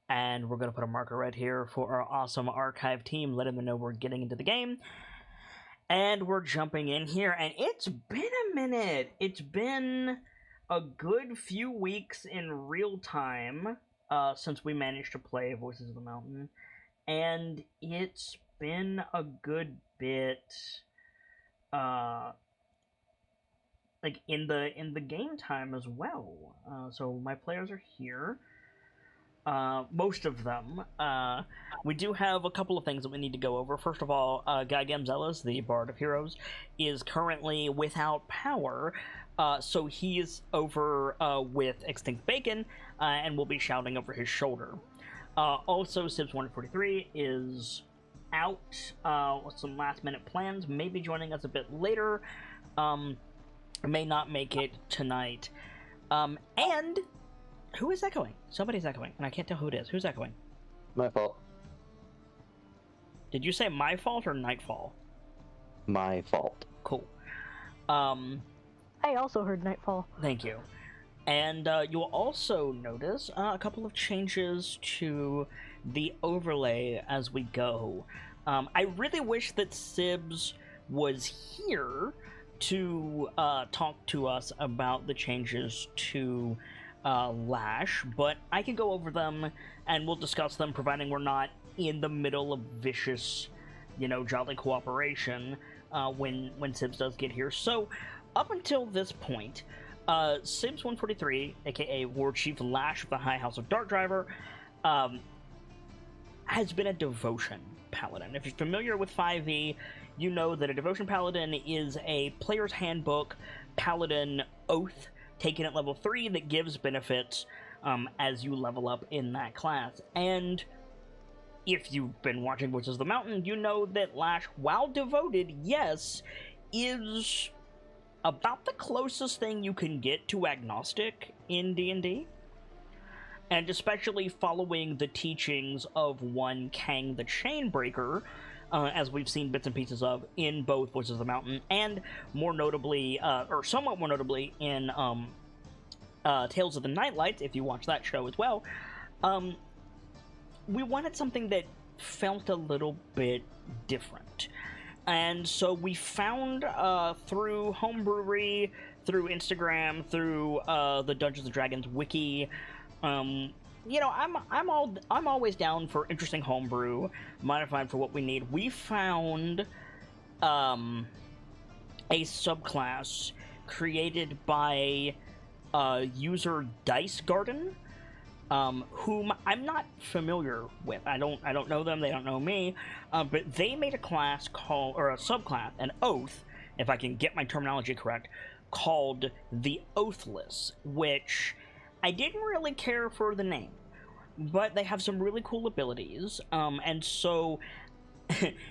And we're going to put a marker right here for our awesome archive team, letting them know we're getting into the game. And we're jumping in here, and it's been a minute. It's been a good few weeks in real time since we managed to play Voices of the Mountain. And it's been a good bit like in the game time as well. So my players are here. Most of them. We do have a couple of things that we need to go over. First of all, Guy Gamzella's, the Bard of Heroes, is currently without power, so he is over with Extinct Bacon, and will be shouting over his shoulder. Also, Sibs143 is out with some last-minute plans, maybe joining us a bit later, may not make it tonight. And who is echoing? Somebody's echoing, and I can't tell who it is. Who's echoing? My fault. Did you say my fault or Nightfall? My fault. Cool. I also heard Nightfall. Thank you. And you'll also notice a couple of changes to the overlay as we go. I really wish that Sibs was here to talk to us about the changes to Lash, but I can go over them and we'll discuss them, providing we're not in the middle of vicious, jolly cooperation when Sibs does get here. So, up until this point, Sibs143, aka War Chief Lash of the High House of Dart Driver, has been a Devotion Paladin. If you're familiar with 5e, you know that a Devotion Paladin is a player's handbook Paladin oath taken at level 3 that gives benefits as you level up in that class. And if you've been watching Voices of the Mountain, you know that Lash, while devoted, yes, is about the closest thing you can get to agnostic in D&D. And especially following the teachings of one Kang the Chainbreaker, as we've seen bits and pieces of in both Voices of the Mountain, and more notably, or somewhat more notably, in Tales of the Nightlights, if you watch that show as well. We wanted something that felt a little bit different. And so we found, through Homebrewery, through Instagram, through the Dungeons & Dragons wiki, I'm always down for interesting homebrew, modified for what we need. We found a subclass created by user Dice Garden, whom I'm not familiar with. I don't know them. They don't know me. But they made a class or a subclass, an oath, if I can get my terminology correct, called the Oathless, which I didn't really care for the name, but they have some really cool abilities, and so,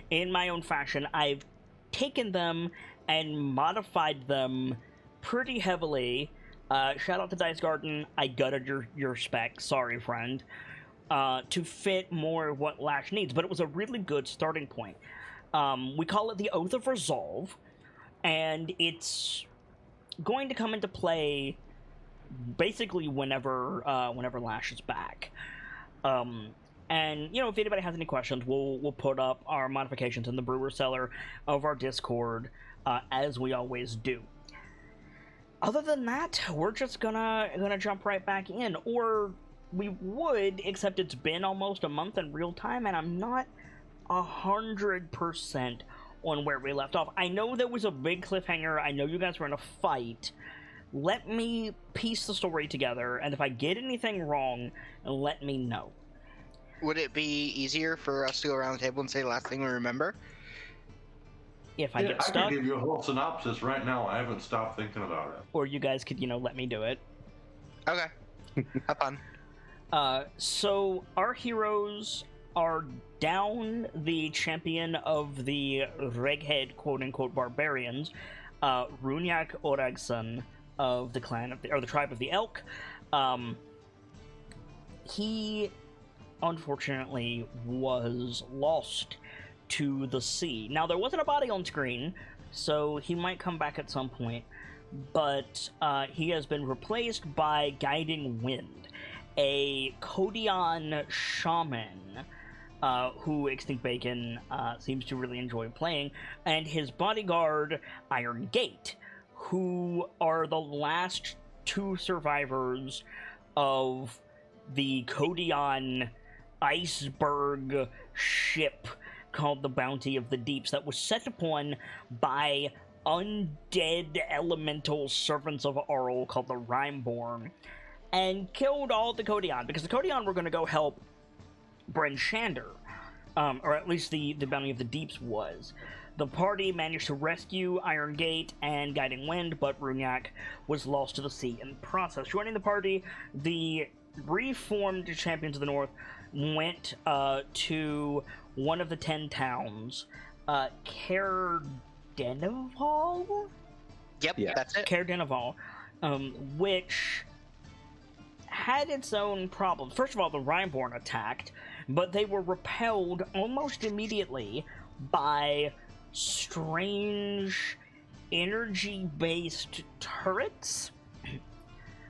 in my own fashion, I've taken them and modified them pretty heavily. Shout out to Dice Garden, I gutted your spec, sorry friend, to fit more what Lash needs, but it was a really good starting point. We call it the Oath of Resolve, and it's going to come into play basically whenever Lash is back. And if anybody has any questions, we'll put up our modifications in the brewer cellar of our Discord, as we always do. Other than that, we're just gonna jump right back in, or we would, except it's been almost a month in real time, and I'm not 100% on where we left off. I know there was a big cliffhanger. I know you guys were in a fight. Let me piece the story together, and if I get anything wrong, let me know. Would it be easier for us to go around the table and say the last thing we remember? If I get stuck, I can give you a whole synopsis right now. I haven't stopped thinking about it. Or you guys could, let me do it. Okay. Have fun. So our heroes are down the champion of the Reghead quote-unquote barbarians, Runyak Oragson of the the tribe of the Elk. He unfortunately was lost to the sea. Now, there wasn't a body on screen, so he might come back at some point, but he has been replaced by Guiding Wind. a Kodian shaman who Extinct Bacon seems to really enjoy playing, and his bodyguard, Iron Gate, who are the last two survivors of the Kodian iceberg ship called the Bounty of the Deeps that was set upon by undead elemental servants of Arl called the Rhymeborn, and killed all the Kodian, because the Kodian were going to go help Bryn Shander, or at least the Bounty of the Deeps was. The party managed to rescue Iron Gate and Guiding Wind, but Runyak was lost to the sea in the process. Joining the party, the reformed Champions of the North went to one of the 10 towns, Caer Dineval? Yep, Yeah. that's it. Caer Dineval, which had its own problems. First of all, the Rhymeborn attacked, but they were repelled almost immediately by strange energy-based turrets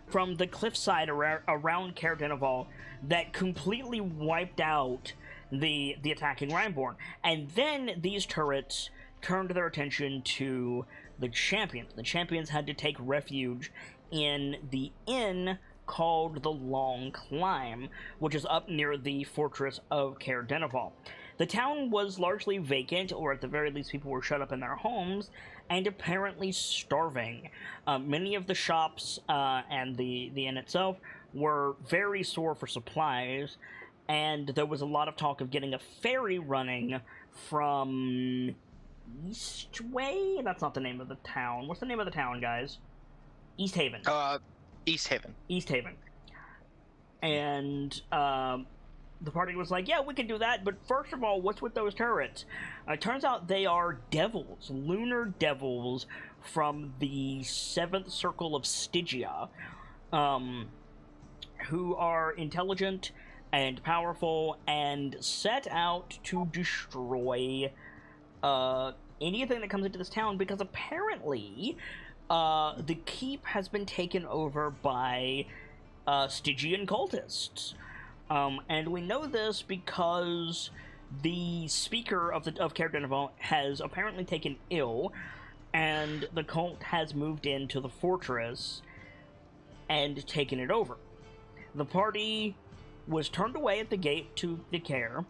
from the cliffside around Caer Dineval that completely wiped out the attacking Rhymeborn. And then these turrets turned their attention to the Champions. The Champions had to take refuge in the inn called the Long Climb, which is up near the fortress of Caer Dineval. The town was largely vacant, or at the very least people were shut up in their homes, and apparently starving. Many of the shops and the inn itself were very sore for supplies, and there was a lot of talk of getting a ferry running from Eastway? That's not the name of the town. What's the name of the town, guys? East Haven. East Haven. East Haven. And the party was like, yeah, we can do that, but first of all, what's with those turrets? It turns out they are devils, lunar devils from the 7th Circle of Stygia, who are intelligent and powerful and set out to destroy anything that comes into this town, because apparently the keep has been taken over by Stygian cultists. And we know this because the speaker of Caer Dineval has apparently taken ill, and the cult has moved into the fortress and taken it over. The party was turned away at the gate to the Caer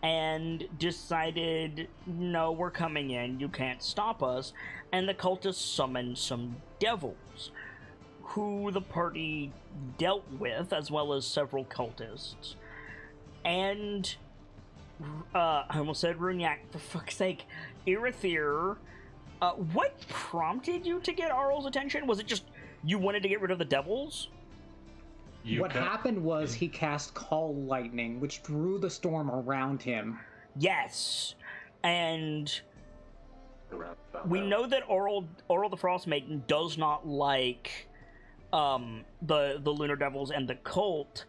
and decided, no, we're coming in, you can't stop us, and the cultists summoned some devils, who the party dealt with, as well as several cultists. And, I almost said Runyak, for fuck's sake, Irithyr, what prompted you to get Arl's attention? Was it just you wanted to get rid of the devils? What happened was he cast Call Lightning, which drew the storm around him. Yes, and we know that Auril the Frost Maiden does not like the Lunar Devils and the cult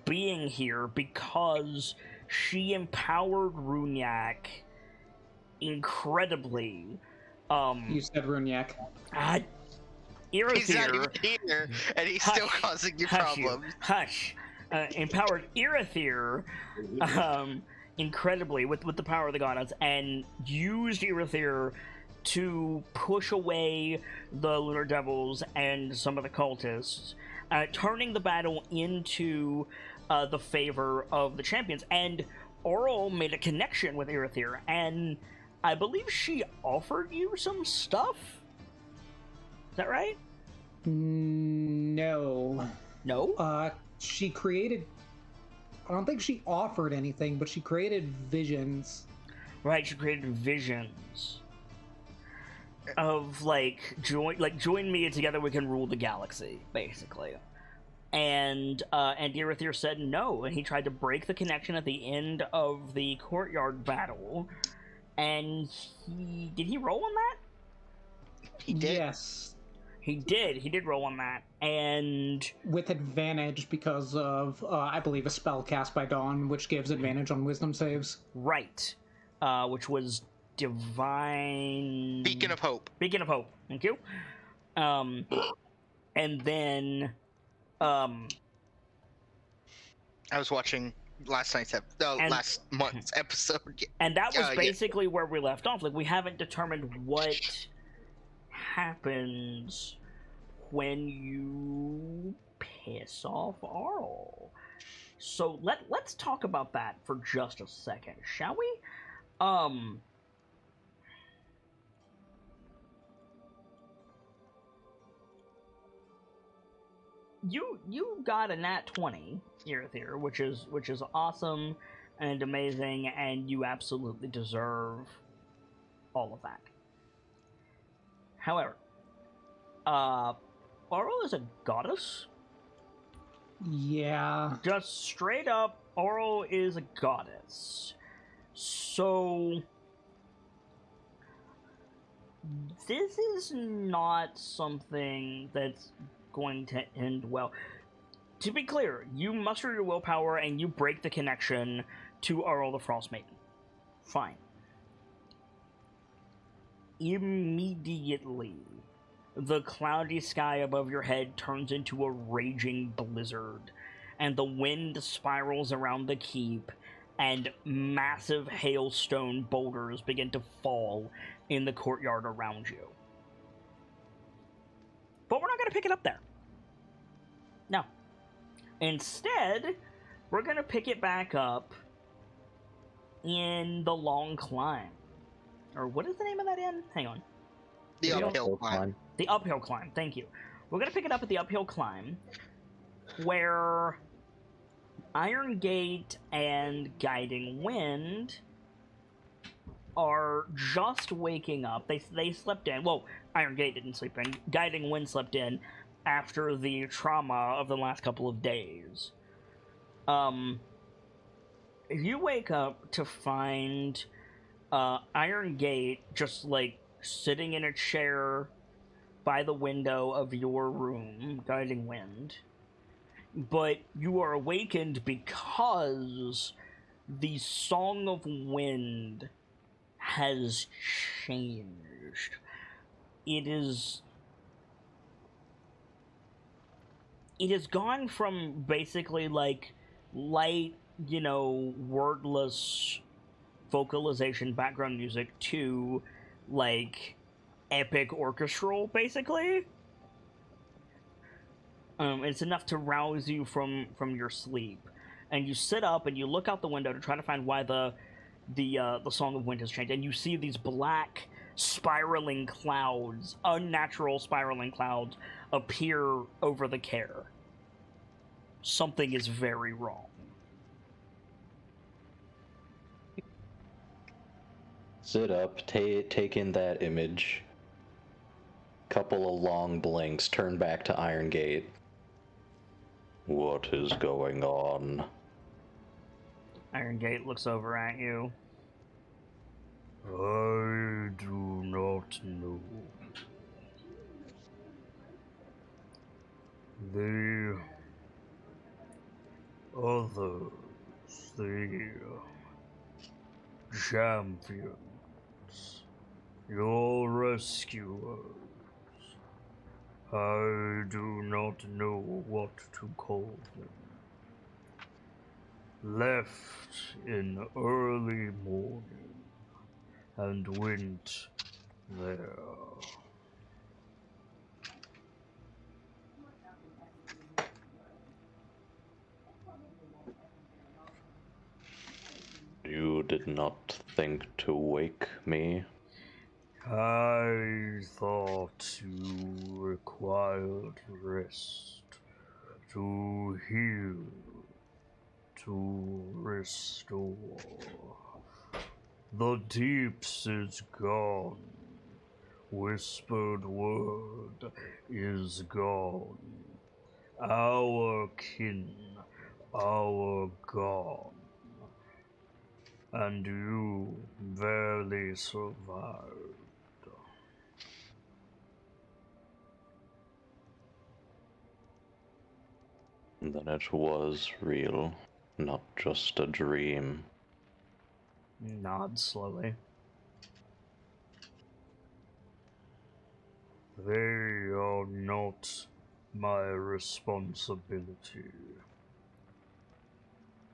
being here, because she empowered Runyak incredibly. You said Runyak. Irithyr, He's not even here, and he's still causing you problems. Empowered Irithyr incredibly with the power of the goddess, and used Irithyr to push away the Lunar Devils and some of the cultists, turning the battle into the favor of the Champions. And Auril made a connection with Irithyr, and I believe she offered you some stuff? Is that right? No. No? She created... I don't think she offered anything, but she created visions. Right, she created visions of, join me and together we can rule the galaxy, basically. And Irithyr said no, and he tried to break the connection at the end of the courtyard battle, and did he roll on that? He did. Yes. He did roll on that, and... With advantage because of, I believe, a spell cast by Dawn, which gives advantage on wisdom saves. Right. Which was Divine... Beacon of Hope. Beacon of Hope, thank you. And then, I was watching last last month's episode. And that was Yeah. basically where we left off. Like, we haven't determined what happens when you piss off Arl. So let's talk about that for just a second, shall we? You got a nat 20 here, which is awesome and amazing, and you absolutely deserve all of that. However, Auril is a goddess. Yeah. Just straight up, Auril is a goddess. So this is not something that's going to end well. To be clear, you muster your willpower and you break the connection to Auril the Frost Maiden. Fine. Immediately, the cloudy sky above your head turns into a raging blizzard, and the wind spirals around the keep, and massive hailstone boulders begin to fall in the courtyard around you. But we're not going to pick it up there. No. Instead, we're going to pick it back up in the long climb. Or what is the name of that inn? Hang on. The uphill climb. The uphill climb, thank you. We're going to pick it up at the uphill climb, where Iron Gate and Guiding Wind are just waking up. They slept in. Well, Iron Gate didn't sleep in. Guiding Wind slept in after the trauma of the last couple of days. You wake up to find Iron Gate just, like, sitting in a chair by the window of your room, Guiding Wind. But you are awakened because the Song of Wind has changed. It has gone from basically, like, light, wordless vocalization background music to, like, epic orchestral, basically. It's enough to rouse you from your sleep, and you sit up and you look out the window to try to find why the Song of Wind has changed, and you see these black spiraling clouds, unnatural spiraling clouds, appear over the care. Something is very wrong. Sit up, take in that image. Couple of long blinks, turn back to Iron Gate. What is going on? Iron Gate looks over at you. I do not know. The others, the champions, your rescuers, I do not know what to call them, left in early morning and went there. You did not think to wake me? I thought you required rest, to heal, to restore. The deeps is gone. Whispered word is gone. Our kin are gone. And you barely survived. Then it was real, not just a dream. Nod slowly. They are not my responsibility.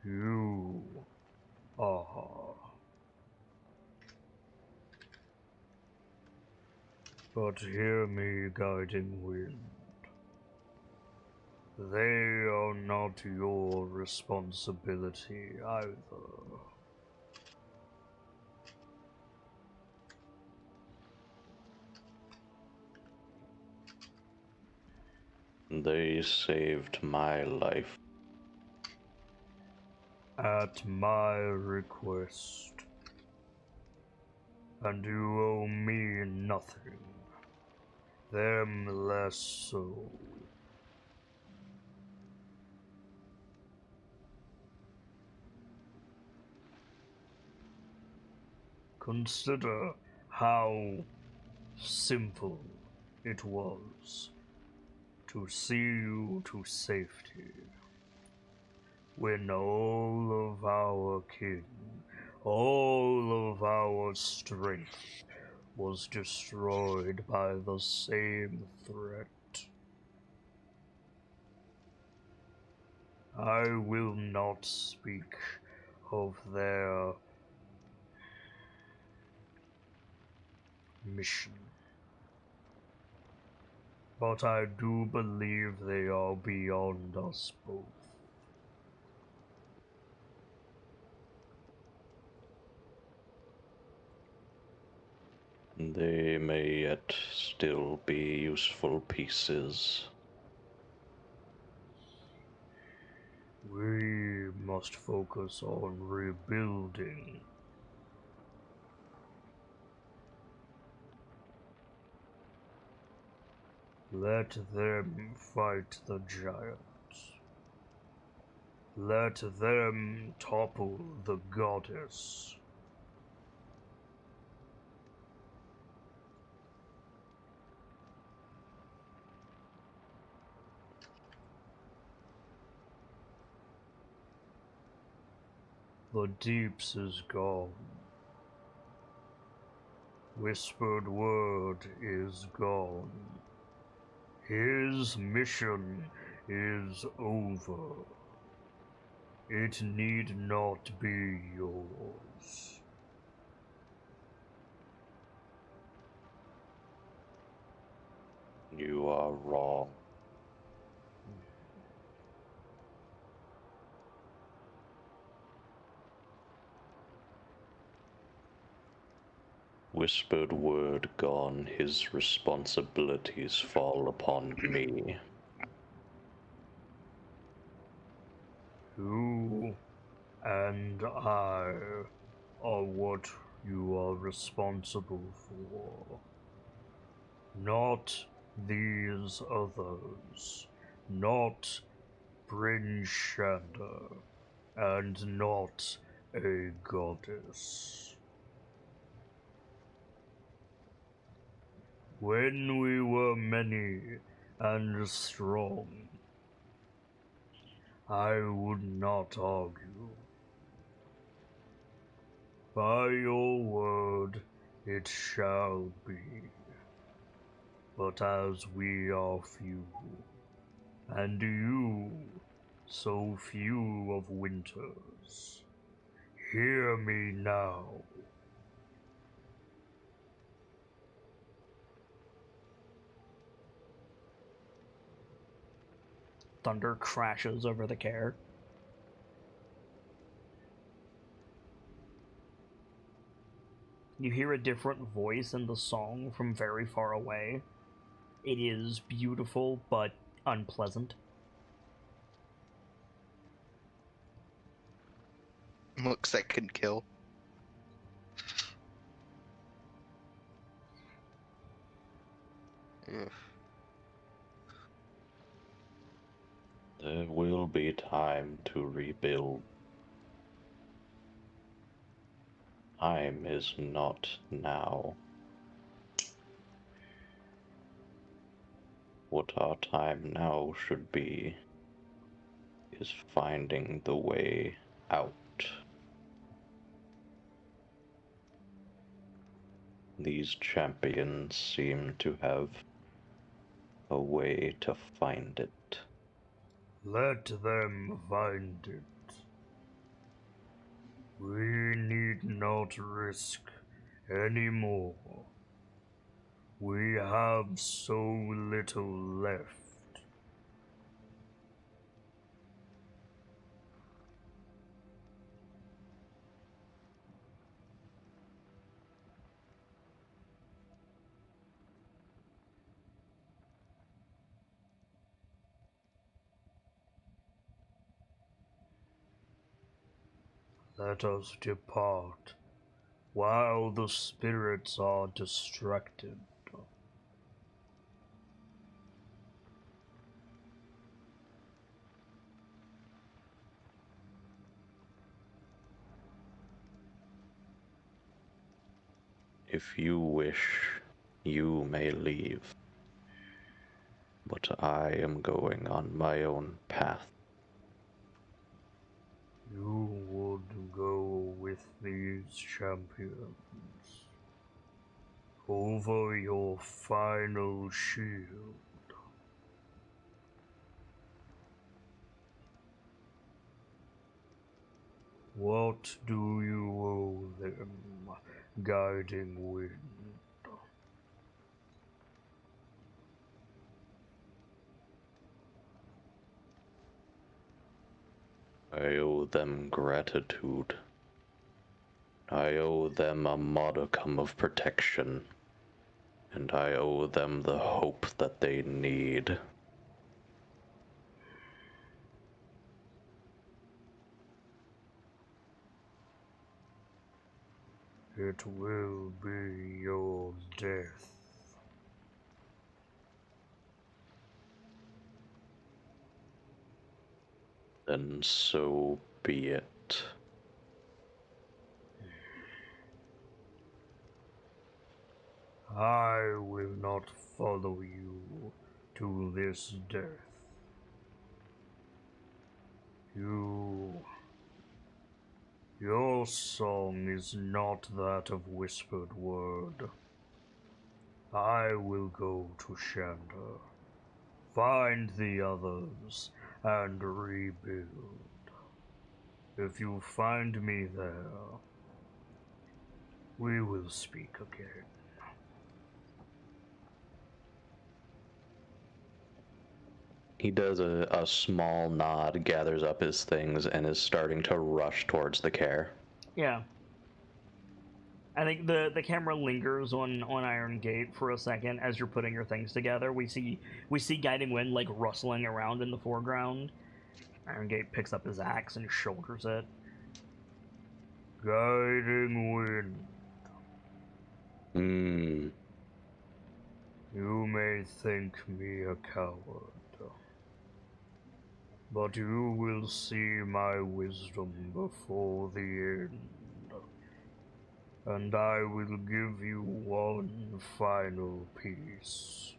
You are. But hear me, guiding wind. They are not your responsibility either. They saved my life. At my request. And you owe me nothing. Them less so. Consider how simple it was to see you to safety when all of our kin, all of our strength was destroyed by the same threat. I will not speak of their mission, but I do believe they are beyond us both. They may yet still be useful pieces. We must focus on rebuilding. Let them fight the giants. Let them topple the goddess. The deeps is gone. Whispered word is gone. His mission is over. It need not be yours. You are wrong. Whispered word gone, his responsibilities fall upon me. You and I are what you are responsible for. Not these others. Not Bryn Shander. And not a goddess. When we were many and strong, I would not argue. By your word, it shall be. But as we are few, and you so few of winters, hear me now. Thunder crashes over the care. You hear a different voice in the song from very far away. It is beautiful, but unpleasant. Looks that could kill. Ugh. There will be time to rebuild. Time is not now. What our time now should be is finding the way out. These champions seem to have a way to find it. Let them find it. We need not risk any more. We have so little left. Let us depart while the spirits are distracted. If you wish, you may leave. But I am going on my own path. You would go with these champions over your final shield. What do you owe them, guiding wind? I owe them gratitude. I owe them a modicum of protection. And I owe them the hope that they need. It will be your death. Then so be it. I will not follow you to this death. Your song is not that of whispered word. I will go to Shanda, find the others, and rebuild. If you find me there, we will speak again. He does a small nod, gathers up his things, and is starting to rush towards the care. Yeah. I think the camera lingers on Iron Gate for a second as you're putting your things together. We see Guiding Wind like rustling around in the foreground. Iron Gate picks up his axe and shoulders it. Guiding Wind. You may think me a coward, but you will see my wisdom before the end. And I will give you one final piece.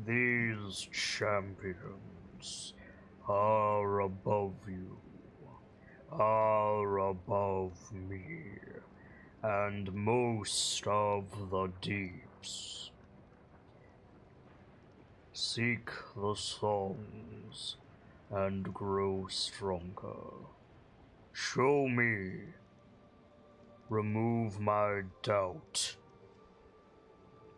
These champions are above you, are above me, and most of the deeps. Seek the songs and grow stronger. Show me. Remove my doubt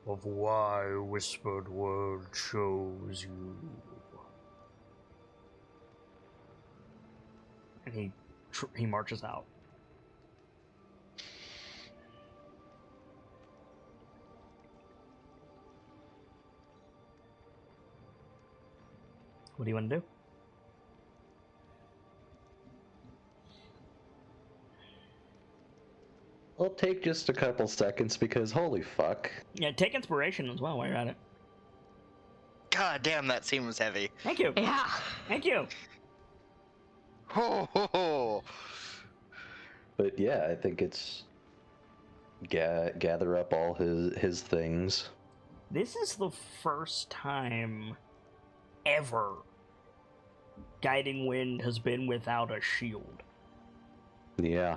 of why Whispered Word chose you. And he marches out. What do you want to do? I'll take just a couple seconds because holy fuck. Yeah, take inspiration as well while you're at it. God damn, that scene was heavy. Thank you. Yeah. Thank you. Ho, ho, ho. But yeah, I think it's gather up all his things. This is the first time ever Guiding Wind has been without a shield. Yeah.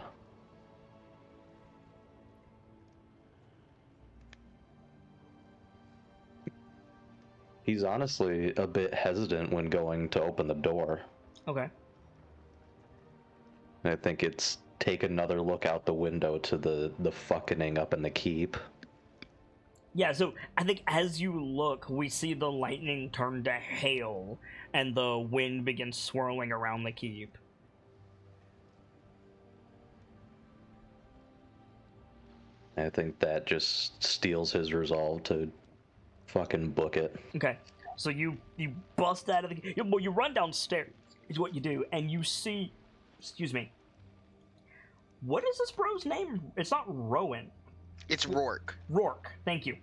He's honestly a bit hesitant when going to open the door. Okay. I think it's take another look out the window to the fucking up in the keep. Yeah, so I think as you look, we see the lightning turn to hail, and the wind begins swirling around the keep. I think that just steals his resolve to fucking book it. Okay, so you bust out of the... Well, you run downstairs, is what you do, and you see... Excuse me. What is this bro's name? It's not Rowan. It's Rourke. Rourke, thank you.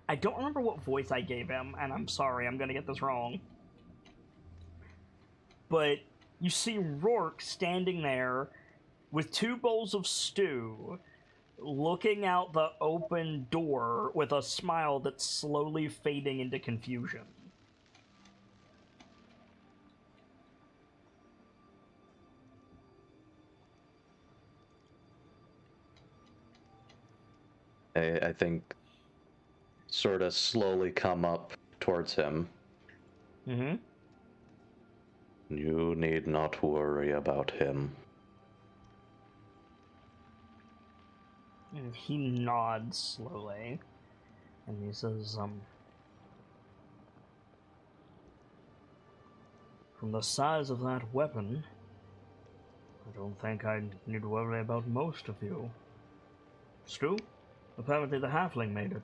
I don't remember what voice I gave him, and I'm sorry, I'm gonna get this wrong. But you see Rourke standing there with 2 bowls of stew, looking out the open door with a smile that's slowly fading into confusion. I think sort of slowly come up towards him. Mm-hmm. You need not worry about him. And he nods slowly, and he says, from the size of that weapon, I don't think I need to worry about most of you. Stu? Apparently the halfling made it.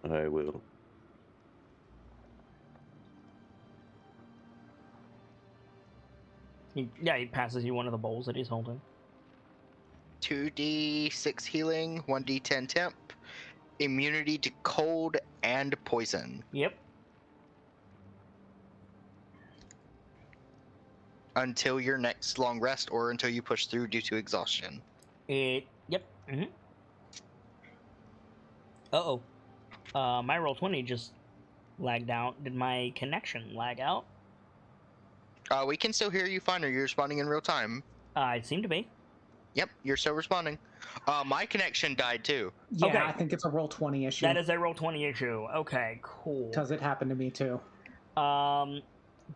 I will. He passes you one of the bowls that he's holding. 2d6 healing, 1d10 temp, immunity to cold and poison. Yep. Until your next long rest or until you push through due to exhaustion. Yep. Mm-hmm. Uh-oh. My Roll20 just lagged out. Did my connection lag out? We can still hear you fine. Are you responding in real time? It seemed to be. Yep, you're still responding. My connection died too. Yeah, Okay. I think it's a Roll20 issue. That is a Roll20 issue. Okay, cool. Because it happened to me too.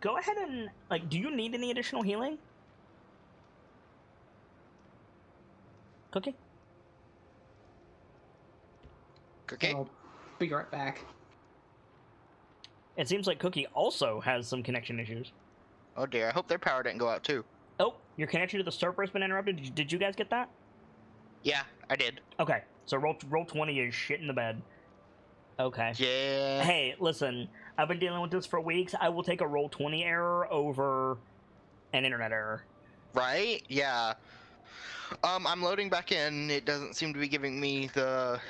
Go ahead and, do you need any additional healing? Cookie? Okay. I'll be right back. It seems like Cookie also has some connection issues. Oh dear, I hope their power didn't go out too. Oh, your connection to the server has been interrupted. Did you guys get that? Yeah, I did. Okay, so Roll20 is shit in the bed. Okay. Yeah. Hey, listen, I've been dealing with this for weeks. I will take a Roll20 error over an internet error. Right? Yeah. I'm loading back in. It doesn't seem to be giving me the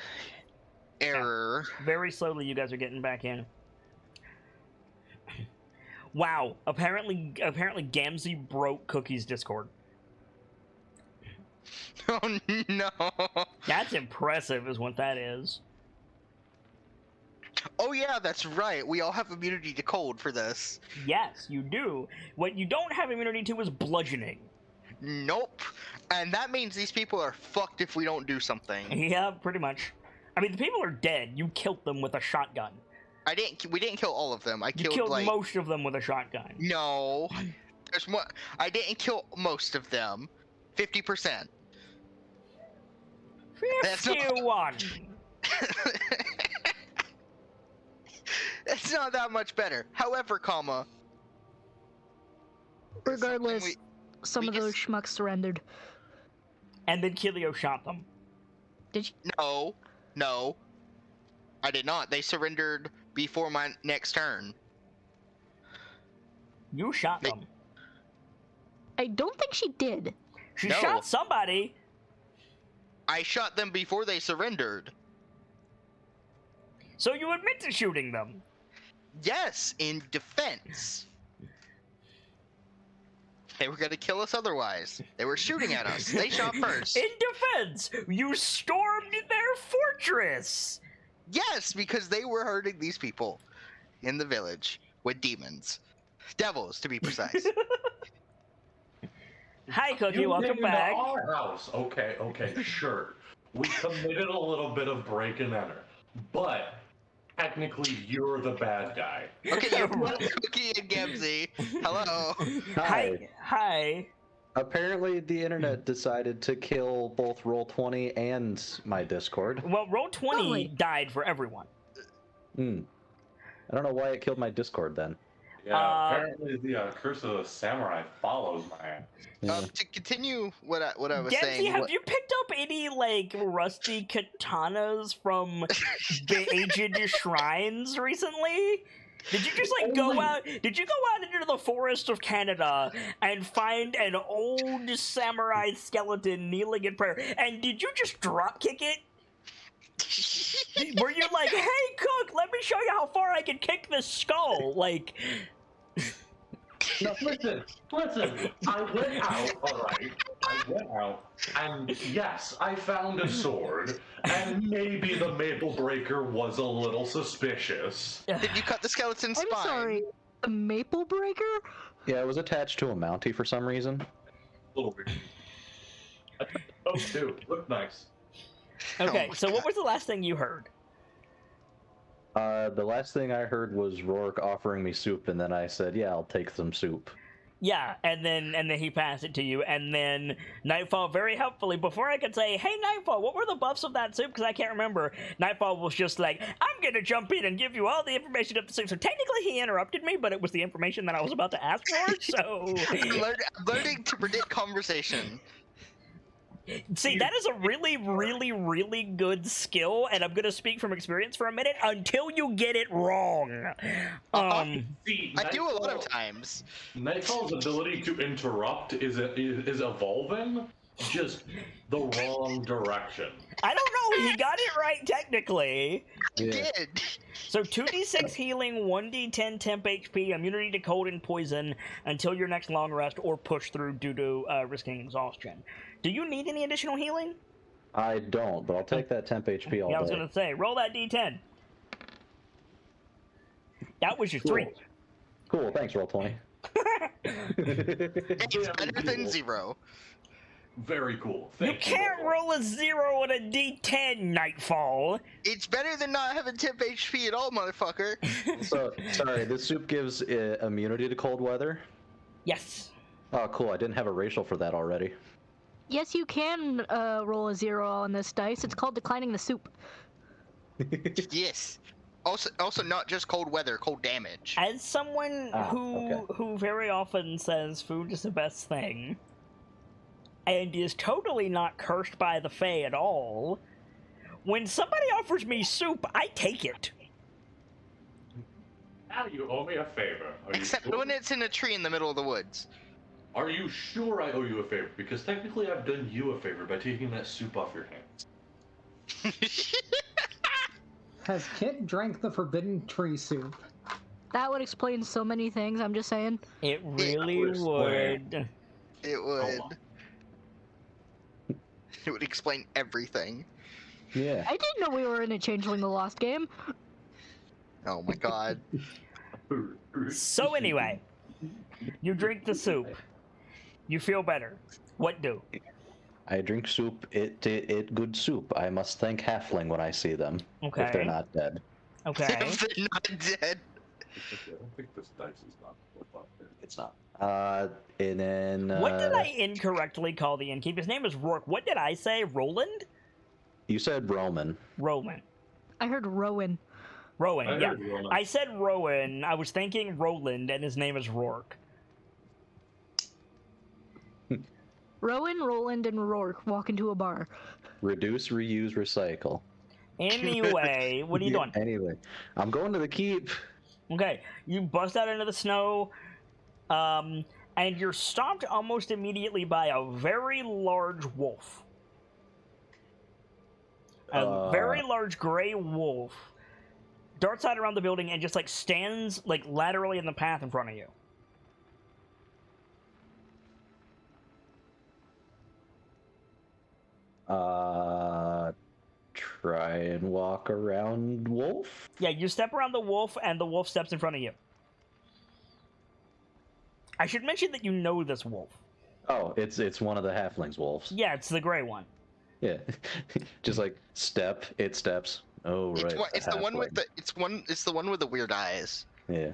error. Yeah. Very slowly, you guys are getting back in. Wow. Apparently Gamzee broke Cookie's Discord. Oh no. That's impressive, is what that is. Oh yeah, that's right. We all have immunity to cold for this. Yes, you do. What you don't have immunity to is bludgeoning. Nope. And that means these people are fucked if we don't do something. Yeah, pretty much. I mean, the people are dead. You killed them with a shotgun. We didn't kill all of them. You killed most of them with a shotgun. No. There's more. I didn't kill most of them. 50%. 51. That's not that much better. However, regardless, some of those schmucks surrendered. And then Kilio shot them. Did you? No. I did not. They surrendered before my next turn. You shot them. I don't think she did. She No. shot somebody. I shot them before they surrendered. So you admit to shooting them. Yes, in defense. They were gonna kill us otherwise. They were shooting at us. They shot first. In defense, you stormed their fortress. Yes, because they were hurting these people in the village with demons. Devils, to be precise. Hi, Cookie. You Welcome came into back. our house. Okay, sure. We committed a little bit of break and enter. But had technically you're the bad guy. Okay, you're Cookie and Gamzee. Hello. Hi. Apparently, the internet decided to kill both Roll20 and my Discord. Well, Roll20 died for everyone. I don't know why it killed my Discord then. Yeah, apparently the curse of the samurai follows my ass. Yeah. To continue what I was Dempsey, saying. have you picked up any like rusty katanas from the ancient shrines recently? Did you just like go out? Did you go out into the forest of Canada and find an old samurai skeleton kneeling in prayer? And did you just drop kick it? Were you like, "Hey, Cook, let me show you how far I can kick this skull"? Like, No, listen. I went out, alright. I went out, and yes, I found a sword, and maybe the Maple Breaker was a little suspicious. Did you cut the skeleton's I'm spine? sorry. A maple breaker? Yeah, it was attached to a Mountie for some reason. A little weird. I cut the coat too. Looked nice. okay. my So, what was the last thing you heard? The last thing I heard was Rourke offering me soup, and then I said, "Yeah, I'll take some soup." Yeah, and then he passed it to you, and then Nightfall very helpfully, before I could say, "Hey, Nightfall, what were the buffs of that soup?" Because I can't remember. Nightfall was just like, "I'm gonna jump in and give you all the information of the soup." So technically, he interrupted me, but it was the information that I was about to ask for. So I'm learning to predict conversation. see, that is a really, really, really good skill, and I'm gonna speak from experience for a minute until you get it wrong. See, I do a lot of times. Nightfall's ability to interrupt is evolving, just the wrong direction. I don't know. He got it right technically. I Yeah. did. So 2d6 healing, 1d10 temp HP, immunity to cold and poison until your next long rest or push through due to risking exhaustion. Do you need any additional healing? I don't, but I'll take that temp HP all Yeah, I was day. gonna say, roll that d10. That was your 3. Cool, thanks, Roll20. It's better than 0. Very cool. You Thank can't roll a 0 on a d10, Nightfall. It's better than not having temp HP at all, motherfucker. So, sorry, this soup gives immunity to cold weather? Yes. Oh, cool, I didn't have a racial for that already. Yes, you can roll a 0 on this dice. It's called declining the soup. Yes. Also, not just cold weather, cold damage. As someone who very often says food is the best thing, and is totally not cursed by the Fae at all, when somebody offers me soup, I take it. Now you owe me a favor. Except when it's in a tree in the middle of the woods. Are you sure I owe you a favor? Because technically I've done you a favor by taking that soup off your hands. Has Kit drank the forbidden tree soup? That would explain so many things, I'm just saying. It really would explain. would. It would. It would explain everything. Yeah. I didn't know we were in a Changeling the Lost game. Oh my god. So anyway, you drink the soup. You feel better. What do? I drink soup, it good soup. I must thank Halfling when I see them. Okay. If they're not dead. Okay. If they're not dead. I don't think this dice is not flip up. It's not. And then... What did I incorrectly call the innkeep? His name is Rourke. What did I say? Roland? You said Roman. Roman. I heard Rowan. Rowan, I yeah. heard Roland. I said Rowan. I was thinking Roland, and his name is Rourke. Rowan, Roland, and Rourke walk into a bar. Reduce, reuse, recycle. Anyway, what are you doing? Anyway, I'm going to the keep. Okay, you bust out into the snow, and you're stopped almost immediately by a very large wolf. A very large gray wolf darts out around the building and just like stands like laterally in the path in front of you. Try and walk around wolf. Yeah, you step around the wolf, and the wolf steps in front of you. I should mention that you know this wolf. Oh, it's one of the halflings wolves. Yeah, it's the gray one. Yeah, just like step, it steps, Oh right. It's the one with the it's the one with the weird eyes Yeah.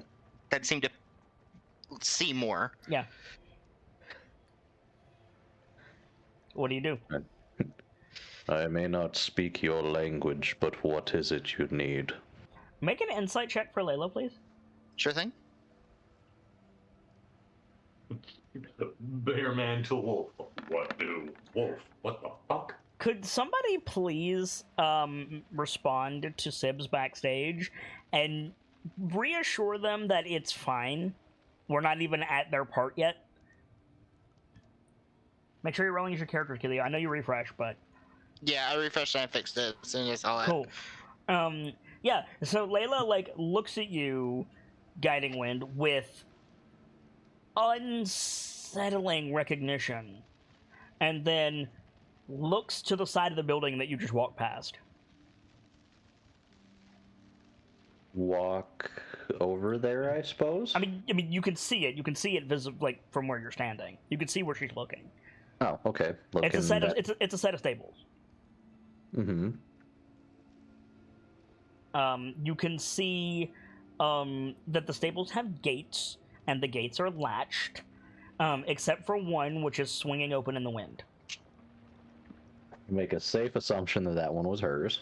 that seem to see more. Yeah. What do you do? I may not speak your language, but what is it you need? Make an insight check for Layla, please. Sure thing. Bear man to wolf. What do wolf? What the fuck? Could somebody please respond to Sibs backstage and reassure them that it's fine? We're not even at their part yet. Make sure you're rolling as your character, Killy. I know you refresh, but... Yeah, I refreshed and I fixed it as soon as I saw it. Cool. Yeah, so Layla, like, looks at you, Guiding Wind, with unsettling recognition, and then looks to the side of the building that you just walked past. Walk over there, I suppose? I mean, you can see it. You can see it like, from where you're standing. You can see where she's looking. Oh, okay. It's a set of it's a set of stables. Mm-hmm. You can see that the stables have gates, and the gates are latched, except for one which is swinging open in the wind. Make a safe assumption that that one was hers.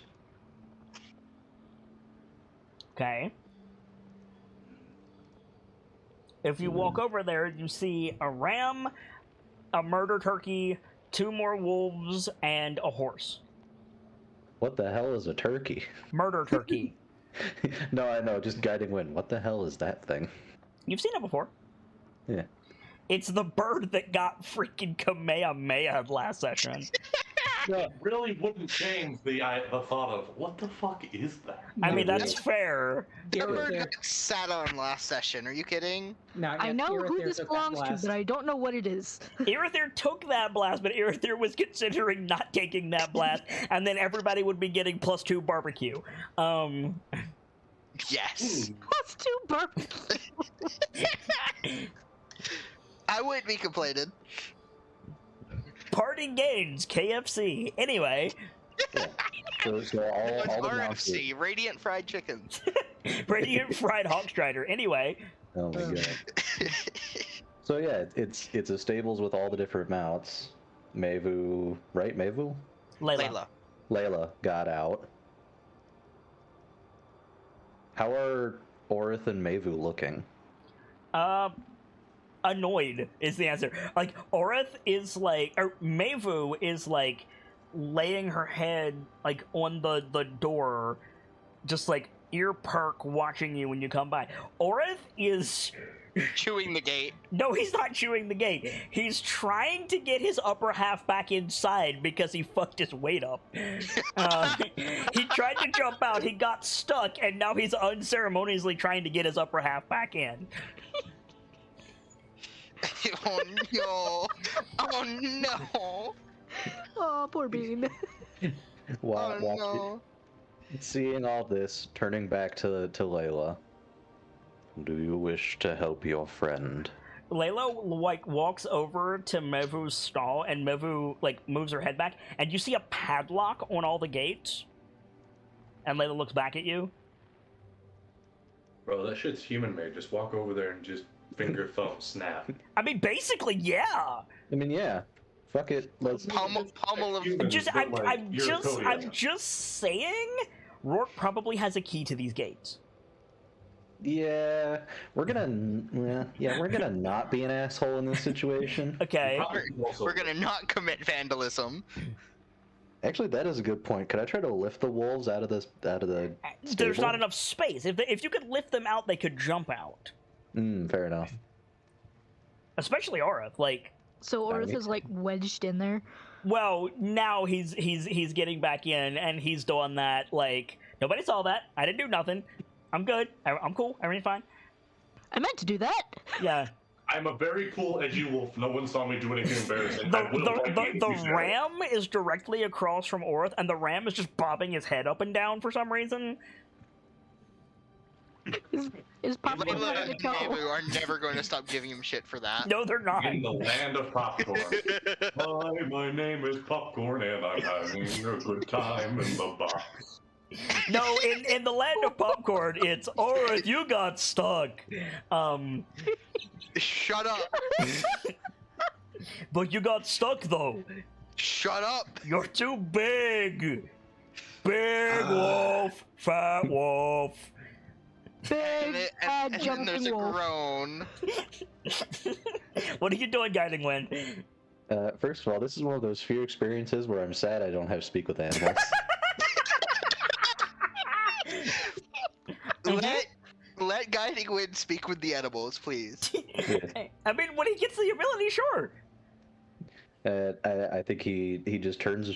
Okay. If you walk over there, you see a ram, a murder turkey, 2 more wolves, and a horse. What the hell is a turkey? Murder turkey. No, I know, just Guiding Wind. What the hell is that thing? You've seen it before. Yeah. It's the bird that got freaking Kamehameha last session. That really wouldn't change the thought of what the fuck is that? I mean, that's fair. The bird got sat on last session. Are you kidding? No, I know who this belongs to, but I don't know what it is. Irithyr took that blast, but Irithyr was considering not taking that blast, and then everybody would be getting +2 barbecue. Yes. +2 barbecue. I wouldn't be complaining. Party gains, KFC. Anyway. Yeah. So all It's the RFC, Radiant Fried Chicken. Radiant Fried Hawkstrider. Anyway. Oh my god. So yeah, it's a stables with all the different mounts. Mavu, right? Mavu? Layla got out. How are Orith and Mavu looking? Annoyed is the answer. Like, Orith is like, or Mavu is like laying her head like on the door, just like ear perk watching you when you come by. Orith is chewing the gate. No, he's not chewing the gate. He's trying to get his upper half back inside because he fucked his weight up. He tried to jump out, he got stuck, and now he's unceremoniously trying to get his upper half back in. Oh no! Oh no! Oh, poor Bean. Seeing all this, turning back to Layla. Do you wish to help your friend? Layla like walks over to Mevu's stall, and Mevu like moves her head back, and you see a padlock on all the gates. And Layla looks back at you. Bro, that shit's human made. Just walk over there and just finger thumb snap. I mean, basically, yeah. I mean, yeah. Fuck it. Let's pummel of. I'm just saying. Rourke probably has a key to these gates. Yeah, we're gonna not be an asshole in this situation. Okay. We're gonna not commit vandalism. Actually, that is a good point. Could I try to lift the wolves out of the There's stable? not enough space. If you could lift them out, they could jump out. Fair enough. Especially Orith, like. So Orith is like wedged in there. Well, now he's getting back in, and he's doing that. Like, nobody saw that. I didn't do nothing. I'm good. I'm cool. Everything's fine. I meant to do that. Yeah. I'm a very cool, edgy wolf. No one saw me do anything embarrassing. The ram is directly across from Orith, and the ram is just bobbing his head up and down for some reason. Is popcorn Layla and Mavu are never going to stop giving him shit for that. No, they're not. In the land of popcorn. Hi, my name is Popcorn, and I'm having a good time in the box. No, in the land of popcorn, it's Aurith, you got stuck. Shut up. But you got stuck though. Shut up. You're too big. Big wolf, fat wolf. Big, And then jumping there's a wolf. groan. What are you doing, Guiding Wind? First of all, this is one of those few experiences where I'm sad I don't have speak with animals. Let Guiding Wind speak with the animals, please. I mean, when he gets the ability, sure. I think he just turns.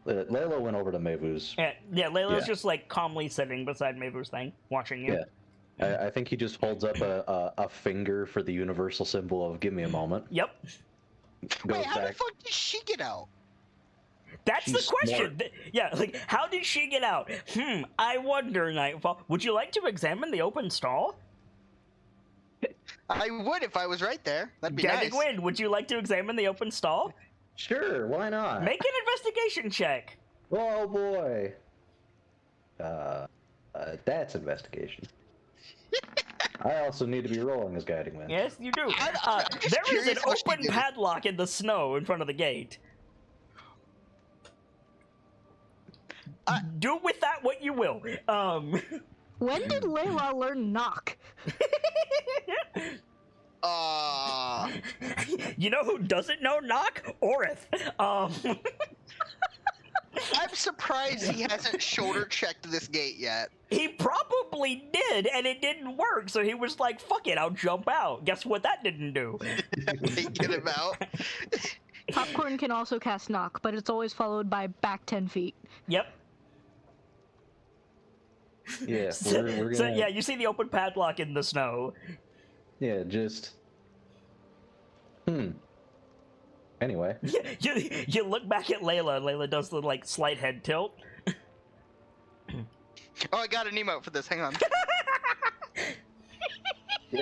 Layla went over to Mevu's. Yeah, Layla's just like calmly sitting beside Mavu's thing, watching you. Yeah. I think he just holds up a finger for the universal symbol of "Give me a moment." Yep. Wait, how the fuck did she get out? That's the She's question. Yeah, like, how did she get out? I wonder, Nightfall. Would you like to examine the open stall? I would if I was right there. That'd be Guiding nice. Wind, would you like to examine the open stall? Sure, why not? Make an investigation check. Oh boy. That's investigation. I also need to be rolling as Guiding Wind. Yes, you do. I'm just There is an curious what she open did. padlock in the snow in front of the gate. Do with that what you will. When did Layla learn knock? You know who doesn't know knock? Orith. I'm surprised he hasn't shoulder checked this gate yet. He probably did, and it didn't work, so he was like, fuck it, I'll jump out. Guess what that didn't do? Get him out. Popcorn can also cast knock, but it's always followed by back 10 feet. Yep. Yeah, So, we're gonna. so yeah, you see the open padlock in the snow. Yeah, just. Anyway. You look back at Layla, and Layla does the, like, slight head tilt. Oh, I got an emote for this. Hang on.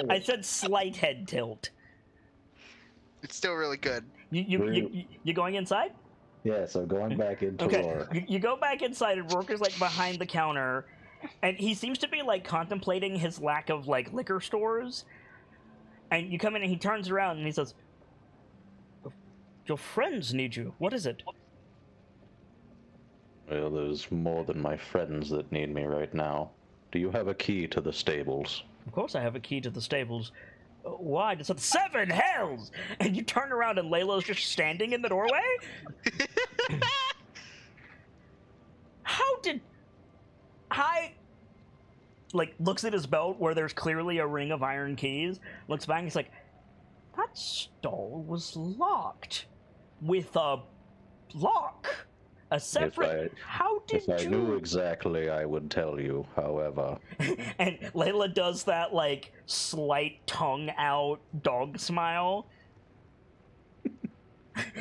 I said slight head tilt. It's still really good. You going inside? Yeah, so going back into Okay, Roar. you go back inside, and Rourke is, like, behind the counter, and he seems to be, like, contemplating his lack of, like, liquor stores. And you come in, and he turns around, and he says, "Your friends need you. What is it?" Well, there's more than my friends that need me right now. Do you have a key to the stables? Of course I have a key to the stables. Why? It's 7 hells! And you turn around, and Layla's just standing in the doorway? How did... Like, looks at his belt where there's clearly a ring of iron keys, looks back and he's like, that stall was locked. With a lock. A separate... How did If I knew exactly, I would tell you, however. And Layla does that, like, slight tongue-out dog smile.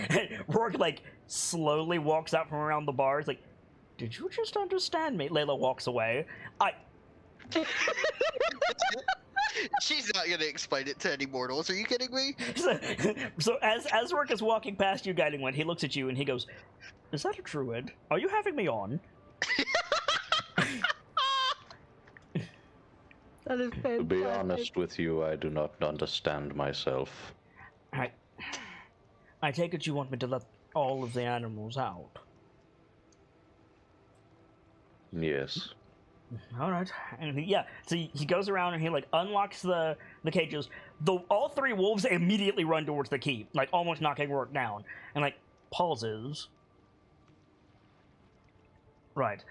And Rourke, like, slowly walks out from around the bar. He's like, did you just understand me? Layla walks away. She's not gonna explain it to any mortals. Are you kidding me? So as Rourke is walking past you, Guiding Wind, he looks at you and he goes, is that a druid? Are you having me on? That is fantastic. To be honest with you, I do not understand myself. I take it you want me to let all of the animals out. Yes. All right, and yeah, so he goes around and he like unlocks the cages. All 3 wolves immediately run towards the key, like almost knocking Rourke down, and like pauses. Right,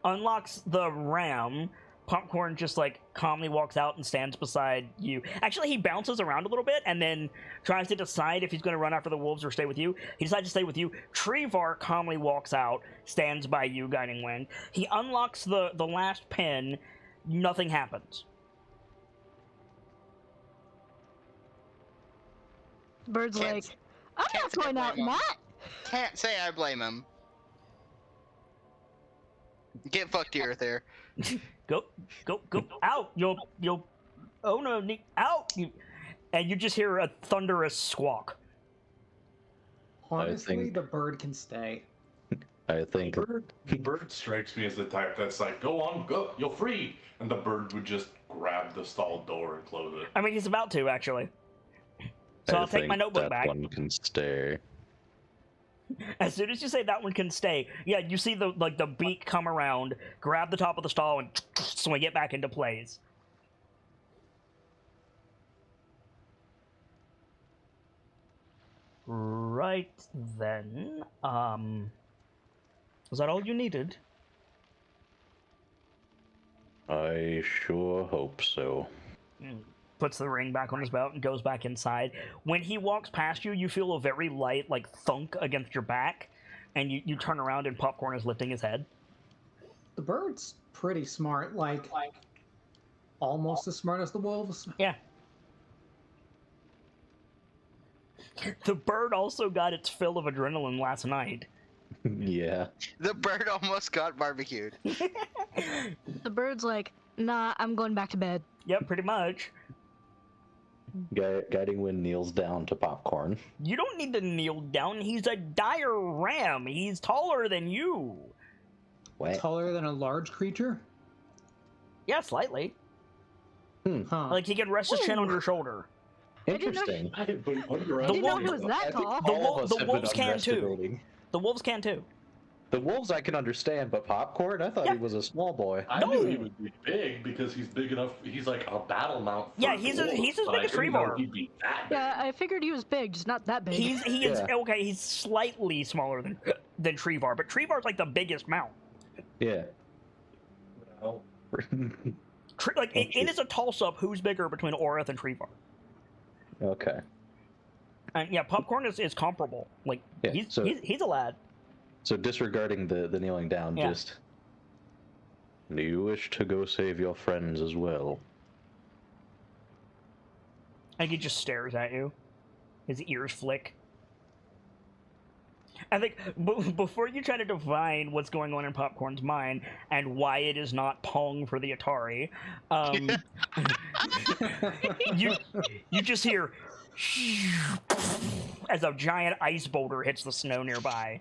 unlocks the ram. Popcorn just like calmly walks out and stands beside you. Actually, he bounces around a little bit and then tries to decide if he's going to run after the wolves or stay with you. He decides to stay with you. Trevar calmly walks out, stands by you, Guiding Wind. He unlocks the last pin. Nothing happens. Bird's Can't- like, I'm can't not say I going out in blame him. that. Can't say I blame him. Get fucked here, there. Go out! You'll. Oh no! Out! And you just hear a thunderous squawk. Honestly, think- the bird can stay. I think Bird strikes me as the type that's like, go on, go, you're free. And the bird would just grab the stall door and close it. I mean, he's about to, actually. So I'll take my notebook that back. one can stay. As soon as you say that one can stay, yeah, you see the beak come around, grab the top of the stall, and swing it back into place. Right then, was that all you needed? I sure hope so. Puts the ring back on his belt and goes back inside. When he walks past you, you feel a very light, like, thunk against your back, and you turn around and Popcorn is lifting his head. The bird's pretty smart, like almost as smart as the wolves. Yeah. The bird also got its fill of adrenaline last night. Yeah. The bird almost got barbecued. The bird's like, nah, I'm going back to bed. Yep, pretty much. Guiding Wind kneels down to Popcorn. You don't need to kneel down. He's a dire ram. He's taller than you. What? Taller than a large creature? Yeah, slightly. Huh. Like he can rest his chin on your shoulder. Interesting. I have been I didn't know he was that tall. The wolves can too. The wolves can too. The wolves I can understand, but Popcorn? I thought he was a small boy. I knew he would be big because he's big enough. He's like a battle mount. For Yeah, he's as big as Treevor. He'd be that big. Yeah, I figured he was big, just not that big. He is okay. He's slightly smaller than Treevor, but Treevor's like the biggest mount. Yeah. Well, It is a toss-up. Who's bigger between Orith and Treevor? Okay. And yeah, Popcorn is comparable. Like Yeah, he's a lad. So disregarding the kneeling down, just... Do you wish to go save your friends as well? And he just stares at you. His ears flick. I think before you try to divine what's going on in Popcorn's mind and why it is not Pong for the Atari, you just hear as a giant ice boulder hits the snow nearby.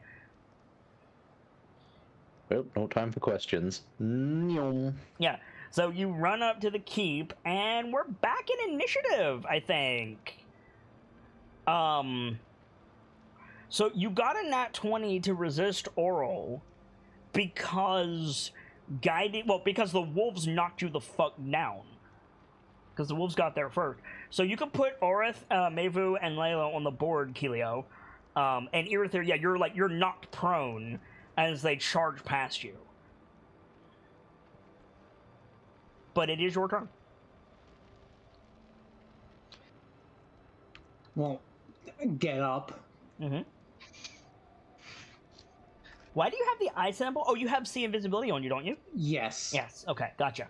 Well, no time for questions. Yeah, so you run up to the keep, and we're back in initiative, I think. So you got a nat 20 to resist Oral because because the wolves knocked you the fuck down. Because the wolves got there first. So you can put Orith, Mevu, and Layla on the board, Kelio. And Irithir, yeah, you're knocked prone as they charge past you. But it is your turn. Well, get up. Mm-hmm. Why do you have the eye symbol? Oh, you have see invisibility on you, don't you? Yes. Yes. Okay, gotcha.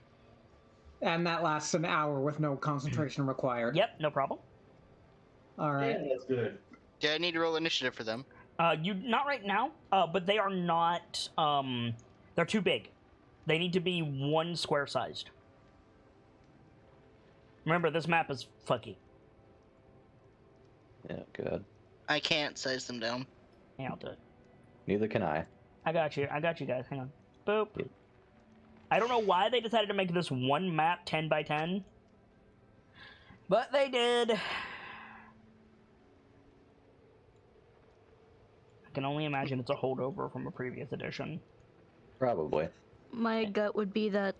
And that lasts an hour with no concentration required. Yep, no problem. All right. yeah, that's good. Yeah, I need to roll initiative for them. You not right now, but they are not. They're too big. They need to be one square sized. Remember, this map is fucky. Yeah, good. I can't size them down. Yeah, I'll do it. Neither can I. I got you guys. Hang on. Boop. Yeah. I don't know why they decided to make this one map 10 by 10, but they did. I can only imagine it's a holdover from a previous edition. Probably. My gut would be that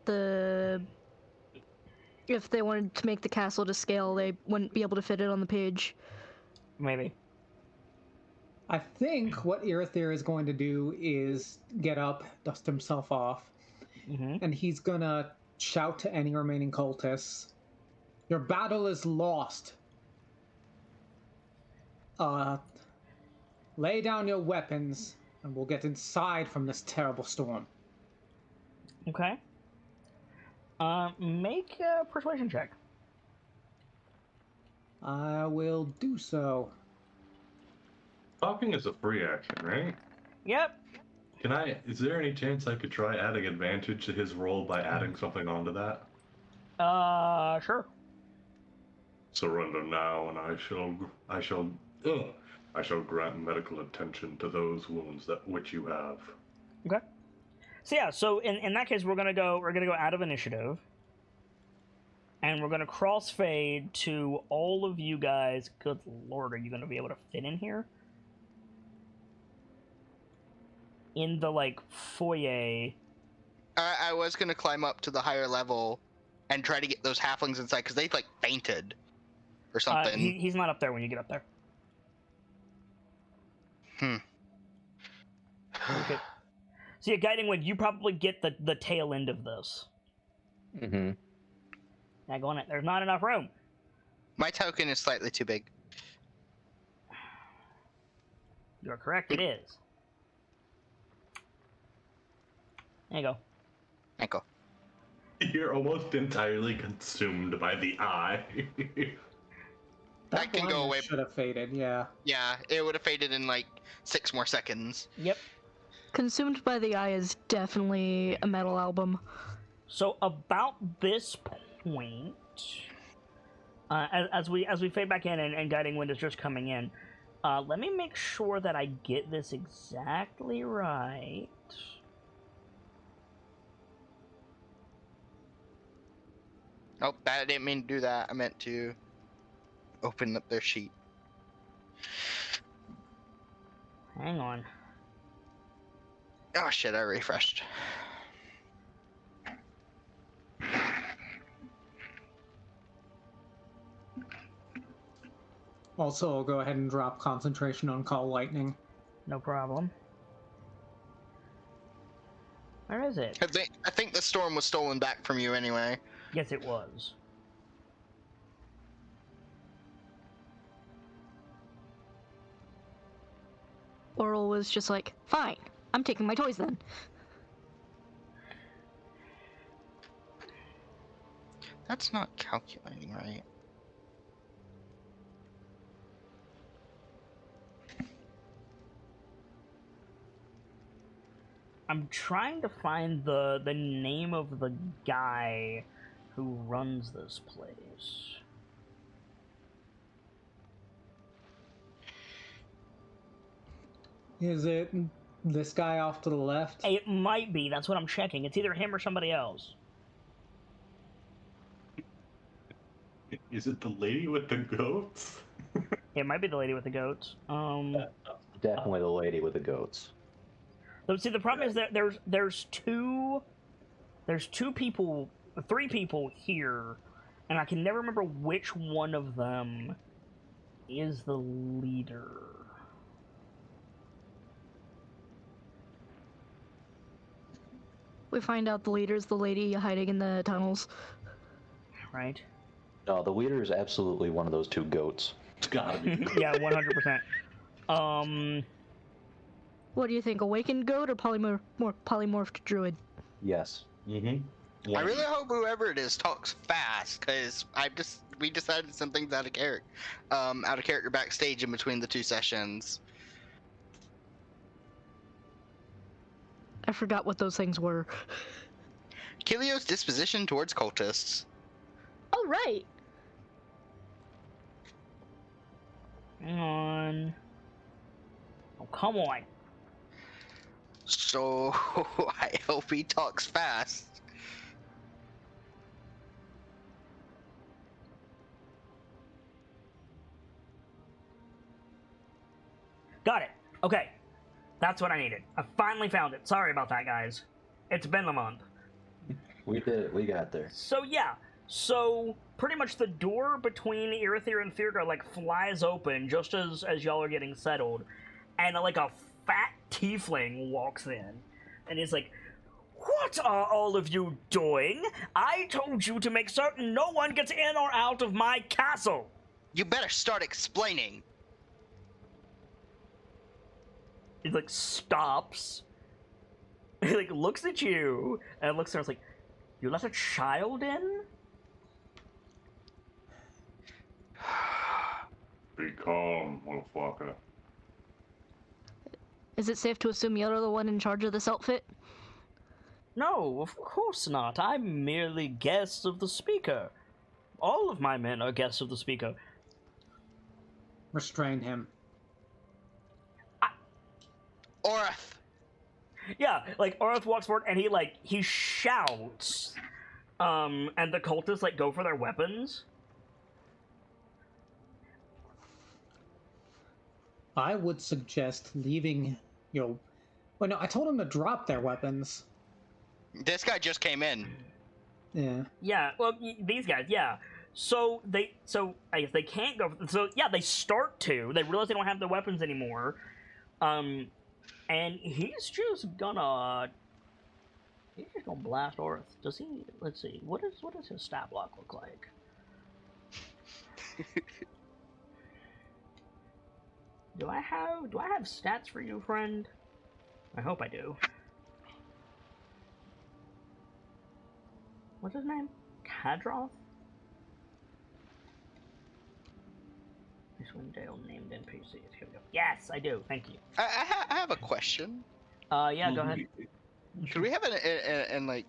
if they wanted to make the castle to scale, they wouldn't be able to fit it on the page. Maybe. I think what Irithir is going to do is get up, dust himself off, and he's gonna shout to any remaining cultists, "Your battle is lost. Lay down your weapons, and we'll get inside from this terrible storm." Okay. Make a persuasion check. I will do so. Talking is a free action, right? Yep. Is there any chance I could try adding advantage to his roll by adding something onto that? Sure. Surrender now, and I shall grant medical attention to those wounds which you have. Okay. So yeah, so in that case, we're gonna go out of initiative, and we're gonna crossfade to all of you guys. Good lord, are you gonna be able to fit in here? In the like foyer. I was gonna climb up to the higher level and try to get those halflings inside because they like fainted or something. He's not up there when you get up there. Okay. So yeah, Guiding Wind, you probably get the tail end of this. Mm-hmm. Now go on it. There's not enough room. My token is slightly too big. You're correct. It is. There you go. Ankle. You're almost entirely consumed by the eye. That can go blindness away. Should have faded, yeah. Yeah, it would have faded in like 6 more seconds. Yep. Consumed by the Eye is definitely a metal album. So about this point, as we fade back in and Guiding Wind is just coming in, let me make sure that I get this exactly right. Oh, I didn't mean to do that. I meant to open up their sheet. Hang on. Oh shit, I refreshed. Also, I'll go ahead and drop concentration on Call Lightning. No problem. Where is it? I think the storm was stolen back from you anyway. Yes, it was. Oral was just like, fine, I'm taking my toys then. That's not calculating right. I'm trying to find the name of the guy who runs this place. Is it this guy off to the left? It might be. That's what I'm checking. It's either him or somebody else. Is it the lady with the goats? It might be the lady with the goats. Definitely the lady with the goats. So see, the problem is that there's two people, 3 people here, and I can never remember which one of them is the leader. We find out the leader's the lady hiding in the tunnels. Right? No, the leader is absolutely one of those 2 goats. It's gotta be. Yeah, 100%. What do you think, awakened goat or polymorphed druid? Yes. Mm-hmm. I really hope whoever it is talks fast, because we decided some things out of character backstage in between the 2 sessions. I forgot what those things were. Kilio's disposition towards cultists. Oh, right! Hang on. Oh, come on. So I hope he talks fast. Got it. Okay. That's what I needed. I finally found it. Sorry about that, guys. It's been a month. We did it. We got there. So, yeah. So, pretty much the door between Irithyr and Thyrga, like, flies open just as y'all are getting settled. And, like, a fat tiefling walks in. And he's like, "What are all of you doing? I told you to make certain no one gets in or out of my castle." You better start explaining. He, like, stops. He, like, looks at you. And looks at her and is like, "You let a child in?" Be calm, motherfucker. Is it safe to assume you're the one in charge of this outfit? No, of course not. I'm merely guests of the speaker. All of my men are guests of the speaker. Restrain him. Orath, Yeah, like Orth walks forward and he shouts, and the cultists like go for their weapons. I would suggest leaving your. Well, no, I told them to drop their weapons. This guy just came in. Yeah. Yeah, well, these guys, yeah. So I guess they can't go. So yeah, they start to. They realize they don't have the weapons anymore. And he's just gonna blast Orth. Does he? Let's see. What does his stat block look like? Do I have stats for you, friend? I hope I do. What's his name? Kadroth? Icewind Dale named NPCs. Here we go. Yes, I do. Thank you. I have a question. Yeah, go ahead. Could we have an like?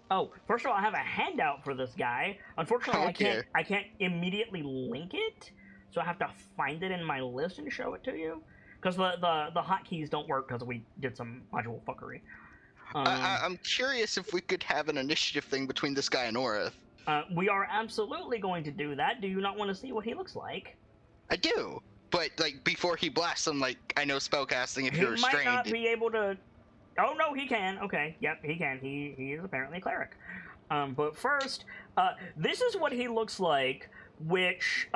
Oh, first of all, I have a handout for this guy. Unfortunately, Okay. I can't immediately link it, so I have to find it in my list and show it to you. Because the hotkeys don't work because we did some module fuckery. I'm curious if we could have an initiative thing between this guy and Orith. We are absolutely going to do that. Do you not want to see what he looks like? I do, but like before he blasts him, like I know spellcasting if you're He might restrained. not be able to. Oh no, he can. Okay, yep, he can. He is apparently a cleric. But first, this is what he looks like. Which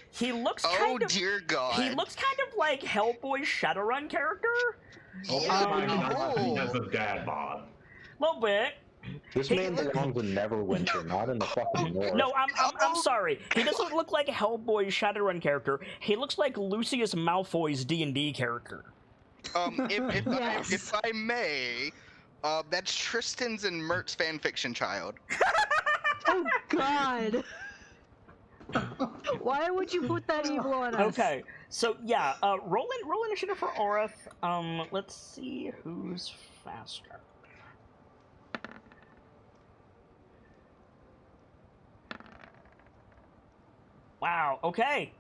he looks kind of. Oh dear God! He looks kind of like Hellboy's Shadowrun character. Oh, he has a dad bod. A little bit. This man belongs in Neverwinter, not in the fucking North. No, I'm sorry. He doesn't look like Hellboy's Shadowrun character. He looks like Lucius Malfoy's D&D character. If I may, that's Tristan's and Mert's fanfiction child. Oh God! Why would you put that evil on us? Okay, so yeah, roll initiative for Orith. Let's see who's faster. Wow. Okay.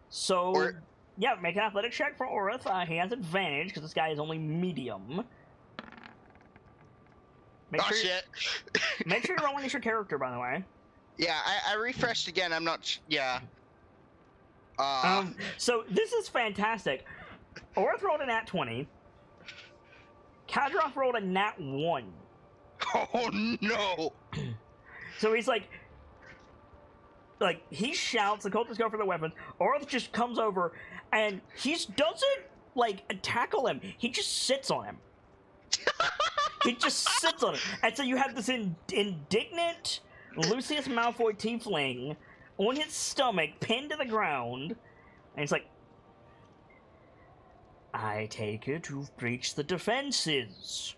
So yeah, make an athletic check for Orith. He has advantage because this guy is only medium. Shit! Make sure you're rolling as your character, by the way. Yeah, I refreshed again. I'm not. Yeah. So this is fantastic. Orith rolled a nat 20. Kadroth rolled a nat 1. Oh no! So he's like he shouts, the cultists go for their weapons. Orith just comes over and he doesn't like tackle him. He just sits on him. He just sits on him. And so you have this indignant Lucius Malfoy tiefling on his stomach, pinned to the ground, and he's like, I take it you've breached the defenses.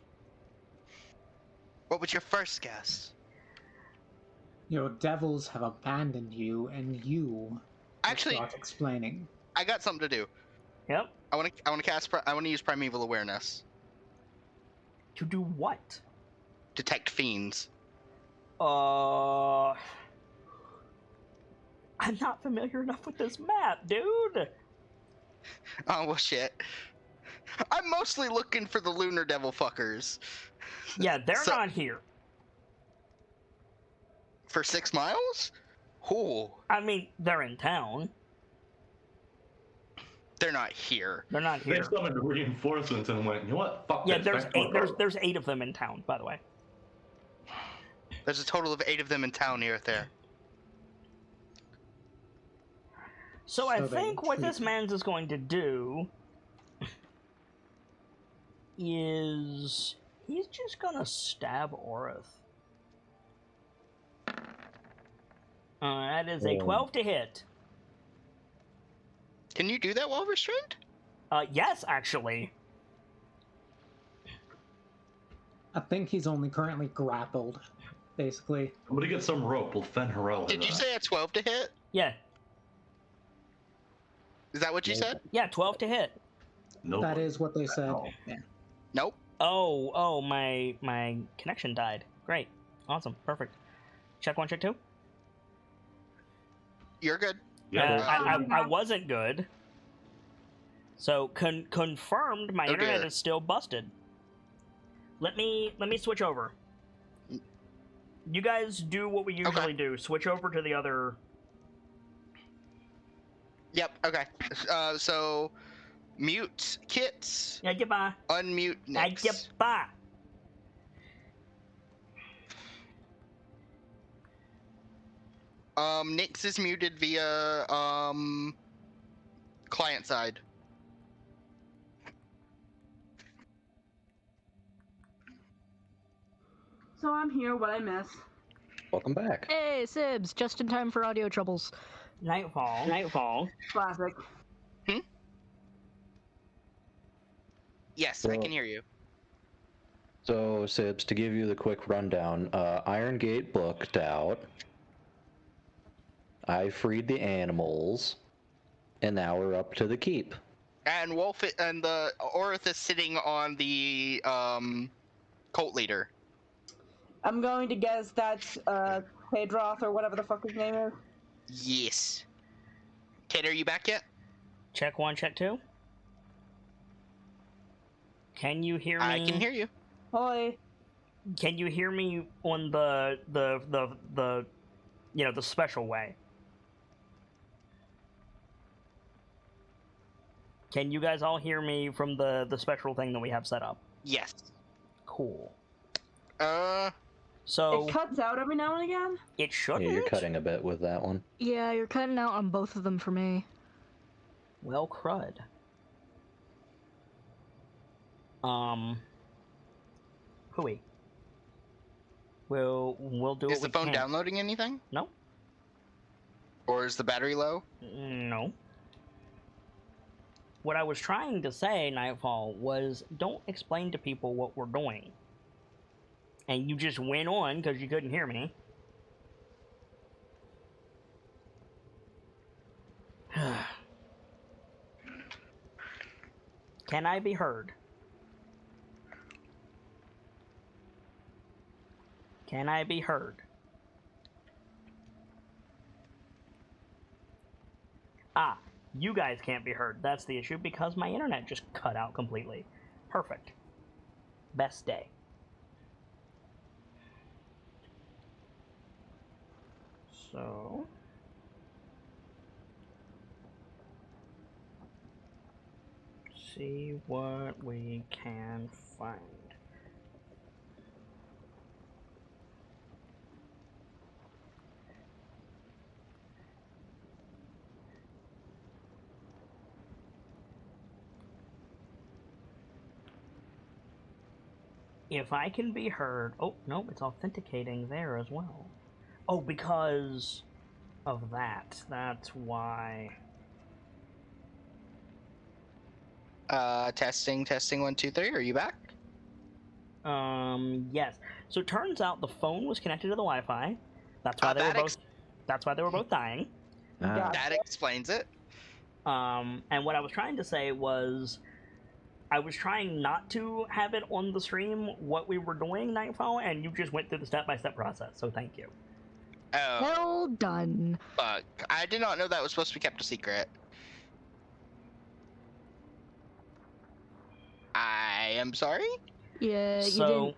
What was your first guess? Your devils have abandoned you, and you Actually, start explaining. I got something to do. Yep. I want to use primeval awareness. To do what? Detect fiends. I'm not familiar enough with this map, dude. Oh well, shit. I'm mostly looking for the lunar devil fuckers. Yeah, they're not here. For 6 miles? Ooh. I mean, they're in town. They're not here. They're not They here. summoned reinforcements and went, you know what? Fuck Yeah, this. there's 8 of them in town, by the way. There's a total of 8 of them in town here at there. So I think what this man's is going to do is he's just gonna stab Orith. That is a 12 to hit. Can you do that while restrained? Yes, actually. I think he's only currently grappled, basically. Somebody get some rope. We'll fen her out. Did you say a 12 to hit? Yeah. Is that what you said? Yeah, 12 to hit. Nope. That is what they said. No. Yeah. Nope. Oh, my connection died. Great. Awesome. Perfect. Check 1, check 2. You're good. Yeah. I wasn't good. So confirmed, my internet dear. is still busted. Let me switch over. You guys do what we usually do. Switch over to the other. Yep. Okay. So mute Kits. Yeah, goodbye. Unmute Nix. Goodbye. Nix is muted via client side. So I'm here. What I miss? Welcome back. Hey, Sibs, just in time for audio troubles. Nightfall. Classic. Yes, I can hear you. So, Sibs, to give you the quick rundown, Iron Gate booked out. I freed the animals, and now we're up to the keep. And Wolf and the Orith is sitting on the cult leader. I'm going to guess that's Pedroth or whatever the fuck his name is. Yes. Kate, are you back yet? Check 1, check 2. Can you hear me? I can hear you. Hoi. Can you hear me on the the special way? Can you guys all hear me from the special thing that we have set up? Yes. Cool. So It cuts out every now and again. it shouldn't. Yeah, you're cutting a bit with that one. Yeah, you're cutting out on both of them for me. Well, crud. Hooey. We'll do it. Is the phone downloading anything? No. Or is the battery low? No. What I was trying to say, Nightfall, was don't explain to people what we're doing. And you just went on because you couldn't hear me. Can I be heard? Can I be heard? Ah, you guys can't be heard. That's the issue because my internet just cut out completely. Perfect. Best day. So... see what we can find. If I can be heard... oh, no, it's authenticating there as well. Oh, because of that. That's why... Testing, 1, 2, 3. Are you back? Yes. So it turns out the phone was connected to the Wi-Fi. That's why that's why they were both dying. That explains it. And what I was trying to say was, I was trying not to have it on the stream what we were doing, Nightfall, and you just went through the step-by-step process. So thank you. Oh, Well done. fuck. I did not know that was supposed to be kept a secret. I am sorry? Yeah, you So,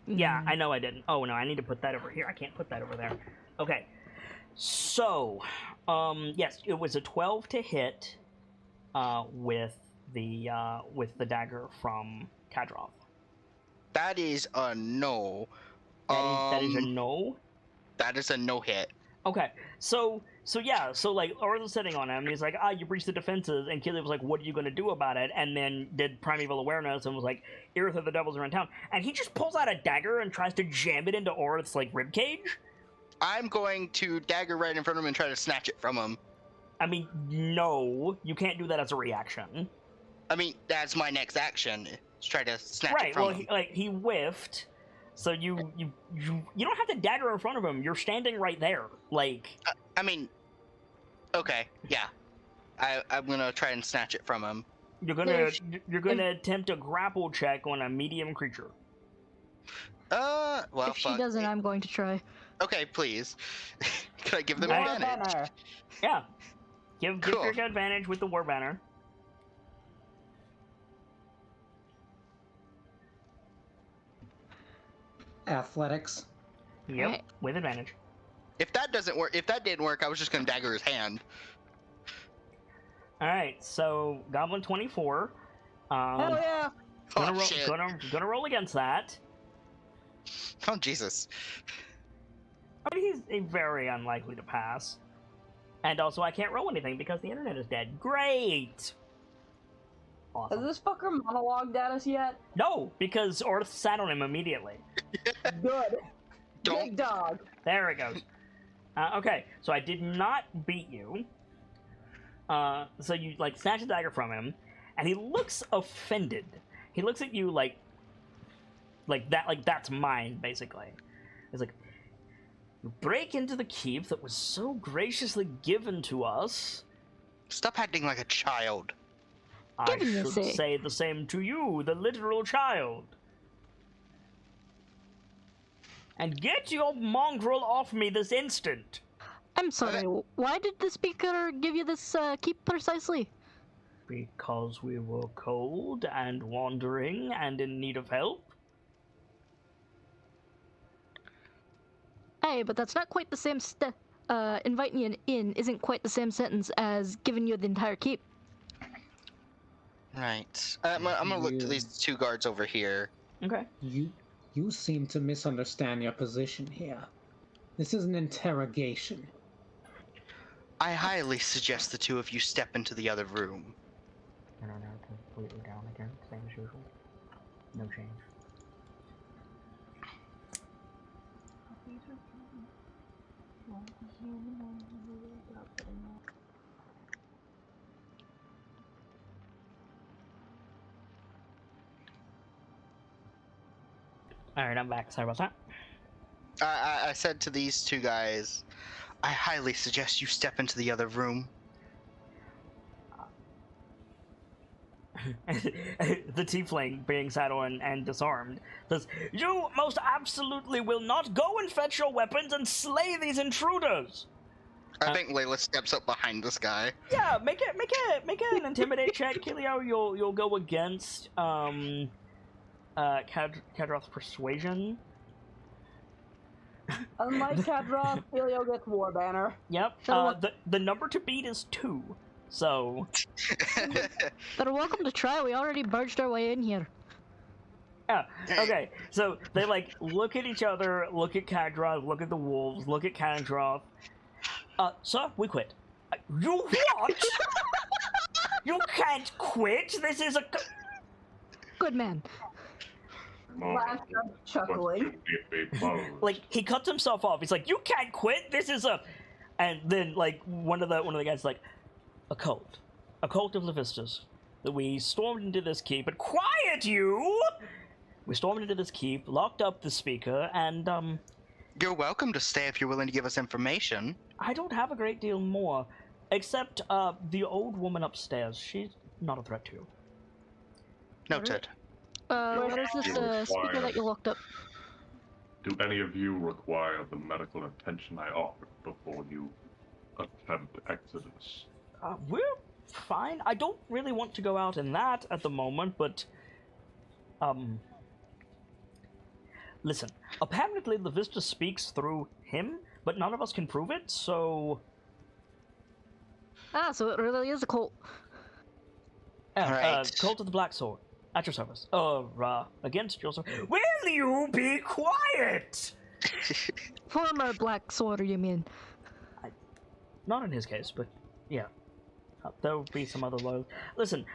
didn't. yeah, I know I didn't. Oh, no, I need to put that over here. I can't put that over there. Okay. So, yes, it was a 12 to hit with the dagger from Kadrov. That is a no. That is a no? That is a no hit. Okay, so like, Orla's sitting on him, and he's like, you breached the defenses, and Keely was like, what are you gonna do about it? And then did Primeval Awareness, and was like, Irith of the Devils are in town. And he just pulls out a dagger and tries to jam it into Orith's, like, ribcage? I'm going to dagger right in front of him and try to snatch it from him. I mean, no, you can't do that as a reaction. I mean, that's my next action, is try to snatch it Right, from well, him. he whiffed, so you don't have to dagger in front of him, you're standing right there, like... I mean, okay, yeah. I'm gonna try and snatch it from him. You're gonna attempt a grapple check on a medium creature. Well, If she fuck. doesn't, I'm going to try. Okay, please. Can I give them War advantage? banner. Yeah. Give Cool. your advantage with the war banner. Athletics. Yep, Alright. with advantage. If that doesn't work, if that didn't work, I was just gonna dagger his hand. All right, so Goblin 24. Hell yeah! Gonna, Oh shit! gonna roll against that. Oh Jesus! I mean, he's very unlikely to pass. And also, I can't roll anything because the internet is dead. Great! Has Awesome. this fucker monologued at us yet? No, because Orth sat on him immediately. Good. Don't- Big dog. There it goes. Okay, so I did not beat you. So you, like, snatch a dagger from him, and he looks offended. He looks at you like that's mine, basically. He's like, you break into the keep that was so graciously given to us. Stop acting like a child. I Given, you should say. say the same to you, the literal child. And get your mongrel off me this instant. I'm sorry, why did the speaker give you this keep precisely? Because we were cold and wandering and in need of help. Hey, but that's not quite the same inviting you in isn't quite the same sentence as giving you the entire keep. Right. I'm gonna look to these two guards over here. Okay. You seem to misunderstand your position here. This is an interrogation. I highly suggest the two of you step into the other room. No, completely down again, same as usual. No change. Alright, I'm back. Sorry about that. I said to these two guys, I highly suggest you step into the other room. The tiefling, being sat on and disarmed, says, "You most absolutely will not go and fetch your weapons and slay these intruders." I think Layla steps up behind this guy. Yeah, make an intimidate check, Kilio. You'll go against Kadroth's persuasion. Unlike Kadroth, Helio gets War Banner. Yep. The number to beat is 2. So. But welcome to try. We already barged our way in here. Yeah. Okay. So they like look at each other, look at Kadroth, look at the wolves, look at Kadroth. Sir, we quit. You what? You can't quit. This is a. Good man. Last up chuckling. Like he cuts himself off. He's like, "You can't quit. This is a," and then like one of the guys is like, a cult of Levistas. That we stormed into this keep, but quiet you! We stormed into this keep, locked up the speaker, and You're welcome to stay if you're willing to give us information. I don't have a great deal more, except the old woman upstairs. She's not a threat to you. Noted. Where is this speaker that you locked up? Do any of you require the medical attention I offered before you attempt exodus? We're fine. I don't really want to go out in that at the moment, but listen. Apparently, the Vista speaks through him, but none of us can prove it. So, So it really is a cult. Right. Cult of the Black Sword. At your service. Against your service. Will you be quiet? Former Black Sword, you mean? Not in his case, but yeah. There will be some other lows. Listen,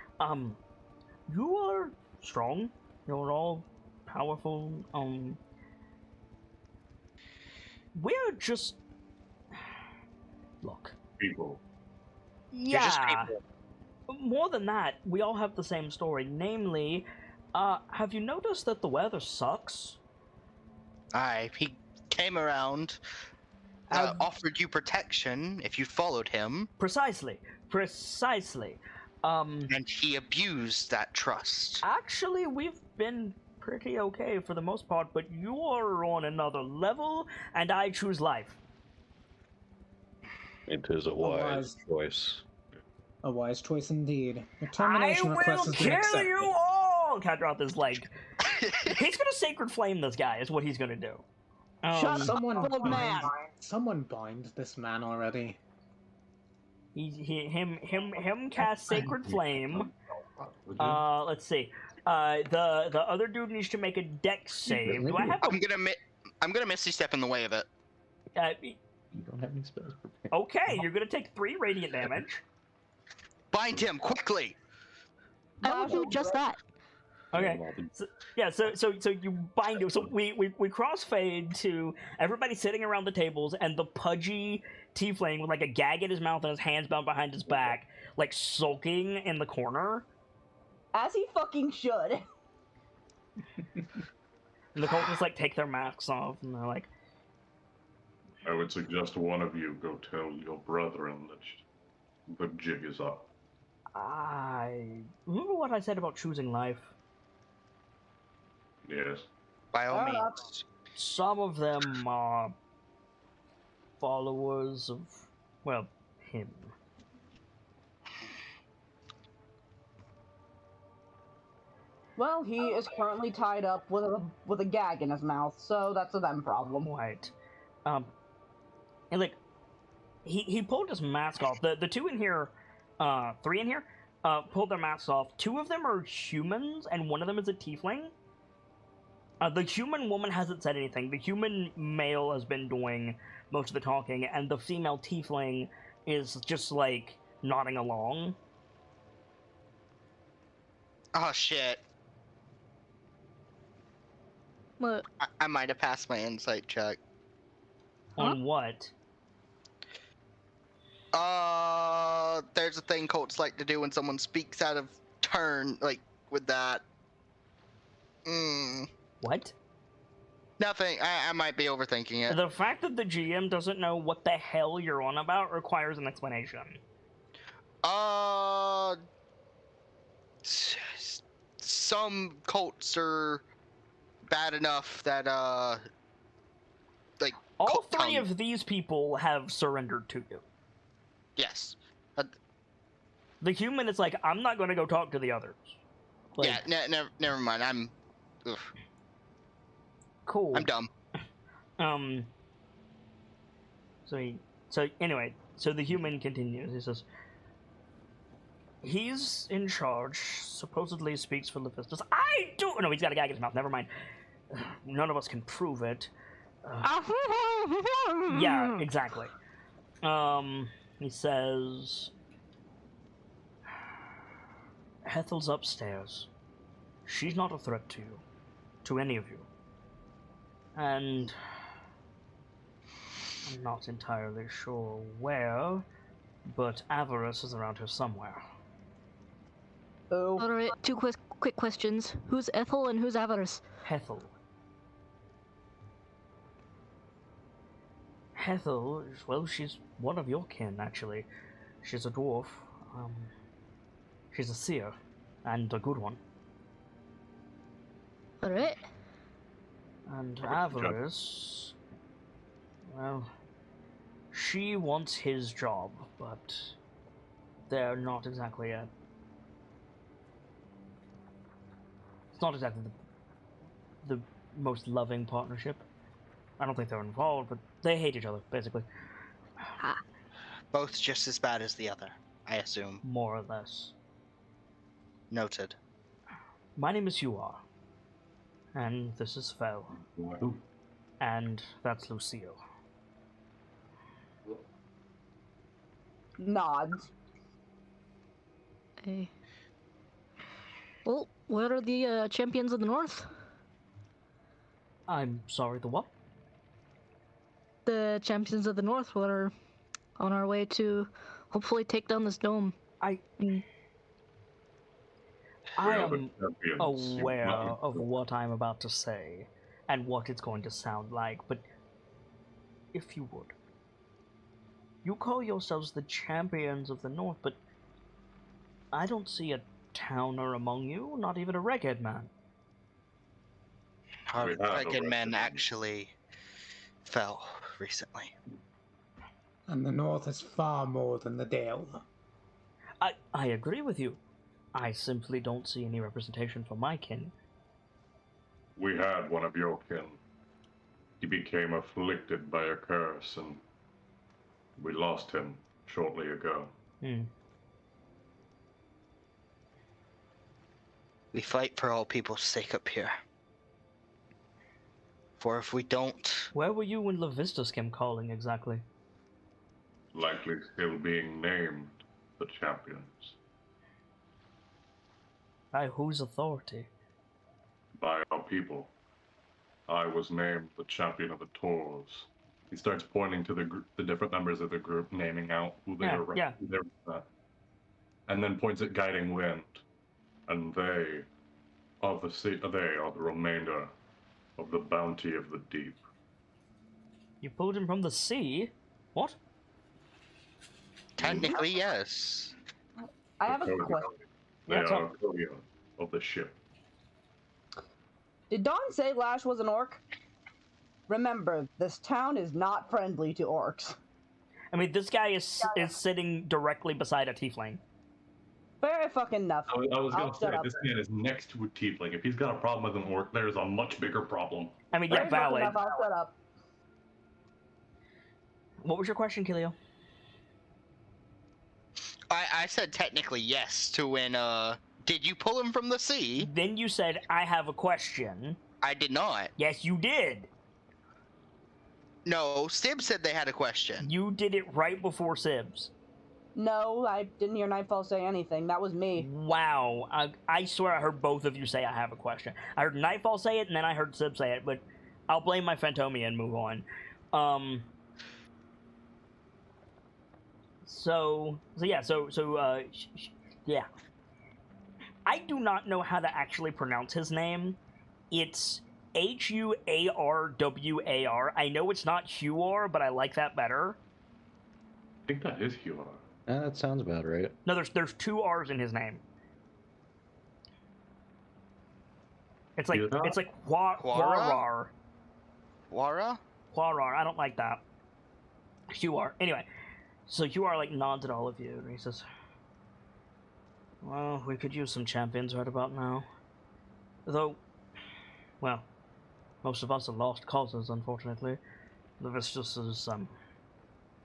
you are strong. You're all powerful. We're just... Look. People. You're just Yeah. people. More than that, we all have the same story. Namely, have you noticed that the weather sucks? He came around, offered you protection if you followed him, Precisely. and he abused that trust. Actually, we've been pretty okay for the most part, but you're on another level, and I choose life. It is a wise choice. A wise choice indeed. The I termination will request has been kill accepted. you all! tell Kadroth is like, he's gonna sacred flame this guy. Is what he's gonna do. Shut up, Someone old man. Someone bind this man already. Him cast sacred flame. Let's see. The other dude needs to make a dex save. Do I have? I'm gonna misty step in the way of it. You don't have any spells prepared. Okay, you're gonna take 3 radiant damage. Bind him quickly. I will do just that. Okay. So you bind him. So we crossfade to everybody sitting around the tables and the pudgy tiefling with like a gag in his mouth and his hands bound behind his back, like sulking in the corner. As he fucking should. And the cultists like take their masks off and they're like, I would suggest one of you go tell your brethren that the jig is up. I remember what I said about choosing life. Yes. By all Fair enough. means. Some of them are followers of, well, him. Well, he is currently tied up with a gag in his mouth, so that's a them problem. Right. And like, he pulled his mask off. The 2 in here, 3 in here, pulled their masks off. 2 of them are humans, and 1 of them is a tiefling. The human woman hasn't said anything. The human male has been doing most of the talking, and the female tiefling is just like nodding along. Oh shit. What? I might have passed my insight check. On what? There's a thing cults like to do when someone speaks out of turn, like with that. What? Nothing. I might be overthinking it. The fact that the GM doesn't know what the hell you're on about requires an explanation. Some cults are bad enough that like All cult 3 tongue. of these people have surrendered to you. Yes. The human is like, I'm not going to go talk to the others. Like, Yeah. Never mind. I'm. Ugh, cool. I'm dumb. So anyway, so the human continues. He says, he's in charge, supposedly speaks for Lephistus. I do. No, he's got a gag in his mouth. Never mind. None of us can prove it. Yeah, exactly. He says, Hethel's upstairs. She's not a threat to you, to any of you. And I'm not entirely sure where, but avarice is around her somewhere. Oh. Alright, 2 quick questions. Who's Ethel and who's Avarice? Hethel. Hethel, well, she's one of your kin, actually. She's a dwarf. She's a seer, and a good one. Alright. And Avarice, well, she wants his job, but they're not exactly it's not exactly the most loving partnership. I don't think they're involved, but they hate each other, basically. Both just as bad as the other, I assume. More or less. Noted. My name is Yuar. And this is Fel. And that's Lucio. Nods. Hey. Well, where are the champions of the north? I'm sorry, the what? The champions of the north were on our way to hopefully take down this dome. I am aware of what I'm about to say and what it's going to sound like, but if you would. You call yourselves the champions of the north, but I don't see a towner among you, not even a redhead man. Our We have a dragon men resident. actually fell recently. And the north is far more than the Dale. I agree with you. I simply don't see any representation for my kin. We had one of your kin. He became afflicted by a curse, and we lost him shortly ago. We fight for all people's sake up here. For if we don't... Where were you when Levistus came calling, exactly? Likely still being named the champions. By whose authority? By our people. I was named the champion of the Tors. He starts pointing to the different members of the group, naming out who they are. Yeah. And then points at Guiding Wind. And they are the remainder of the bounty of the deep. You pulled him from the sea? What? Technically, yes. I have a question. They are Koya of the ship. Did Dawn say Lash was an orc? Remember, this town is not friendly to orcs. I mean, this guy is sitting directly beside a tiefling. Fair fucking enough. I was going to say, shut up. this man is next to a tiefling. If he's got a problem with an orc, there's a much bigger problem. I mean, yeah, Fair fucking valid. enough, I'll shut up. What was your question, Kilio? I said technically yes to when, did you pull him from the sea? Then you said, I have a question. I did not. Yes, you did. No, Stib said they had a question. You did it right before Sibs. No, I didn't hear Nightfall say anything. That was me. Wow. I swear I heard both of you say I have a question. I heard Nightfall say it, and then I heard Sib say it, but I'll blame my Phantomia and move on. Yeah. I do not know how to actually pronounce his name. It's Huarwar. I know it's not Huar, but I like that better. I think that is Huar. That sounds about right. No, there's two R's in his name. It's like Huarar. Wara? Huarar. I don't like that. Huar. Anyway, so Huar like nods at all of you, and he says, "Well, we could use some champions right about now. Though, well, most of us are lost causes, unfortunately. Levistus is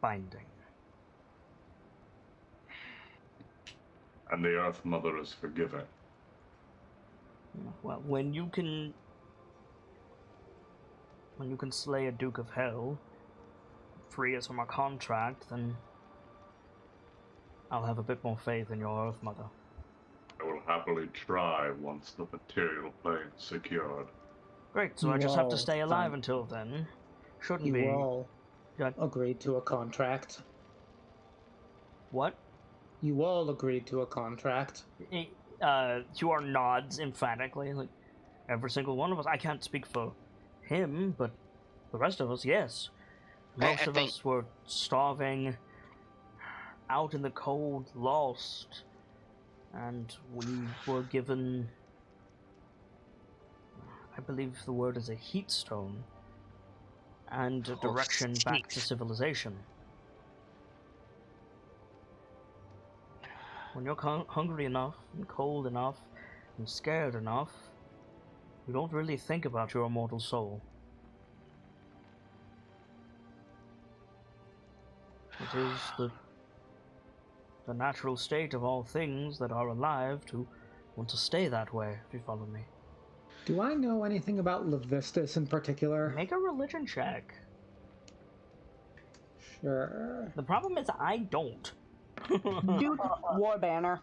binding." And the Earth Mother is forgiven. Well, when you can slay a Duke of Hell, free us from our contract, then I'll have a bit more faith in your Earth Mother. I will happily try once the material plane is secured. Great, so I just have to stay alive until then. Shouldn't be. You all Good. agreed to a contract. What? You all agreed to a contract. Huar nods emphatically, like, every single one of us. I can't speak for him, but the rest of us, yes. Most of us were starving, out in the cold, lost, and we were given, I believe the word is a heat stone, and a direction back to civilization. When you're hungry enough, and cold enough, and scared enough, you don't really think about your immortal soul. It is the natural state of all things that are alive to want to stay that way, if you follow me. Do I know anything about Levistus in particular? Make a religion check. Sure. The problem is I don't. Dude, War Banner.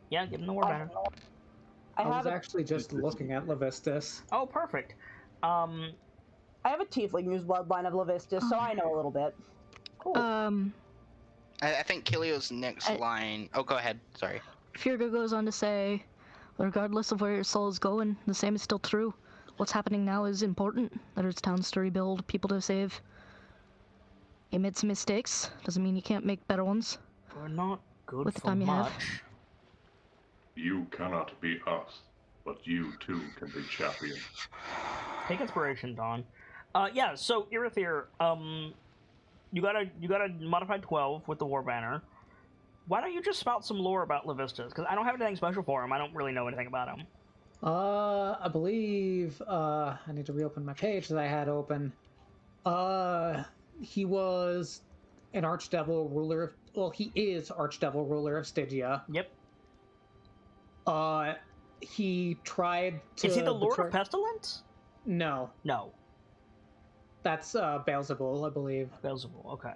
Yeah, give him the war banner. I was actually just looking at Levistus. Oh, perfect. I have a tiefling who's bloodline of Levistus, so I know a little bit. Cool. I think Kilio's next line... Oh, go ahead. Sorry. Firga goes on to say, regardless of where your soul is going, the same is still true. What's happening now is important. There's towns to rebuild, people to save. You made some mistakes. Doesn't mean you can't make better ones. We're not good with the for time you have. much. You cannot be us, but you too can be champion. Take inspiration, Dawn. Yeah, so Irithir, you got a modified 12 with the war banner. why don't you just spout some lore about Levistus? Because I don't have anything special for him. I don't really know anything about him. I believe, I need to reopen my page that I had open. He was an archdevil ruler of, well, he is archdevil ruler of Stygia. Yep. He tried to... Is he the Lord of Pestilence? No. No. That's, Beelzebul, I believe. Beelzebul, okay.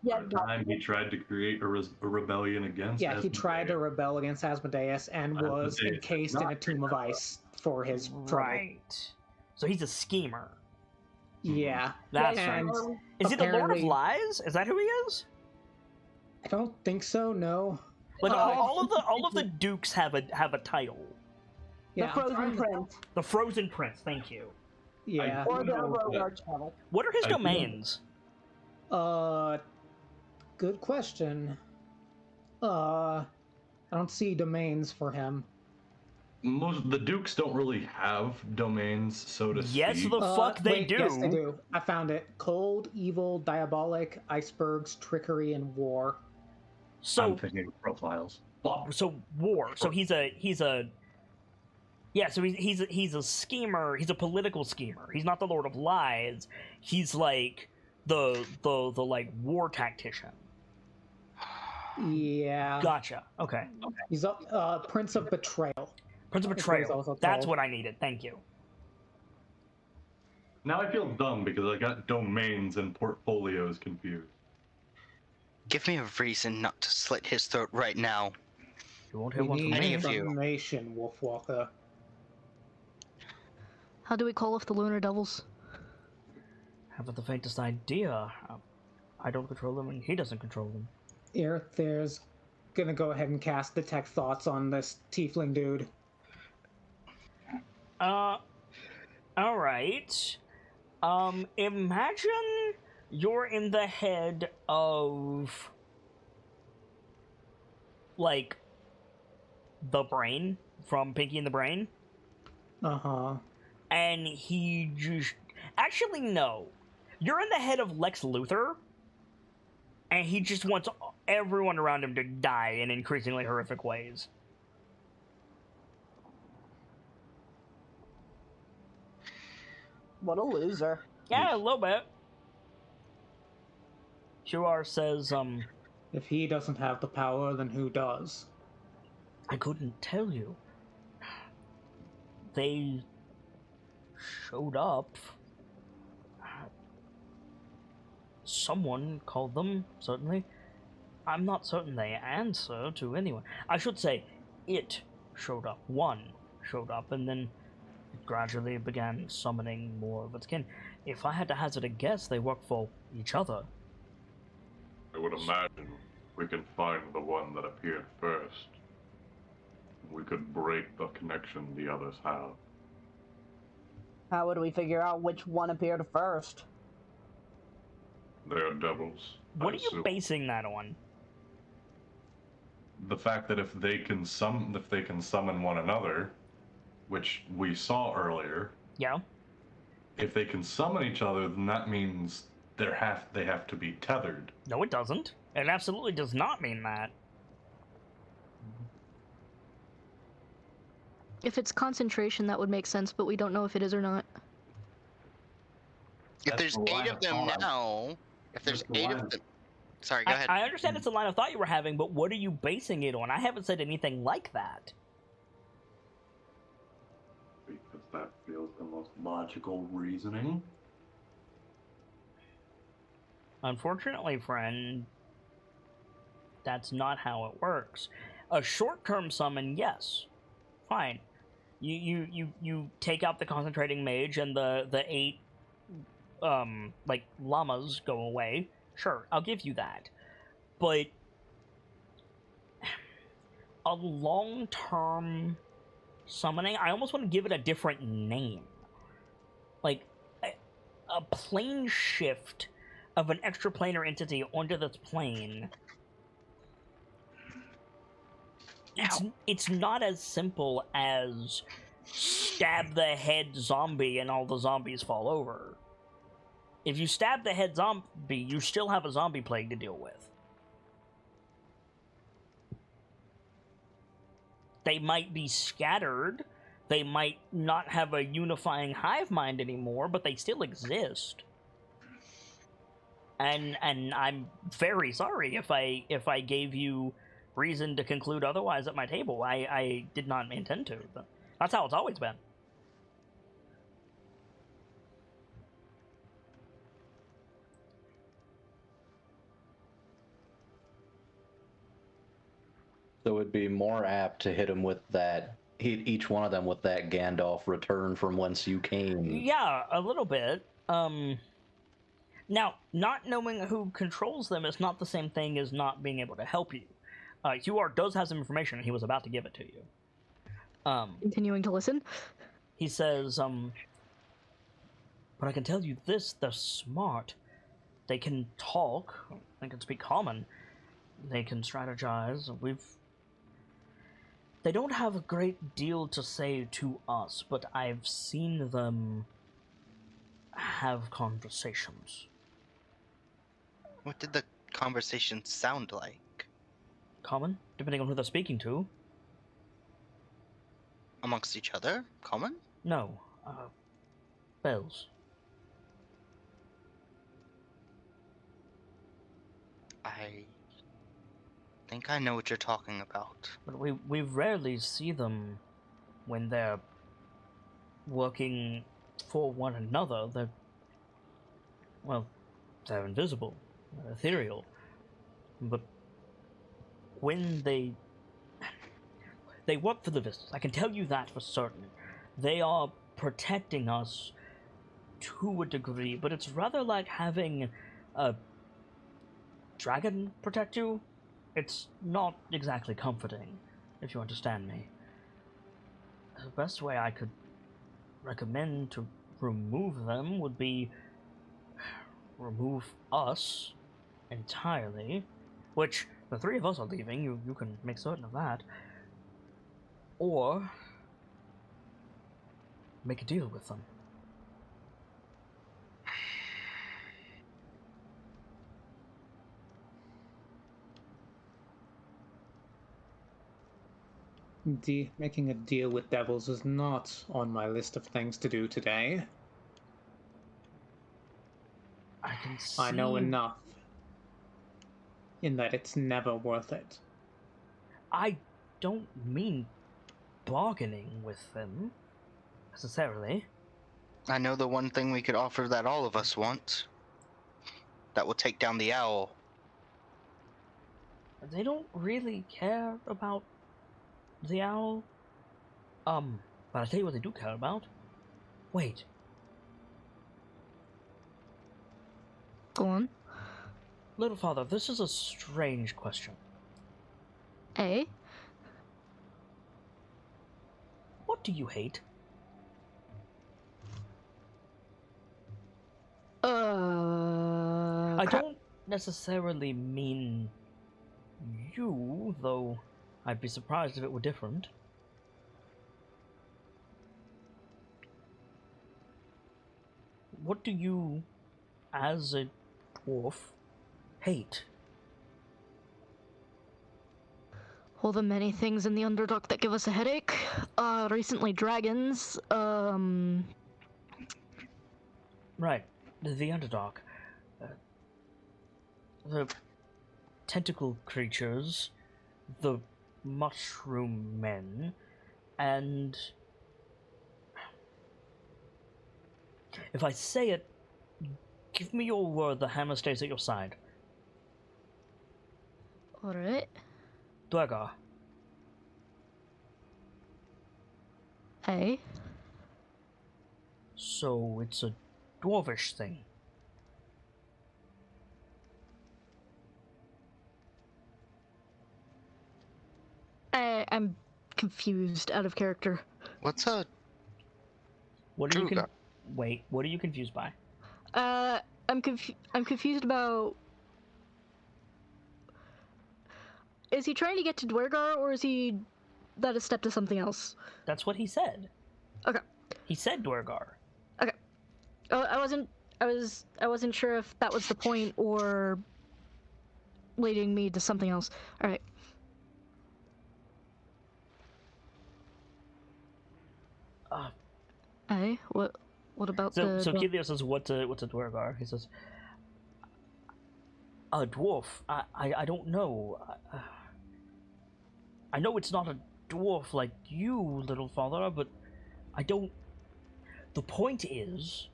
Yeah, The time he tried to create a rebellion against Yeah, he tried to rebel against Asmodeus and was Asmodeus encased in a tomb of ice for his trouble. Right. So he's a schemer. Yeah. That's and right. Is he the Lord of apparently- Lies? Is that who he is? I don't think so, no. Like all of the dukes have a title. the Yeah, Frozen Prince. The Frozen Prince, thank you. yeah. Or the know Rogue that- Archdevil. What are his I do. domains? Good question. I don't see domains for him. The dukes don't really have domains, so to Yes, speak. the fuck they wait, do. Yes, they do. I found it. Cold, evil, diabolic, icebergs, trickery, and war. So I'm thinking of profiles. so war. So he's a yeah. So he's a schemer. He's a political schemer. He's not the Lord of Lies. He's like the like war tactician. Yeah. Gotcha. Okay. He's a Prince of Betrayal. Prince of That's what he's Betrayal. also That's called. what I needed. Thank you. Now I feel dumb because I got domains and portfolios confused. Give me a reason not to slit his throat right now. You won't We hear one from need Any me. of you. information, Wolfwalker. How do we call off the Lunar Devils? Haven't the faintest idea. I don't control them, and he doesn't control them. There's gonna go ahead and cast Detect Thoughts on this tiefling dude. Alright. Imagine you're in the head of, like, the Brain from Pinky and the Brain, Uh-huh. and he just... Actually, no. You're in the head of Lex Luthor, and he just wants everyone around him to die in increasingly horrific ways. What a loser. Yeah, a little bit. Shuar says, If he doesn't have the power, then who does? I couldn't tell you. They showed up. Someone called them, certainly. I'm not certain they answer to anyone. I should say, it showed up. One showed up, and then it gradually began summoning more of its kin. If I had to hazard a guess, they work for each other. I would imagine we can find the one that appeared first. We could break the connection the others have. How would we figure out which one appeared first? They are devils. What I are you assume. basing that on? The fact that if they can summon one another, which we saw earlier, Yeah? if they can summon each other, then that means they have to be tethered. No, it doesn't. It absolutely does not mean that. If it's concentration, that would make sense, but we don't know if it is or not. If That's there's the line 8 of of them thought. now, if there's That's the 8 line. of them... Sorry, go ahead. I understand it's a line of thought you were having, but what are you basing it on? I haven't said anything like that. Because that feels the most logical reasoning. Unfortunately, friend, that's not how it works. A short-term summon, yes. Fine. You take out the concentrating mage and the 8 like llamas go away. Sure, I'll give you that. But a long-term summoning, I almost want to give it a different name. Like a plane shift of an extraplanar entity onto this plane. It's not as simple as stab the head zombie and all the zombies fall over. If you stab the head zombie, you still have a zombie plague to deal with. They might be scattered. They might not have a unifying hive mind anymore, but they still exist. And I'm very sorry if I gave you reason to conclude otherwise at my table. I did not intend to. But that's how it's always been. So it'd be more apt to hit him with that, hit each one of them with that Gandalf return from whence you came. Yeah, a little bit. Now, not knowing who controls them is not the same thing as not being able to help you. Huar does have some information, and he was about to give it to you. Continuing to listen. He says, but I can tell you this, they're smart. They can talk, they can speak common, they can strategize. They don't have a great deal to say to us, but I've seen them have conversations. What did the conversation sound like? Common, depending on who they're speaking to. Amongst each other? Common? No, bells. I think I know what you're talking about. But we rarely see them when they're working for one another. They're invisible, they're ethereal. But when they work for the Vistas, I can tell you that for certain. They are protecting us to a degree, but it's rather like having a dragon protect you. It's not exactly comforting, if you understand me. The best way I could recommend to remove them would be remove us entirely, which the three of us are leaving, you can make certain of that, or make a deal with them. Making a deal with devils is not on my list of things to do today. I can see... I know enough in that it's never worth it. I don't mean bargaining with them, necessarily. I know the one thing we could offer that all of us want. That will take down the owl. They don't really care about the owl. But I'll tell you what they do care about. Wait. Go on. Little Father, this is a strange question. Eh? What do you hate? I don't necessarily mean you, though I'd be surprised if it were different. What do you, as a dwarf, hate? All the many things in the Underdark that give us a headache. Recently dragons. Right, the Underdark. The tentacle creatures, the mushroom men, and... if I say it, give me your word the hammer stays at your side. Alright. Dwergar. Eh? So it's a dwarvish thing. I'm confused, out of character. What's a What are you Druga? Wait, what are you confused by? I'm confused about... Is he trying to get to Dwergar, or is he that a step to something else? That's what he said. Okay. He said Dwergar. Okay. I wasn't sure if that was the point or leading me to something else. All right. Hey, what about So the... Kilios says, what's a Dwargar? He says, a dwarf? I don't know. I know it's not a dwarf like you, little father, but I don't... The point is...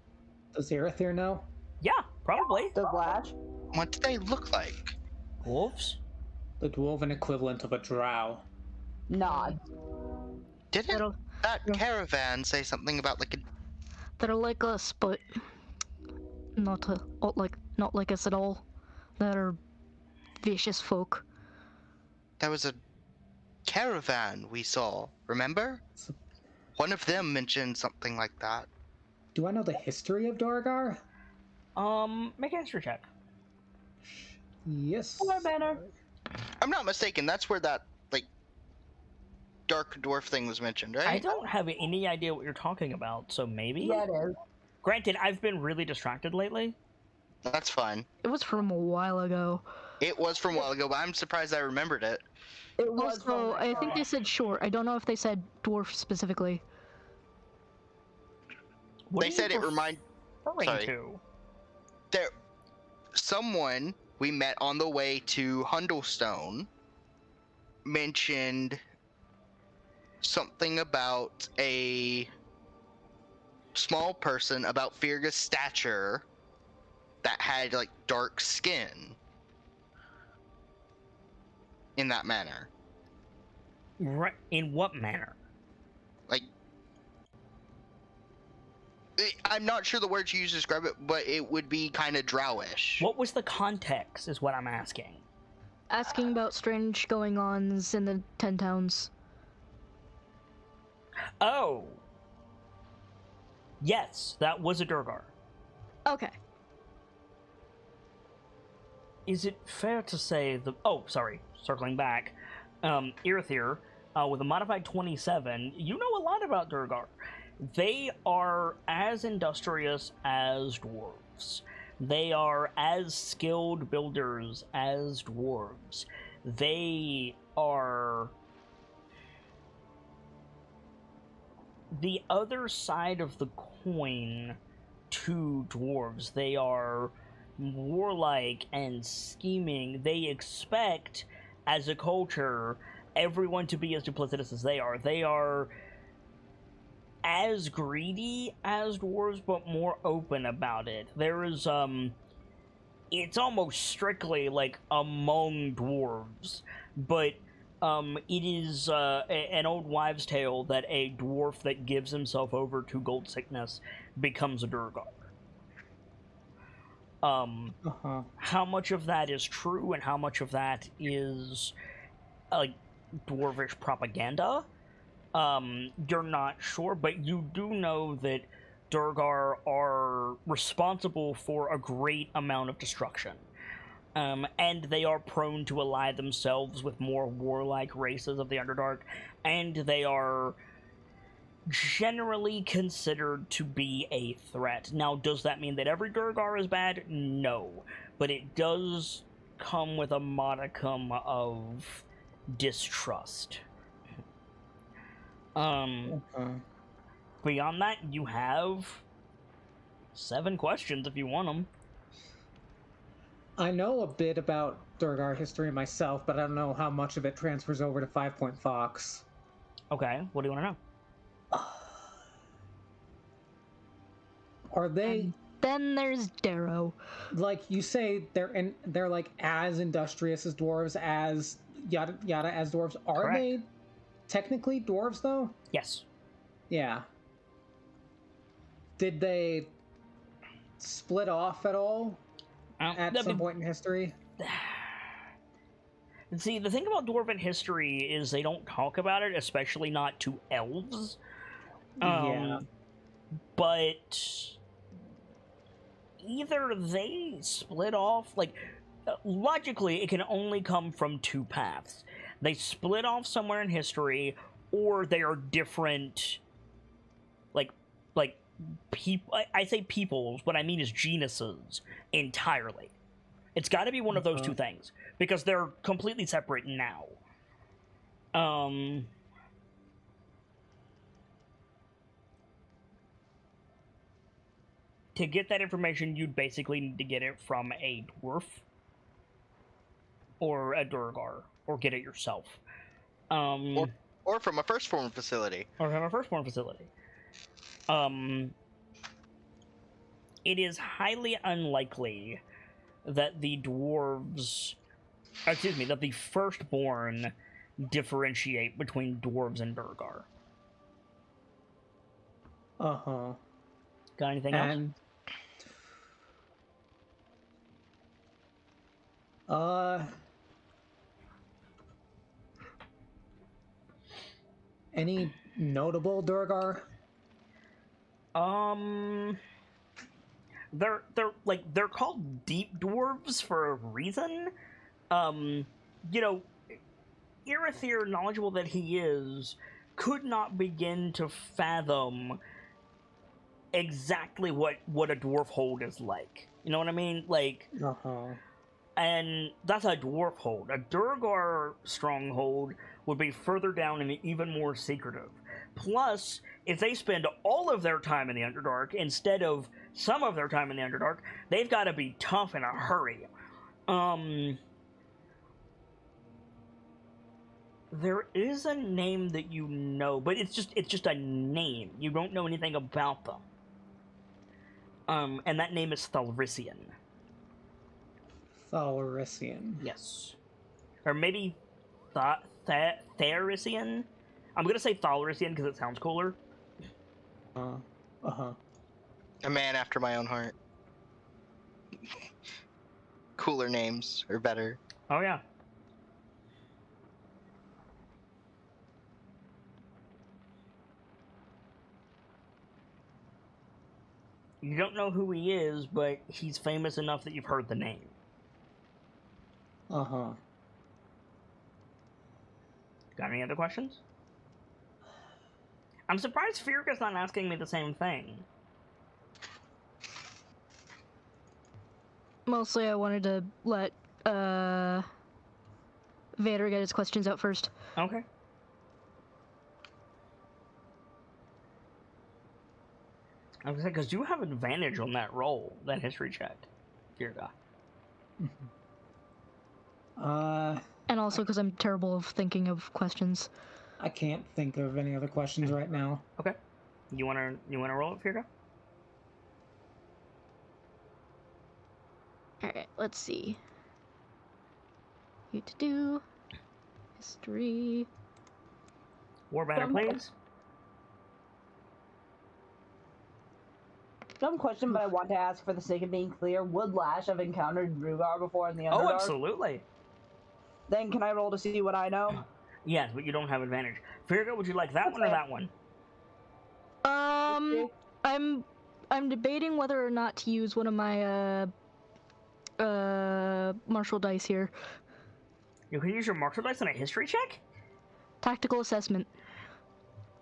Does Irithir know? Yeah, probably. The Flash? What do they look like? Dwarves? The dwarven equivalent of a drow. Nod. Didn't That'll- that caravan say something about like a... They're like us, but not like us at all. They're vicious folk. There was a caravan we saw, remember? One of them mentioned something like that. Do I know the history of Dorgar? Make an history check. Yes. Hello, Banner. I'm not mistaken, that's where that, like, dark dwarf thing was mentioned, right? I don't have any idea what you're talking about, so maybe? Yeah, it is. Granted, I've been really distracted lately. That's fine. It was from a while ago. It was from a while ago, but I'm surprised I remembered it. It was. Also, I think they said short. I don't know if they said dwarf specifically. What They are you said it remind... referring sorry. to? There... Someone we met on the way to Hundlestone mentioned something about a small person about Firga's stature that had like dark skin in that manner. Right. In what manner? Like, I'm not sure the words you use to describe it, but it would be kind of drowish. What was the context, is what I'm asking. Asking about strange going-ons in the 10 towns. Oh. Yes, that was a Durgar. Okay. Is it fair to say the... Oh, sorry. Circling back. Irithir, with a modified 27, you know a lot about Durgar. They are as industrious as dwarves. They are as skilled builders as dwarves. They are the other side of the coin to dwarves. They are warlike and scheming. They expect, as a culture, everyone to be as duplicitous as they are. They are as greedy as dwarves, but more open about it. There is, it's almost strictly, like, among dwarves, but, it is, an old wives' tale that a dwarf that gives himself over to gold sickness becomes a Durgar. How much of that is true and how much of that is, like, dwarvish propaganda? You're not sure, but you do know that Durgar are responsible for a great amount of destruction. And they are prone to ally themselves with more warlike races of the Underdark, and they are generally considered to be a threat. Now, does that mean that every Durgar is bad? No. But it does come with a modicum of distrust. Beyond that, you have 7 questions if you want them. I know a bit about Durgar history myself, but I don't know how much of it transfers over to 5 Point Fox. Okay, what do you want to know? Are they... And then there's Darrow. Like, you say they're like as industrious as dwarves, as yada yada as dwarves. Are Correct. they technically dwarves, though? Yes. Yeah. Did they split off at all at some point in history? See, the thing about dwarven history is they don't talk about it, especially not to elves. Yeah. But either they split off, like, logically, it can only come from 2 paths. They split off somewhere in history, or they are different, like people. I say peoples, what I mean is genuses entirely. It's got to be one of those 2 things, because they're completely separate now. to get that information, you'd basically need to get it from a dwarf or a Durgar, or get it yourself. Or from a first form facility. Or from a firstborn facility. It is highly unlikely that the that the firstborn differentiate between dwarves and Durgar. Uh-huh. Got anything else? Any notable Durgar? They're called deep dwarves for a reason. Irithyr, knowledgeable that he is, could not begin to fathom exactly what a dwarf hold is like. You know what I mean? Like, and that's a dwarf hold. A Durgar stronghold would be further down and even more secretive. Plus, if they spend all of their time in the Underdark instead of some of their time in the Underdark, they've got to be tough in a hurry. There is a name that you know, but it's just a name. You don't know anything about them. And that name is Thalrisian. Thalrisian. Yes. Or maybe Tharisian? I'm gonna say Thalrisian because it sounds cooler. Uh-huh. A man after my own heart. Cooler names are better. Oh, yeah. You don't know who he is, but he's famous enough that you've heard the name. Uh-huh. Got any other questions? I'm surprised Firka's not asking me the same thing. Mostly I wanted to let Vader get his questions out first. Okay. I was gonna say, because you have advantage on that roll, that history check, Firka. And also because I'm terrible of thinking of questions. I can't think of any other questions right now. Okay. You wanna roll it, Firka? Alright, let's see. You to do history. Warbanner, please. Dumb question, but I want to ask for the sake of being clear. Would Lash have encountered Rugar before in the Underdark? Oh, absolutely. Then can I roll to see what I know? Yes, but you don't have advantage. Firka, would you like that one or that one? I'm debating whether or not to use one of my martial dice here. You can use your martial dice on a history check? Tactical assessment.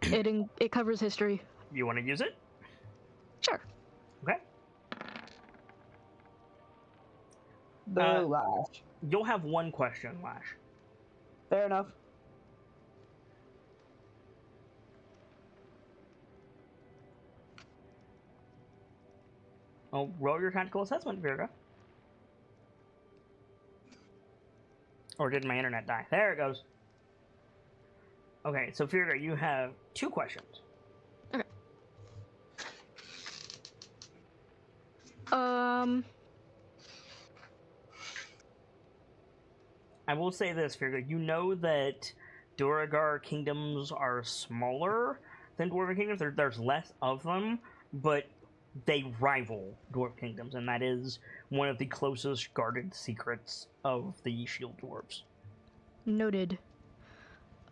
It covers history. You want to use it? Sure. Okay. Lash. You'll have one question, Lash. Fair enough. Oh, roll your tactical assessment, Virga. Or did my internet die? There it goes. Okay, so Virga, you have 2 questions. Okay. I will say this, Virga. You know that Duragar kingdoms are smaller than Dwarven kingdoms. There's less of them, but they rival Dwarf kingdoms, and that is one of the closest guarded secrets of the Shield Dwarves. Noted.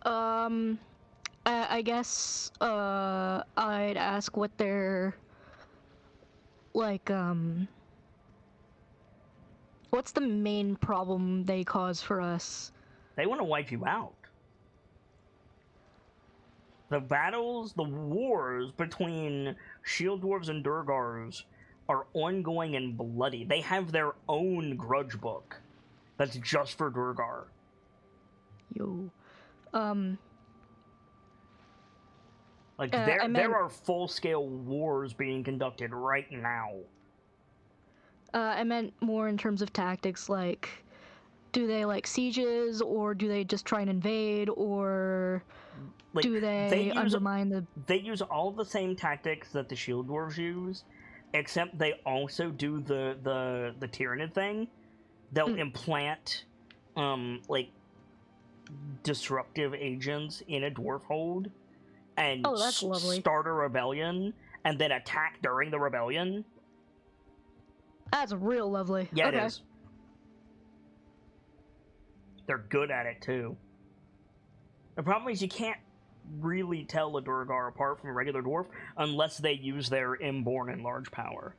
I guess I'd ask what their what's the main problem they cause for us? They want to wipe you out. The battles, the wars between Shield Dwarves and Durgars are ongoing and bloody. They have their own grudge book that's just for Durgar. Yo. Like, I meant- there are full-scale wars being conducted right now. I meant more in terms of tactics, like, do they like sieges, or do they just try and invade, or Like, do they use, undermine the... They use all the same tactics that the Shield Dwarves use, except they also do the Tyrannid thing. They'll implant, like, disruptive agents in a dwarf hold, and that's lovely. start a rebellion, and then attack during the rebellion. That's real lovely. Yeah, okay. it is. They're good at it, too. The problem is you can't really tell a Duergar apart from a regular dwarf unless they use their inborn and large power.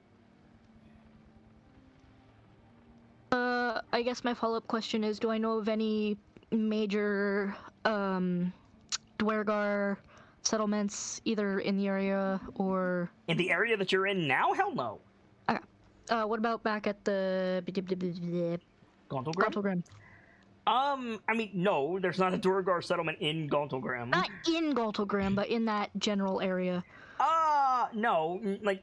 I guess my follow-up question is, do I know of any major Duergar settlements, either in the area or... In the area that you're in now? Hell no. Okay. What about back at the... Gauntlgrim? Gauntlgrim? I mean, no, there's not a Duergar settlement in Gauntlgrim. Not in Gauntlgrim, but in that general area. No, like,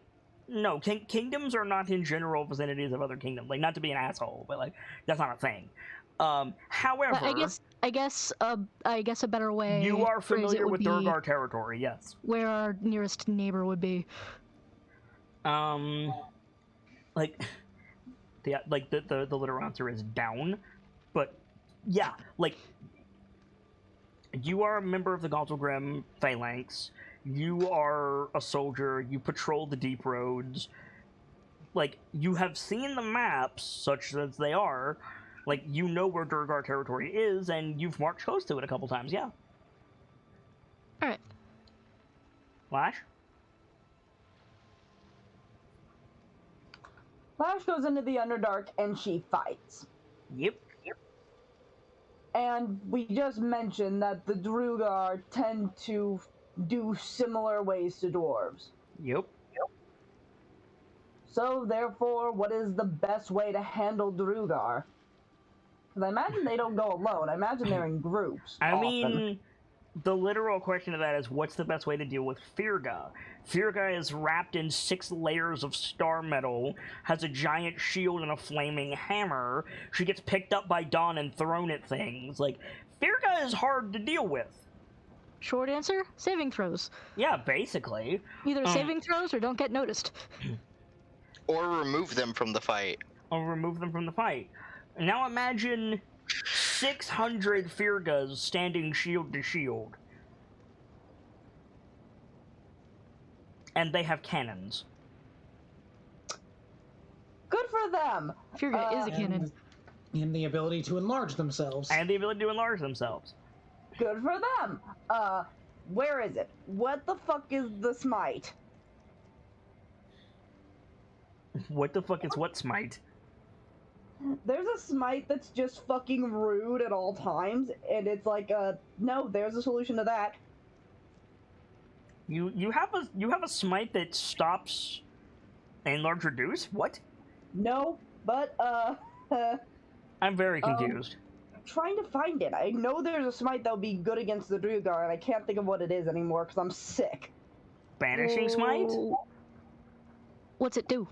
no, kingdoms are not in general vicinities of other kingdoms. Like, not to be an asshole, but, like, that's not a thing. However... But I guess a better way... You are to phrase it familiar would with be Duergar territory, yes. where our nearest neighbor would be. Like, the literal answer is down, but, yeah, like, you are a member of the Gauntlgrim phalanx, you are a soldier, you patrol the deep roads, like, you have seen the maps, such as they are, like, you know where Duergar territory is, and you've marched close to it a couple times, yeah. Alright. Lash? Flash goes into the Underdark and she fights. Yep. And we just mentioned that the Duergar tend to do similar ways to dwarves. Yep. So, therefore, what is the best way to handle Duergar? Because I imagine they don't go alone. I imagine they're in groups. I often. mean, the literal question of that is, what's the best way to deal with Firga? Firga is wrapped in 6 layers of star metal, has a giant shield and a flaming hammer. She gets picked up by Dawn and thrown at things. Like, Firga is hard to deal with. Short answer, saving throws. Yeah, basically. Either saving throws or don't get noticed. Or remove them from the fight. Or remove them from the fight. Now imagine 600 Firgas standing shield to shield. And they have cannons. Good for them! Firga is a cannon. And the ability to enlarge themselves. And the ability to enlarge themselves. Good for them! Where is it? What the fuck is the smite? What the fuck is what smite? There's a smite that's just fucking rude at all times, and it's like, no, there's a solution to that. You have a smite that stops enlarge reduce? What? No, but, I'm very confused. I'm trying to find it. I know there's a smite that would be good against the Duergar, and I can't think of what it is anymore, because I'm sick. Banishing smite? What's it do?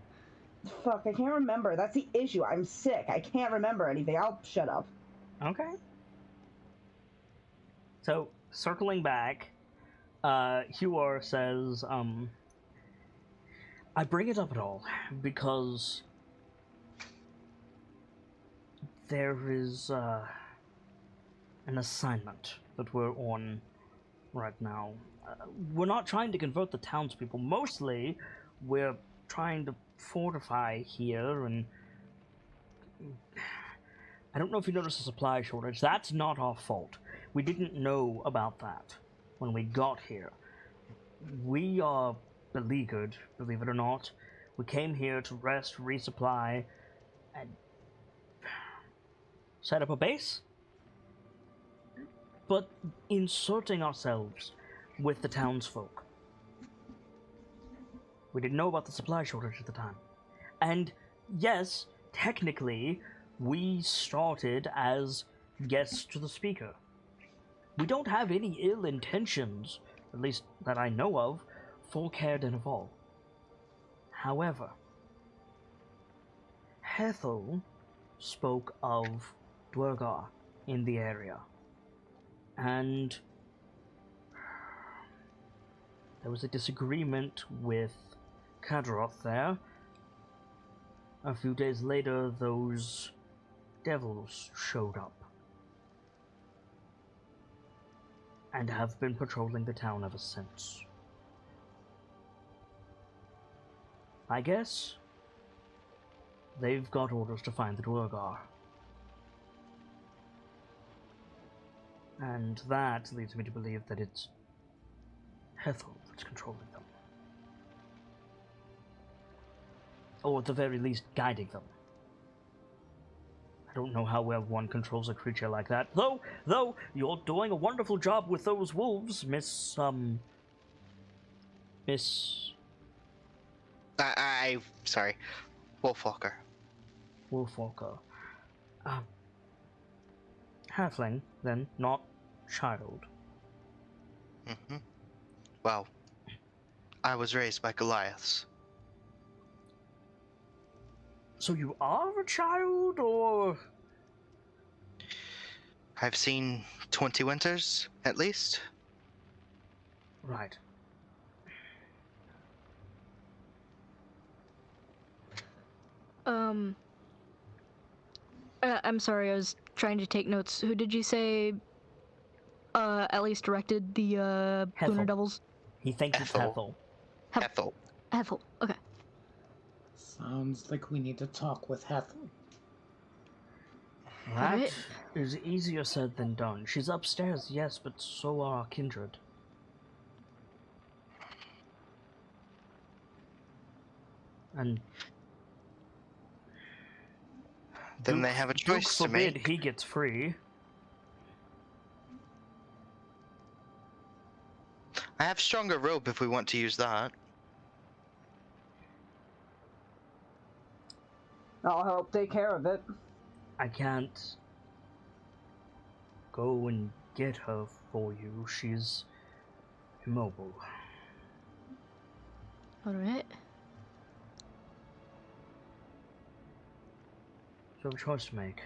Fuck, I can't remember. That's the issue. I'm sick. I can't remember anything. I'll shut up. Okay. So, circling back, Huar says, I bring it up at all because there is, an assignment that we're on right now. We're not trying to convert the townspeople. Mostly, we're trying to fortify here, and I don't know if you noticed a supply shortage. That's not our fault. We didn't know about that when we got here. We are beleaguered, believe it or not. We came here to rest, resupply, and set up a base. But inserting ourselves with the townsfolk. We didn't know about the supply shortage at the time. And yes, technically, we started as guests to the speaker. We don't have any ill intentions at least that I know of, full cared of all. However, Hethel spoke of Dwergar in the area, and there was a disagreement with Kadroth there. A few days later, those devils showed up and have been patrolling the town ever since. I guess they've got orders to find the Dwergar. And that leads me to believe that it's Hethel that's controlling them. Or at the very least, guiding them. I don't know how well one controls a creature like that. Though, you're doing a wonderful job with those wolves, Miss... Sorry. Wolfwalker. Wolfwalker. Halfling, then, not child. Mm-hmm. Well, I was raised by Goliaths. So you are a child, or...? I've seen 20 winters, at least. Right. I'm sorry, I was trying to take notes. Who did you say, at least directed the, Hethel. Lunar Devils? He thinks it's Ethel. Hethel. Ethel, okay. Sounds like we need to talk with Hethel. That Alright. is easier said than done. She's upstairs, yes, but so are our kindred. And Then they have a choice to forbid make. he gets free. I have stronger rope if we want to use that. I'll help take care of it. I can't go and get her for you. She's immobile. Alright. So you have a choice to make.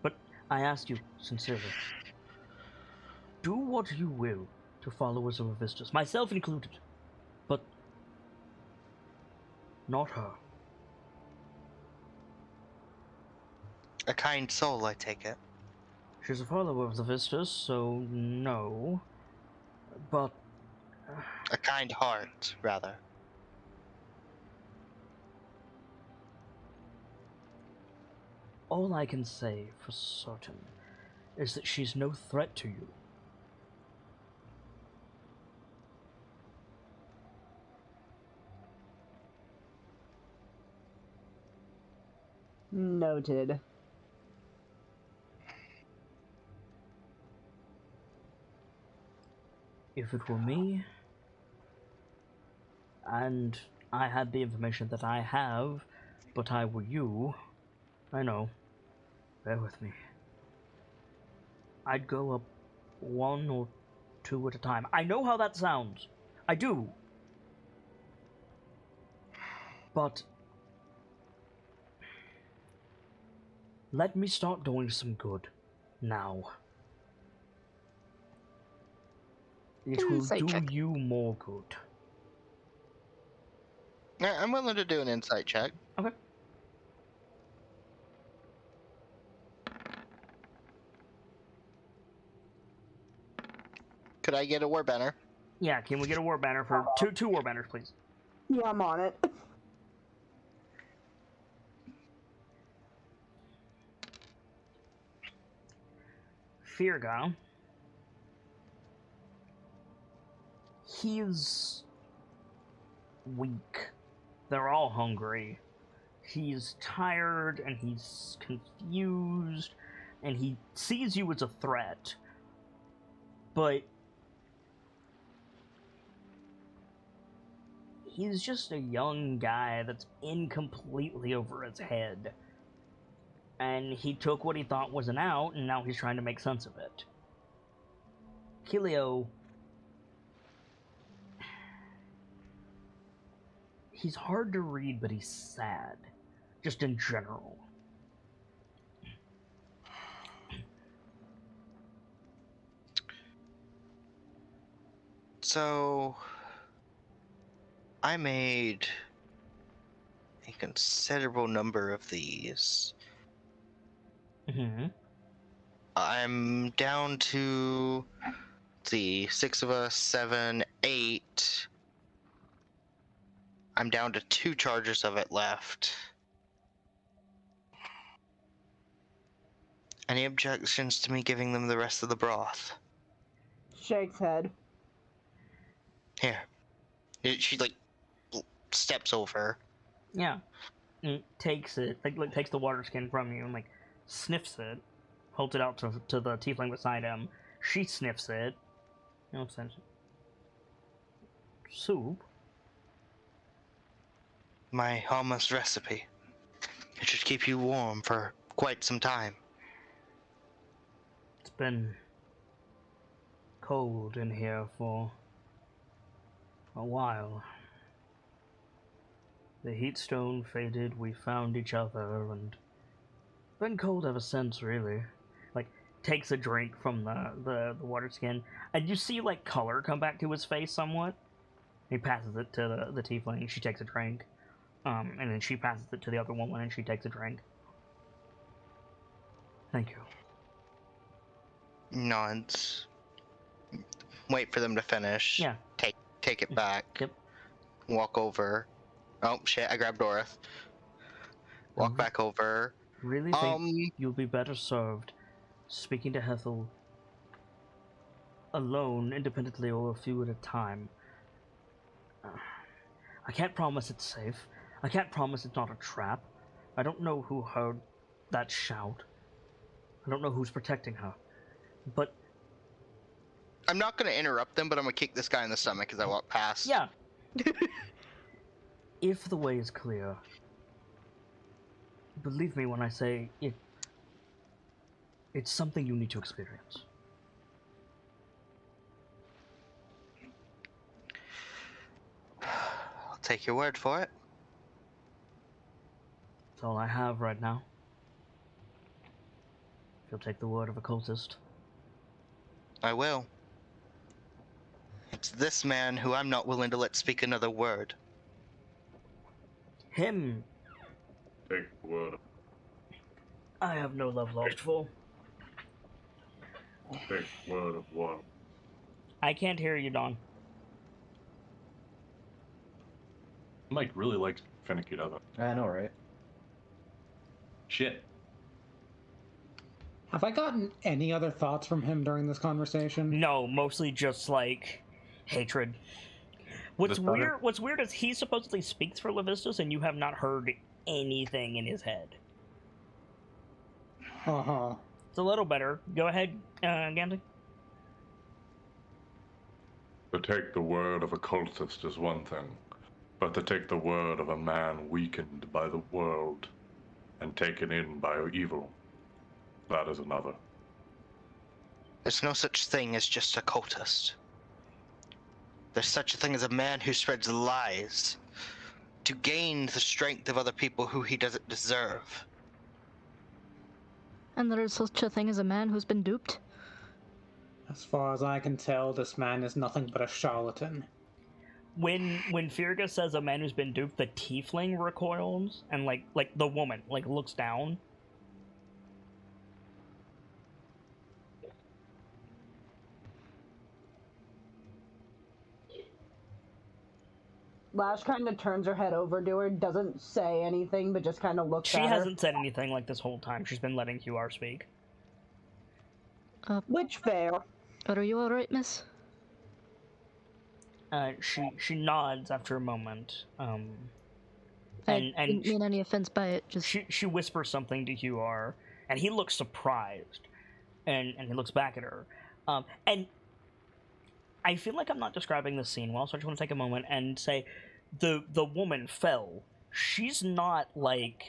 But I ask you sincerely, do what you will to followers of Avistus, myself included, but not her. A kind soul, I take it. She's a follower of the Vistas, so no. But A kind heart, rather. all I can say for certain is that she's no threat to you. Noted. If it were me, and I had the information that I have, but I were you, I know, bear with me, I'd go up 1 or 2 at a time. I know how that sounds. I do. But let me start doing some good now. It will Insight do check. you more good. Yeah, I'm willing to do an insight check. Okay. Could I get a war banner? Yeah, can we get a war banner for two war banners, please? Yeah, I'm on it. Firga. He's weak. They're all hungry. He's tired and he's confused and he sees you as a threat. But he's just a young guy that's in completely over his head. And he took what he thought was an out, and now he's trying to make sense of it. Kilio He's hard to read, but he's sad. Just in general. So, I made a considerable number of these. Mm-hmm. I'm down to the 6 of us, 7, 8. I'm down to 2 charges of it left. Any objections to me giving them the rest of the broth? Shakes head. Here. She like steps over. Yeah. And takes it, like takes the water skin from you and like sniffs it, holds it out to the tiefling beside him. She sniffs it. You know, says, soup. My almost recipe. It should keep you warm for quite some time. It's been cold in here for a while. The heat stone faded, we found each other, and been cold ever since, really. Like, takes a drink from the water skin, and you see, like, color come back to his face somewhat. He passes it to the tiefling, she takes a drink. And then she passes it to the other woman, and she takes a drink. Thank you. Nods. Wait for them to finish. Yeah. Take it back. Yep. Walk over. Oh shit! I grabbed Dorith. Walk back over. Really think you'll be better served speaking to Hethel alone, independently, or a few at a time. I can't promise it's safe. I can't promise it's not a trap. I don't know who heard that shout. I don't know who's protecting her. But I'm not gonna interrupt them, but I'm gonna kick this guy in the stomach as I walk past. yeah. If the way is clear, believe me when I say it's something you need to experience. I'll take your word for it. That's all I have right now. If you'll take the word of a cultist. I will. It's this man who I'm not willing to let speak another word. Him, Take the word. I have no love lost for. Take the word of one. I can't hear you, Don. Mike really likes finicky, doesn't it? I know, right? Shit. Have I gotten any other thoughts from him during this conversation? No, mostly just like hatred. What's weird is he supposedly speaks for Levistus, and you have not heard anything in his head. Uh-huh. It's a little better. Go ahead, Gamzee. To take the word of a cultist is one thing, but to take the word of a man weakened by the world and taken in by evil, that is another. There's no such thing as just a cultist. There's such a thing as a man who spreads lies to gain the strength of other people who he doesn't deserve. And there is such a thing as a man who's been duped? As far as I can tell, this man is nothing but a charlatan. When Firga says a man who's been duped, the tiefling recoils and like the woman looks down. Lash kind of turns her head over to her, doesn't say anything, but just kind of looks at her. She hasn't said anything like this whole time. She's been letting QR speak. Which fair. Are you alright, miss? She nods after a moment. I didn't mean any offense by it, just... She whispers something to QR, and he looks surprised. And he looks back at her. And I feel like I'm not describing the scene well, so I just want to take a moment and say the woman fell. She's not like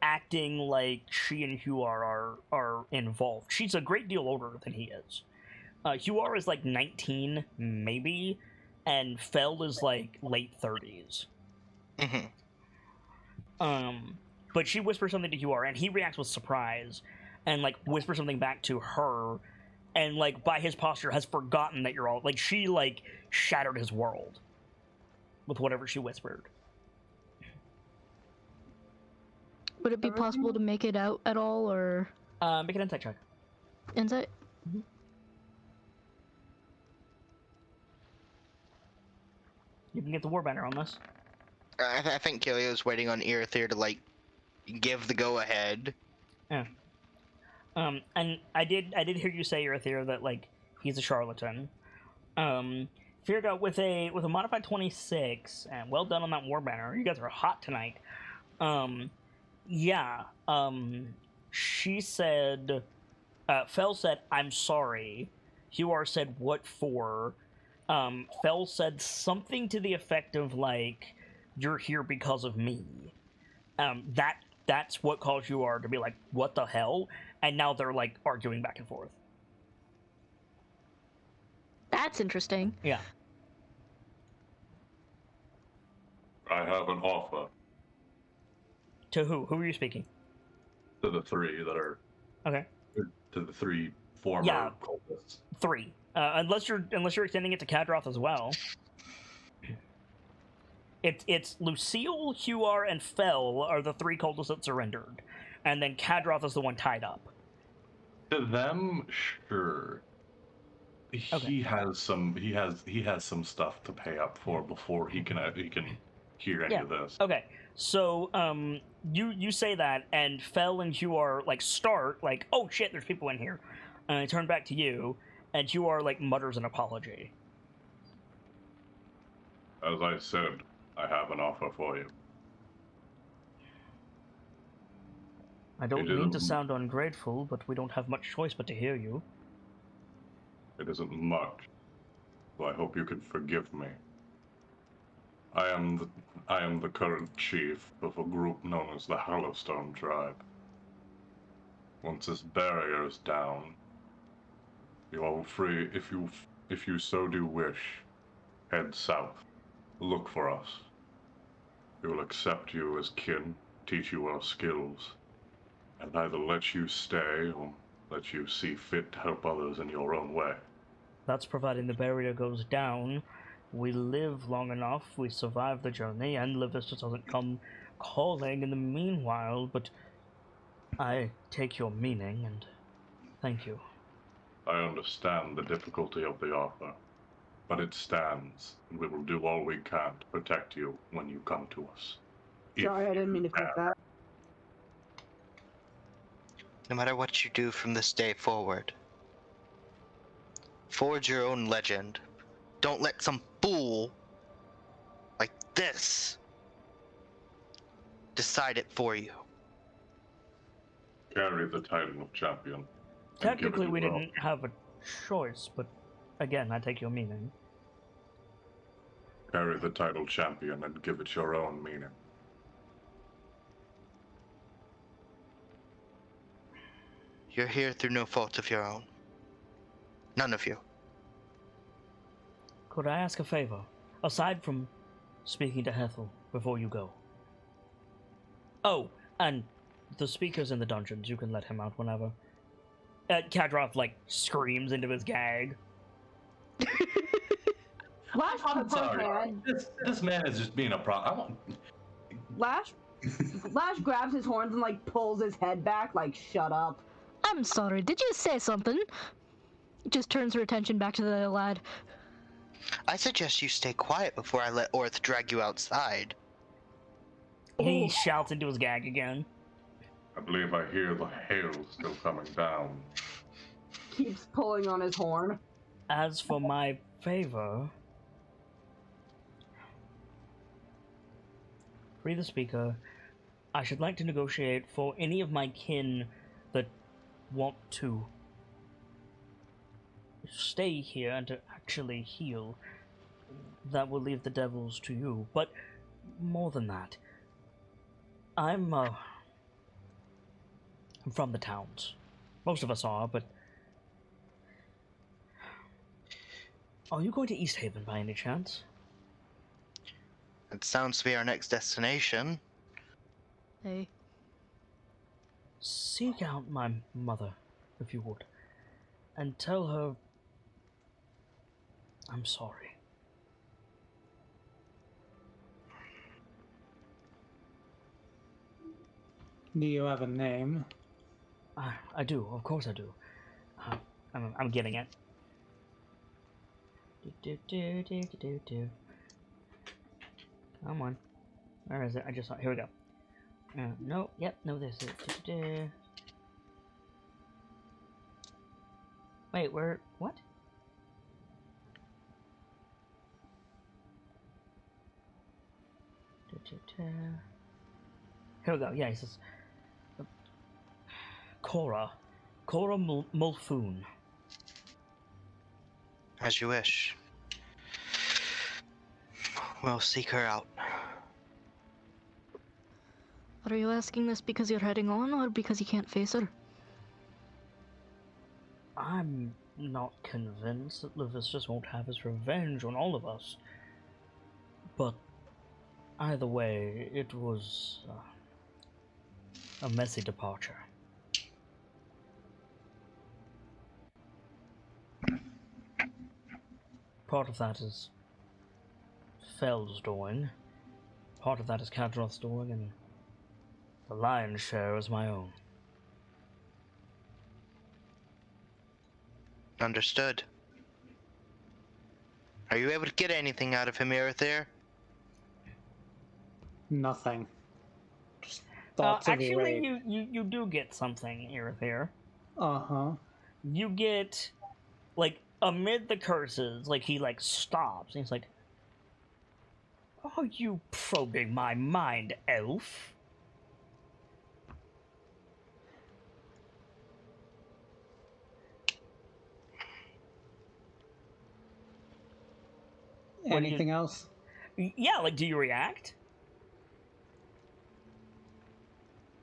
acting like she and Huar are involved. She's a great deal older than he is. Huar is like 19, maybe, and Fell is like late 30s. Mhm. But she whispers something to Huar, and he reacts with surprise, and like whispers something back to her, and like by his posture has forgotten that you're all like she like shattered his world with whatever she whispered. Would it be possible to make it out at all, or Make an insight check. insight? You can get the warbender on this. I think Kilio's waiting on Irithyr to like give the go ahead. Yeah. And I did hear you say, Irithyr, that like he's a charlatan. Firga with a modified 26, and well done on that warbender. You guys are hot tonight. She said, Fel said, "I'm sorry." Huar said, "What for?" Fel said something to the effect of like, "You're here because of me." That's what caused Huar to be like, "What the hell?" And now they're like arguing back and forth. That's interesting. Yeah. I have an offer To who? Who are you speaking? to the three that are Okay. to the three former Yeah. cultists. 3. Unless you're extending it to Kadroth as well. It's Lucille, Huar, and Fel are the 3 cultists that surrendered, and then Kadroth is the one tied up. To them, sure. Okay. He has some stuff to pay up for before he can hear any of this. Okay. So you say that, and Fel and Huar like start like, "Oh shit, there's people in here," and I turn back to you, and Huar like mutters an apology. As I said, I have an offer for you. I don't It mean to isn't- sound ungrateful, but we don't have much choice but to hear you. It isn't much, so I hope you can forgive me. I am the current chief of a group known as the Hollowstone tribe. Once this barrier is down, you are free. If you so do wish, head south. Look for us. We will accept you as kin, teach you our skills, and either let you stay or let you see fit to help others in your own way. That's providing the barrier goes down. We live long enough, we survive the journey, and Livis just doesn't come calling in the meanwhile, but I take your meaning, and thank you. I understand the difficulty of the offer, but it stands, and we will do all we can to protect you when you come to us. Sorry, I didn't mean to click that. No matter what you do from this day forward, forge your own legend. Don't let some fool like this decide it for you. Carry the title of champion. and give it Technically, to we your own. didn't have a choice, but again, I take your meaning. Carry the title champion and give it your own meaning. You're here through no fault of your own. None of you. Could I ask a favor? Aside from speaking to Hethel before you go. Oh, and the speaker's in the dungeons. You can let him out whenever. Kadroth, like, screams into his gag. Lash I'm puts his sorry. hand. This man is just being a pro. Lash grabs his horns and like pulls his head back, like shut up. I'm sorry, did you say something? Just turns her attention back to the lad. I suggest you stay quiet before I let Orth drag you outside. He shouts into his gag again. I believe I hear the hail still coming down. Keeps pulling on his horn. As for my favor, free the speaker. I should like to negotiate for any of my kin that want to stay here and to actually heal. That will leave the devils to you. But more than that, I'm from the towns. Most of us are, but are you going to East Haven by any chance? It sounds to be our next destination. Hey, Seek out my mother, if you would, and tell her I'm sorry. Do you have a name? I do, of course I do. I'm getting it. Come on. Where is it? I just saw it. Here we go. No, yep, no, this is. Wait, where? What? Here we go. Yeah, he says. Cora Mulfoon. As you wish. We'll seek her out. are you asking this because you're heading on, or because you can't face her? I'm not convinced that Luvis just won't have his revenge on all of us. But either way, it was a messy departure. Part of that is Feld's doing, part of that is Kadroth's doing, and the lion's share is my own. Understood. Are you able to get anything out of him, Erithir? Nothing. Just thoughts of Actually, rape. you do get something, Erithir. Uh-huh. You get, like, amid the curses, like, he, like, stops, and he's like, "Are you probing my mind, elf?" What do you- Anything else? Yeah, like, do you react?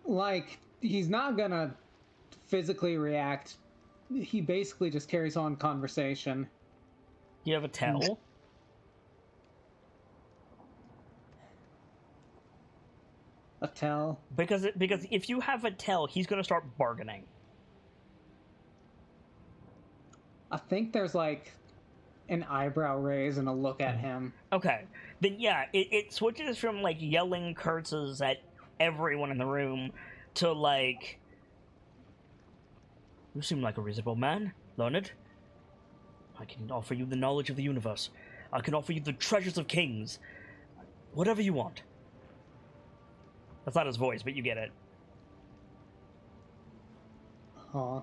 Like, he's not gonna physically react. He basically just carries on conversation. Do you have a tell? A tell? Because if you have a tell, he's gonna start bargaining. I think there's like an eyebrow raise and a look at him. Okay, then yeah, it switches from like yelling curses at everyone in the room to like, "You seem like a reasonable man, learned. I can offer you the knowledge of the universe. I can offer you the treasures of kings. Whatever you want." That's not his voice, but you get it. Huh.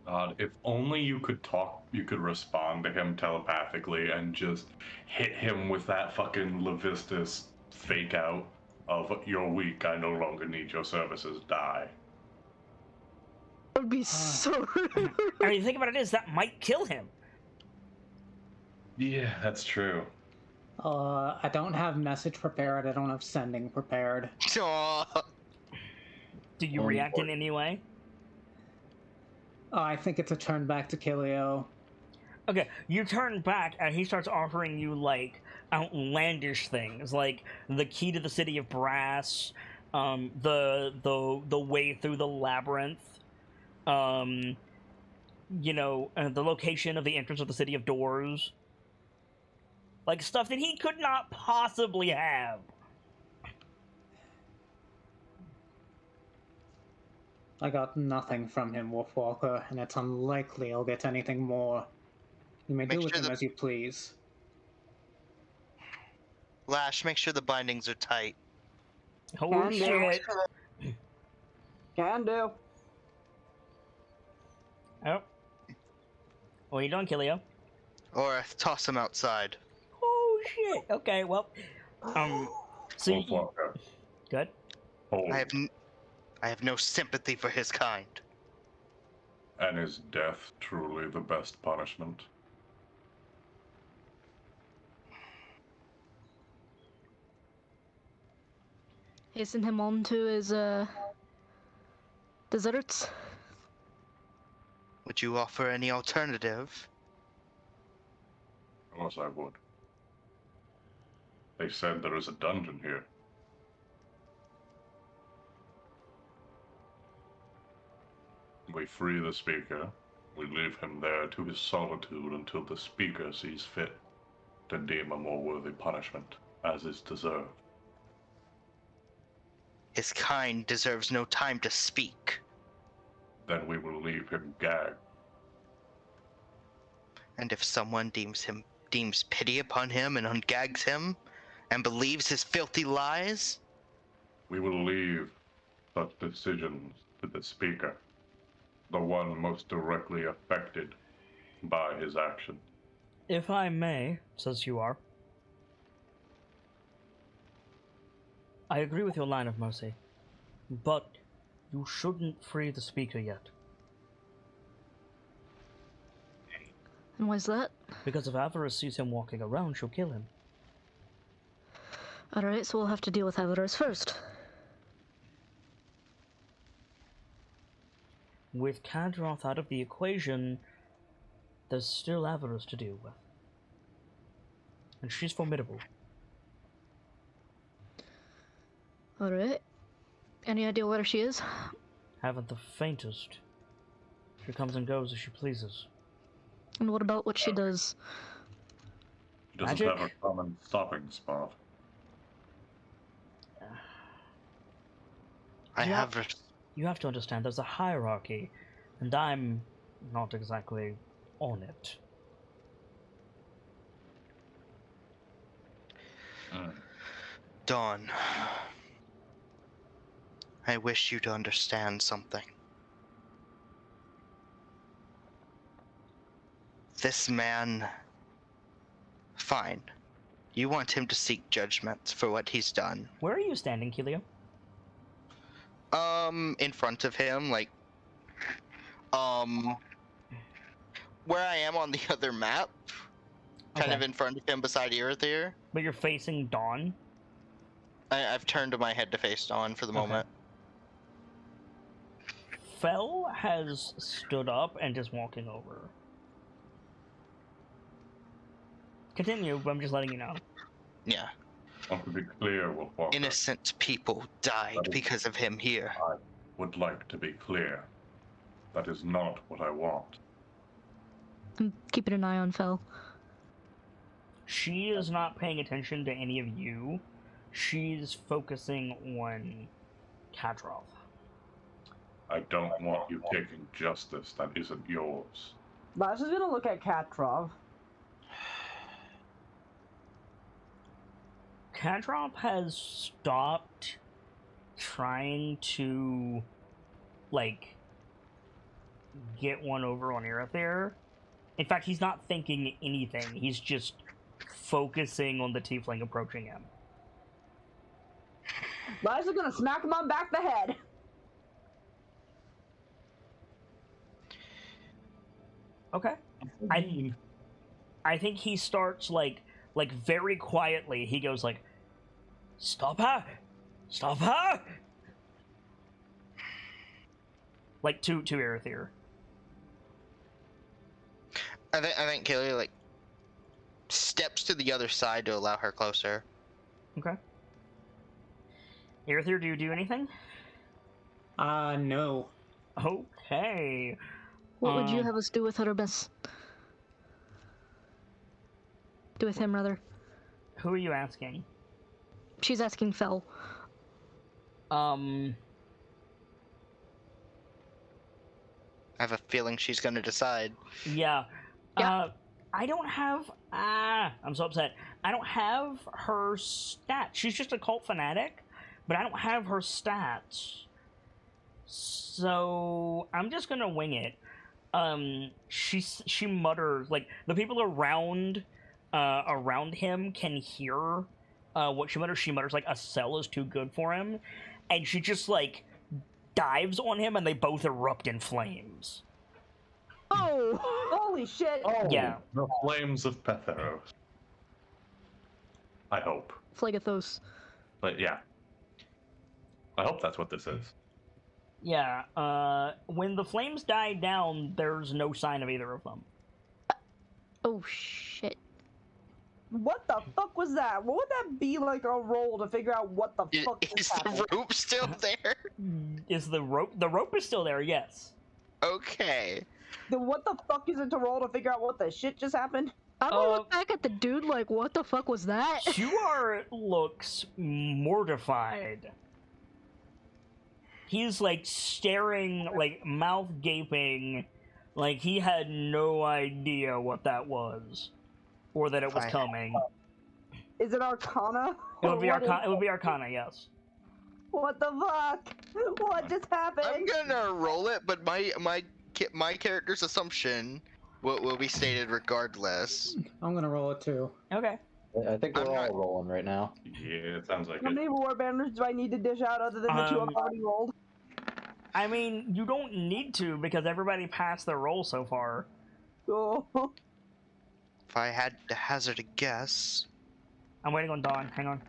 God, if only you could talk, you could respond to him telepathically and just hit him with that fucking Levistus fake out of "You're weak, I no longer need your services, die." That would be so rude. I mean, the thing about it is that might kill him. Yeah, that's true. I don't have message prepared. I don't have sending prepared. Aw. Do you react in any way? I think it's a turn back to Kilio. Okay, you turn back and he starts offering you like outlandish things, like the key to the city of brass, the way through the labyrinth, you know, the location of the entrance of the city of doors, like stuff that he could not possibly have. I got nothing from him, Wolfwalker, and it's unlikely I'll get anything more. You may do with him as you please. Lash, make sure the bindings are tight. Oh Can do. shit! Can do. Oh, what are you doing, Kilio? Or toss him outside. Oh shit! Okay, well, so you, Wolfwalker. good. Oh, I have no sympathy for his kind. and is death truly the best punishment? Hasten him on to his desserts. Would you offer any alternative? Of course I would. They said there is a dungeon here. We free the speaker. We leave him there to his solitude until the speaker sees fit to deem a more worthy punishment, as is deserved. His kind deserves no time to speak. Then we will leave him gagged. And if someone deems pity upon him and ungags him, and believes his filthy lies, We will leave such decisions to the speaker, the one most directly affected by his action. If I may, says you are, I agree with your line of mercy, but you shouldn't free the speaker yet. And why's that? Because if Avarice sees him walking around, she'll kill him. Alright, so we'll have to deal with Avarice first. With Kadroth out of the equation, there's still Avarice to deal with. And she's formidable. Alright. Any idea where she is? Haven't the faintest. She comes and goes as she pleases. And what about what she does? He doesn't Magic? have a common stopping spot. You have to understand, there's a hierarchy, and I'm not exactly on it. Dawn, I wish you to understand something. This man, fine. You want him to seek judgment for what he's done. Where are you standing, Kelio? In front of him, like, where I am on the other map, kind of in front of him beside Irithyr. But you're facing Dawn? I've turned my head to face Dawn for the moment. Fel has stood up and is walking over. Continue, but I'm just letting you know. Yeah. Want to be clear, Wolfwalker. Innocent people died because of him here. I would like to be clear. That is not what I want. I'm keeping an eye on Fel. She is not paying attention to any of you. She's focusing on Kadroth. I don't want you taking justice that isn't yours. Lash is gonna look at Katrov. Kadroth has stopped trying to, like, get one over on Irithyr. In fact, he's not thinking anything. He's just focusing on the tiefling approaching him. Lash is gonna smack him on back the head. Okay. I think he starts, like very quietly, he goes like, "Stop her! Stop her!" Like, to Irithyr. I think Kelly, like, steps to the other side to allow her closer. Okay. Irithyr, do you do anything? No. Okay. What would you have us do with her, miss? Do with him, rather. Who are you asking? She's asking Fel. I have a feeling she's gonna decide. Yeah. Yeah. I don't have... I'm so upset. I don't have her stats. She's just a cult fanatic, but I don't have her stats. So, I'm just gonna wing it. She mutters, like, the people around him can hear what she mutters. She mutters, like, a cell is too good for him, and she just, like, dives on him, and they both erupt in flames. Oh! Holy shit! Oh, Yeah. The flames of Petheros. I hope. Phlegathos. But yeah. I hope that's what this is. Yeah, when the flames die down, there's no sign of either of them. Oh, shit. What the fuck was that? What would that be like a roll to figure out what the fuck Is just happened? the rope still there? Is the rope? The rope is still there. Yes. Okay. Then what the fuck is it to roll to figure out what the shit just happened? I'm gonna look back at the dude like, what the fuck was that? Shuar looks mortified. He's like staring, like mouth gaping, like he had no idea what that was, or that it was coming. Is it Arcana? It would be What is- Arcana. It would be Arcana, yes. What the fuck? What just happened? I'm gonna roll it, but my character's assumption will be stated regardless. I'm gonna roll it too. Okay. I think we're I'm all not- rolling right now. Yeah, it sounds like How it. many war banners do I need to dish out other than the two I've already rolled? I mean, you don't need to because everybody passed their roll so far. Oh. If I had to hazard a guess, I'm waiting on Dawn. Hang on.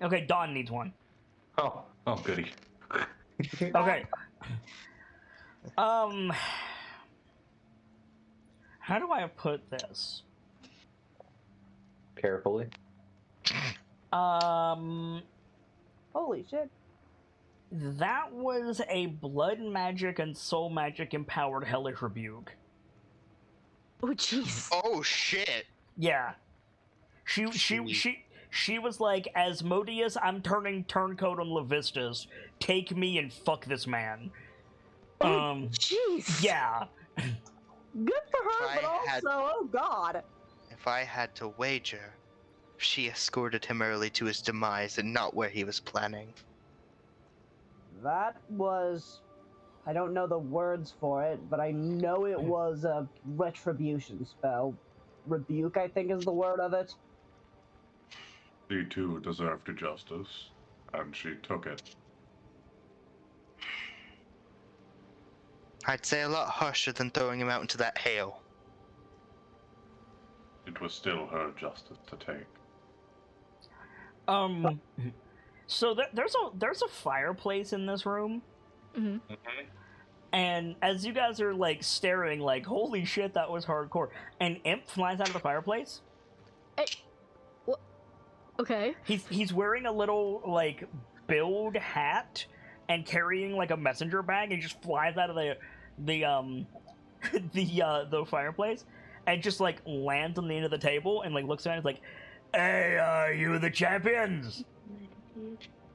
Okay, Dawn needs one. Oh, goody. Okay. How do I put this? Carefully. Holy shit. That was a blood magic and soul magic empowered hellish rebuke. Oh jeez. oh shit! Yeah. She was like, Asmodeus, I'm turning turncoat on Levistus. Take me and fuck this man. Jeez. Yeah. Good for her, If but I also, had- oh god. If I had to wager, she escorted him early to his demise and not where he was planning. That was... I don't know the words for it, but I know it was a retribution spell. Rebuke, I think, is the word of it. She too deserved justice, and she took it. I'd say a lot harsher than throwing him out into that hail. It was still her justice to take. So there's a fireplace in this room, Mm-hmm. and as you guys are like staring, like holy shit, that was hardcore, an imp flies out of the fireplace. Okay. He's wearing a little like billed hat and carrying like a messenger bag, and just flies out of the the fireplace and just like lands on the end of the table and like looks around and is like, "Hey, you the champions?"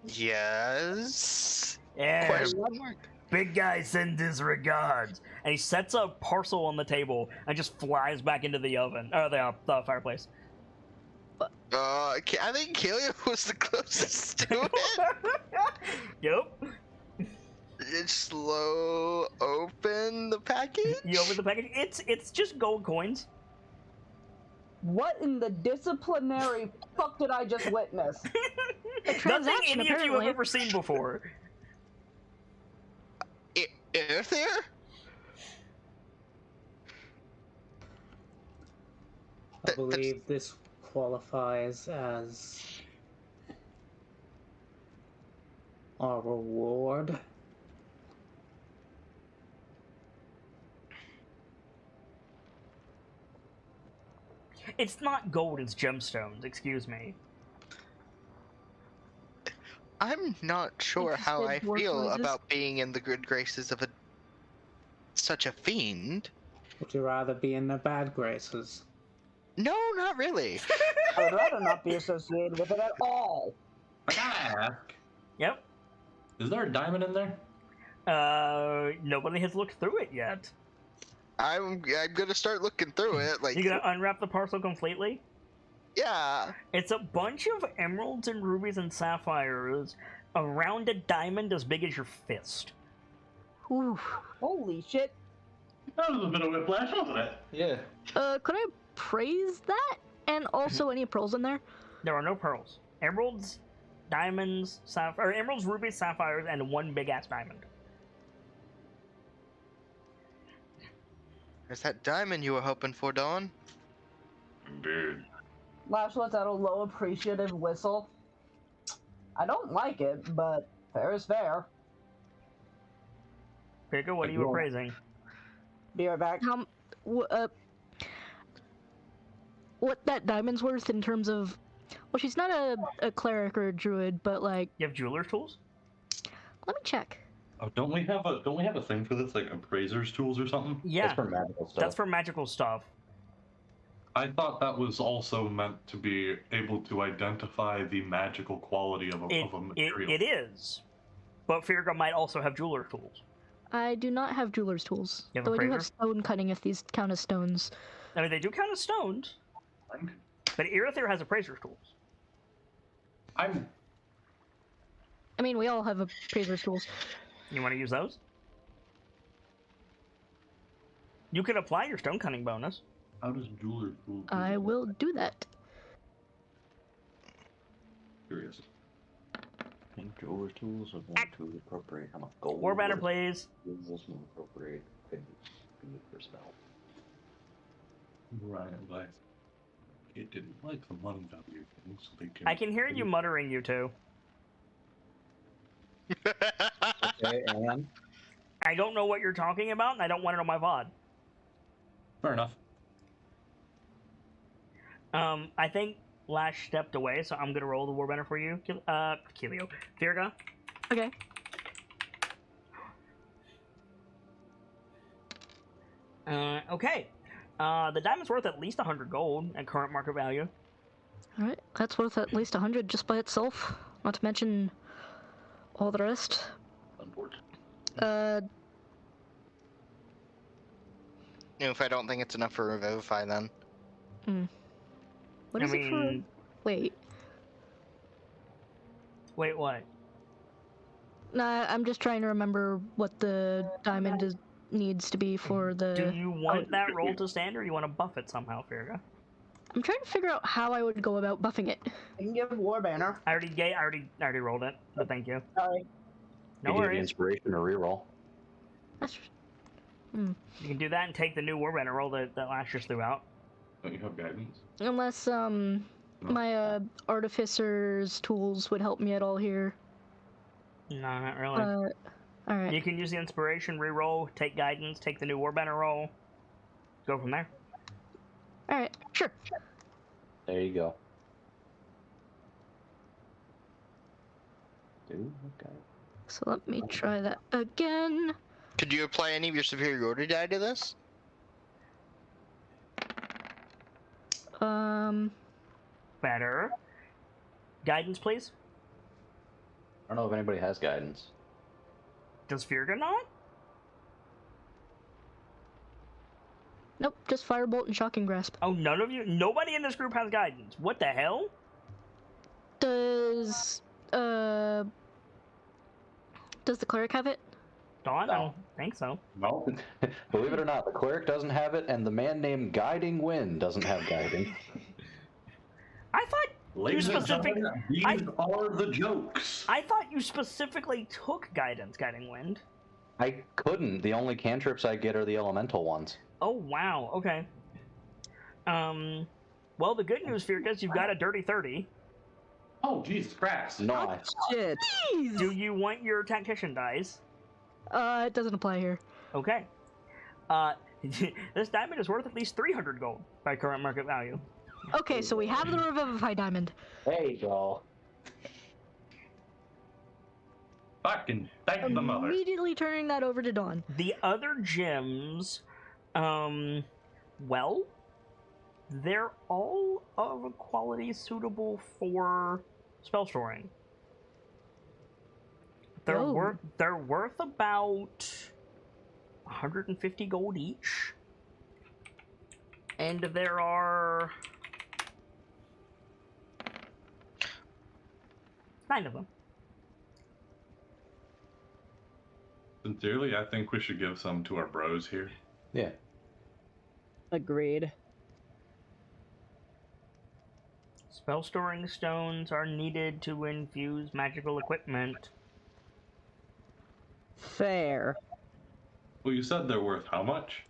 Yes? Yeah. Question mark. Big guy sends his regards, and he sets a parcel on the table and just flies back into the oven or the fireplace. I think Kalia was the closest to it. Yep. Just slow open the package. You open the package. It's just gold coins. What in the disciplinary fuck did I just witness? Nothing transaction, any of you have apparently. ever seen before. Is there? I believe this qualifies as a reward. It's not gold, it's gemstones, excuse me. I'm not sure how I Interested feel work about being in the good graces of such a fiend. Would you rather be in the bad graces? No, not really. I would rather not be associated with it at all. I gotta ask, Yep. is there a diamond in there? Nobody has looked through it yet. I'm gonna start looking through it. Like, You gonna unwrap the parcel completely? yeah. It's a bunch of emeralds and rubies and sapphires around a diamond as big as your fist. Ooh. Holy shit. That was a bit of whiplash, wasn't it? Yeah. Could I praise that? And also any pearls in there? There are no pearls. Emeralds, diamonds, emeralds, rubies, sapphires, and one big ass diamond. There's that diamond you were hoping for, Dawn. Indeed. Lash lets out a low appreciative whistle. I don't like it, but fair is fair. Pico, what are you appraising? Be right back. what that diamond's worth in terms of... Well, she's not a cleric or a druid, but like... You have jeweler's tools? Let me check. Oh, don't we have a thing for this, like appraiser's tools or something? Yeah. That's for magical stuff. That's for magical stuff. I thought that was also meant to be able to identify the magical quality of a material. It is. But Firga might also have jeweler's tools. I do not have jeweler's tools. You have Though I do appraiser? have stone cutting if these count as stones. I mean, they do count as stones. But Irithyr has appraiser's tools. I mean, we all have appraiser's tools. You want to use those? You can apply your stone cutting bonus. How does jeweler's tools? I will do that. Curious. I think jeweler's tools are going to appropriate how much gold. Warbanner, please. Tools will appropriate could be for spell. Right, like it didn't like the money value thing, so they can. I can hear you muttering, you two. Okay, and I don't know what you're talking about, and I don't want it on my VOD. Fair enough. I think Lash stepped away, so I'm gonna roll the Warbanner for you, Kelio. Firga. Okay. Okay. The diamond's worth at least 100 gold at current market value. Alright, that's worth at least 100 just by itself. Not to mention all the rest. Unfortunately. If I don't think it's enough for Revivify, then. What is it for? Wait. Wait, what? Nah, I'm just trying to remember what the diamond needs to be for the... Do you want that roll to stand, or you want to buff it somehow, Firga? I'm trying to figure out how I would go about buffing it. I can give Warbanner. I already rolled it, but thank you. Sorry. No you give the worries. inspiration or reroll. That's... You can do that and take the new Warbanner roll that Lash just threw out. Don't you have guidance? Unless, my, artificer's tools would help me at all here. No, not really. Alright. You can use the inspiration, reroll, take guidance, take the new Warbanner roll. Go from there. Alright, sure. There you go. Dude, okay. So let me try that again. Could you apply any of your superiority die to this? Better. Guidance, please. I don't know if anybody has guidance. Does Firga not? Nope, just Firebolt and Shocking Grasp. Oh, none of you? Nobody in this group has guidance. What the hell? Does the cleric have it? Dawn? I don't think so. No. Believe it or not, the cleric doesn't have it, and the man named Guiding Wind doesn't have guiding. I thought Ladies and gentlemen, these are the jokes. I thought you specifically took guidance, Guiding Wind. I couldn't. The only cantrips I get are the elemental ones. Oh, wow. Okay. Well, the good news, Firga, is you've got a dirty 30. Oh, Jesus Christ. Nice. Shit. Do you want your tactician dice? It doesn't apply here. Okay. This diamond is worth at least 300 gold by current market value. Okay, so we have the Revivify diamond. There you go. Fucking thank the mother. Immediately turning that over to Dawn. The other gems, well, they're all of a quality suitable for spell storing. They're Oh. they're worth about 150 gold each, and there are 9 of them. Sincerely, I think we should give some to our bros here. Yeah. Agreed. Spell storing stones are needed to infuse magical equipment. Fair. Well, you said they're worth how much?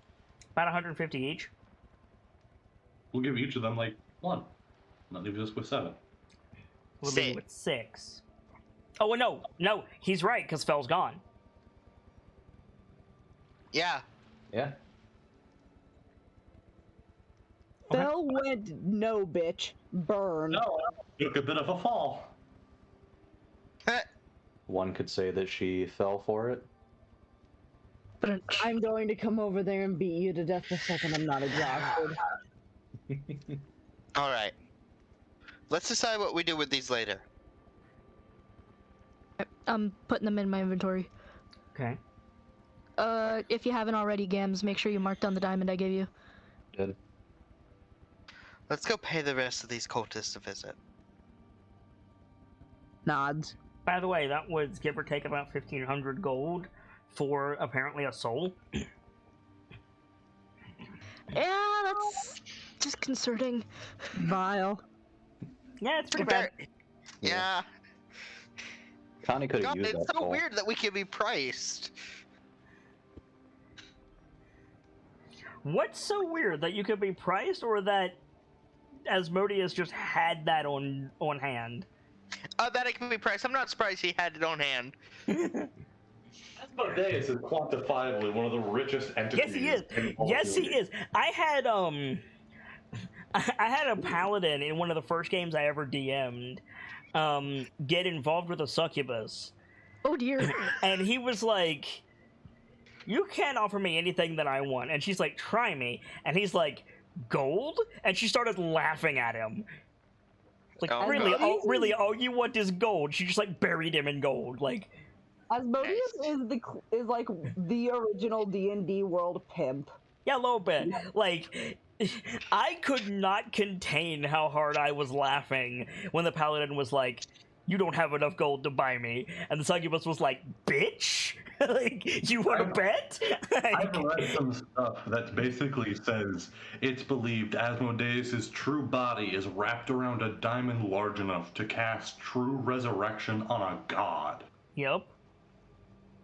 About 150 each. We'll give each of them like 1. And that leaves us with 7. We'll leave with 6. Oh, well, no, he's right, because Fell's gone. Yeah. Yeah. Spell went no, bitch. Burn. No, took a bit of a fall. One could say that she fell for it. I'm going to come over there and beat you to death the second I'm not exhausted. Alright. Let's decide what we do with these later. I'm putting them in my inventory. Okay. If you haven't already, Gams, make sure you mark down the diamond I gave you. Did. Let's go pay the rest of these cultists a visit. Nods. By the way, that was give or take about 1,500 gold for apparently a soul. Yeah, that's disconcerting. Vile. Yeah, it's pretty bad. Yeah. Connie could have God, used it's that so soul. weird that we can be priced. What's so weird, that you could be priced, or that Asmodeus just had that on hand? That it can be priced. I'm not surprised he had it on hand. Asmodeus is quantifiably one of the richest entities. Yes, he is. in all Yes, he of is. I had a paladin in one of the first games I ever DM'd get involved with a succubus, Oh dear. and he was like, "You can't offer me anything that I want," and she's like, "Try me," and he's like, "Gold?" And she started laughing at him. Like, Oh, really, God. really, all you want is gold. She just like buried him in gold. Like, Asmodeus is like the original D&D world pimp. yeah, a little bit. Like, I could not contain how hard I was laughing when the paladin was like, "You don't have enough gold to buy me," and the succubus was like, "Bitch, like, you want to bet?" I've read some stuff that basically says it's believed Asmodeus' true body is wrapped around a diamond large enough to cast true resurrection on a god. Yep.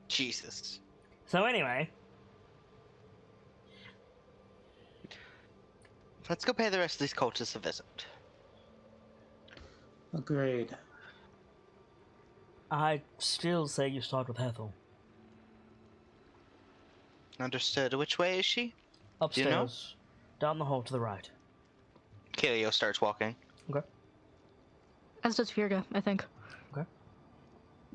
Jesus. So anyway, Let's go pay the rest of these cultists a visit. Agreed. I still say you start with Hethel. Understood. Which way is she? Upstairs, You know? down the hall to the right. Kelio starts walking. Okay. As does Virga, I think.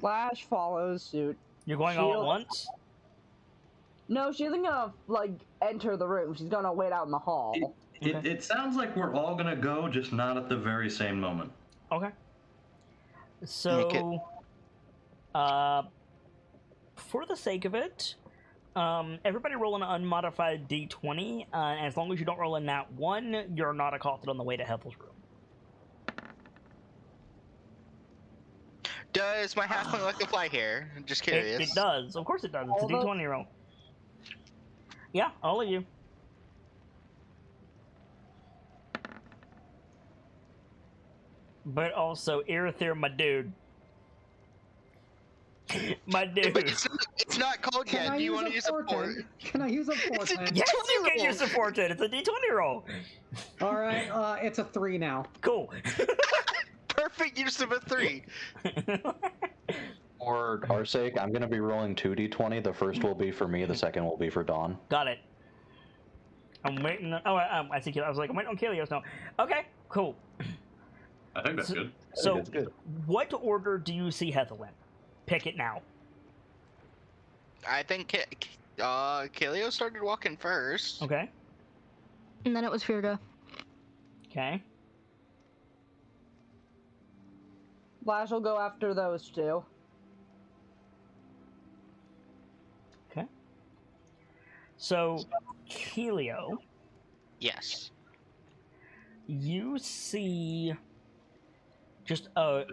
Lash follows suit. You're going all at Shield. once? No, she isn't gonna, like, enter the room. She's gonna wait out in the hall. It sounds like we're all gonna go, just not at the very same moment. Okay. Make So, for the sake of it, everybody roll an unmodified d20. As long as you don't roll a nat 1, you're not accosted on the way to Hethel's room. Does my halfling like to fly here? I'm just curious. It does. Of course it does. It's a All d20 roll. Yeah, all of you. But also, Irithyr, my dude. My dude. But it's not cold Can yet. I Do you use want a to use a port? portent? Can I use a portent? Yes, you 20 can roll. use the fortune. It's a d20 roll. All right, it's a 3 now. Cool. Perfect use of a 3. For our sake, I'm going to be rolling 2d20. The first will be for me, the second will be for Dawn. Got it. I'm waiting. I think I was like, I'm waiting on Kilios now. Okay, cool. I think that's good. So, That's good. what order do you see Hethel in? Pick it now. I think Kelio started walking first. Okay. And then it was Virga. Okay. Lash will go after those two. Okay. So, Helio, Yes. you see just a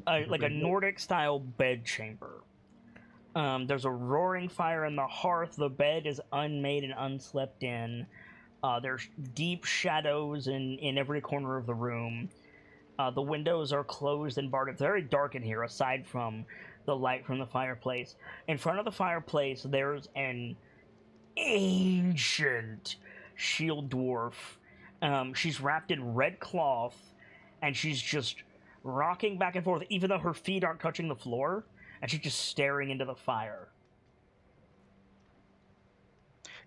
like a Nordic style bed chamber. There's a roaring fire in the hearth. The bed is unmade and unslept in. There's deep shadows in every corner of the room. The windows are closed and barred. It's very dark in here, aside from the light from the fireplace. In front of the fireplace, there's an ancient shield dwarf. She's wrapped in red cloth, and she's just rocking back and forth, even though her feet aren't touching the floor, and she's just staring into the fire.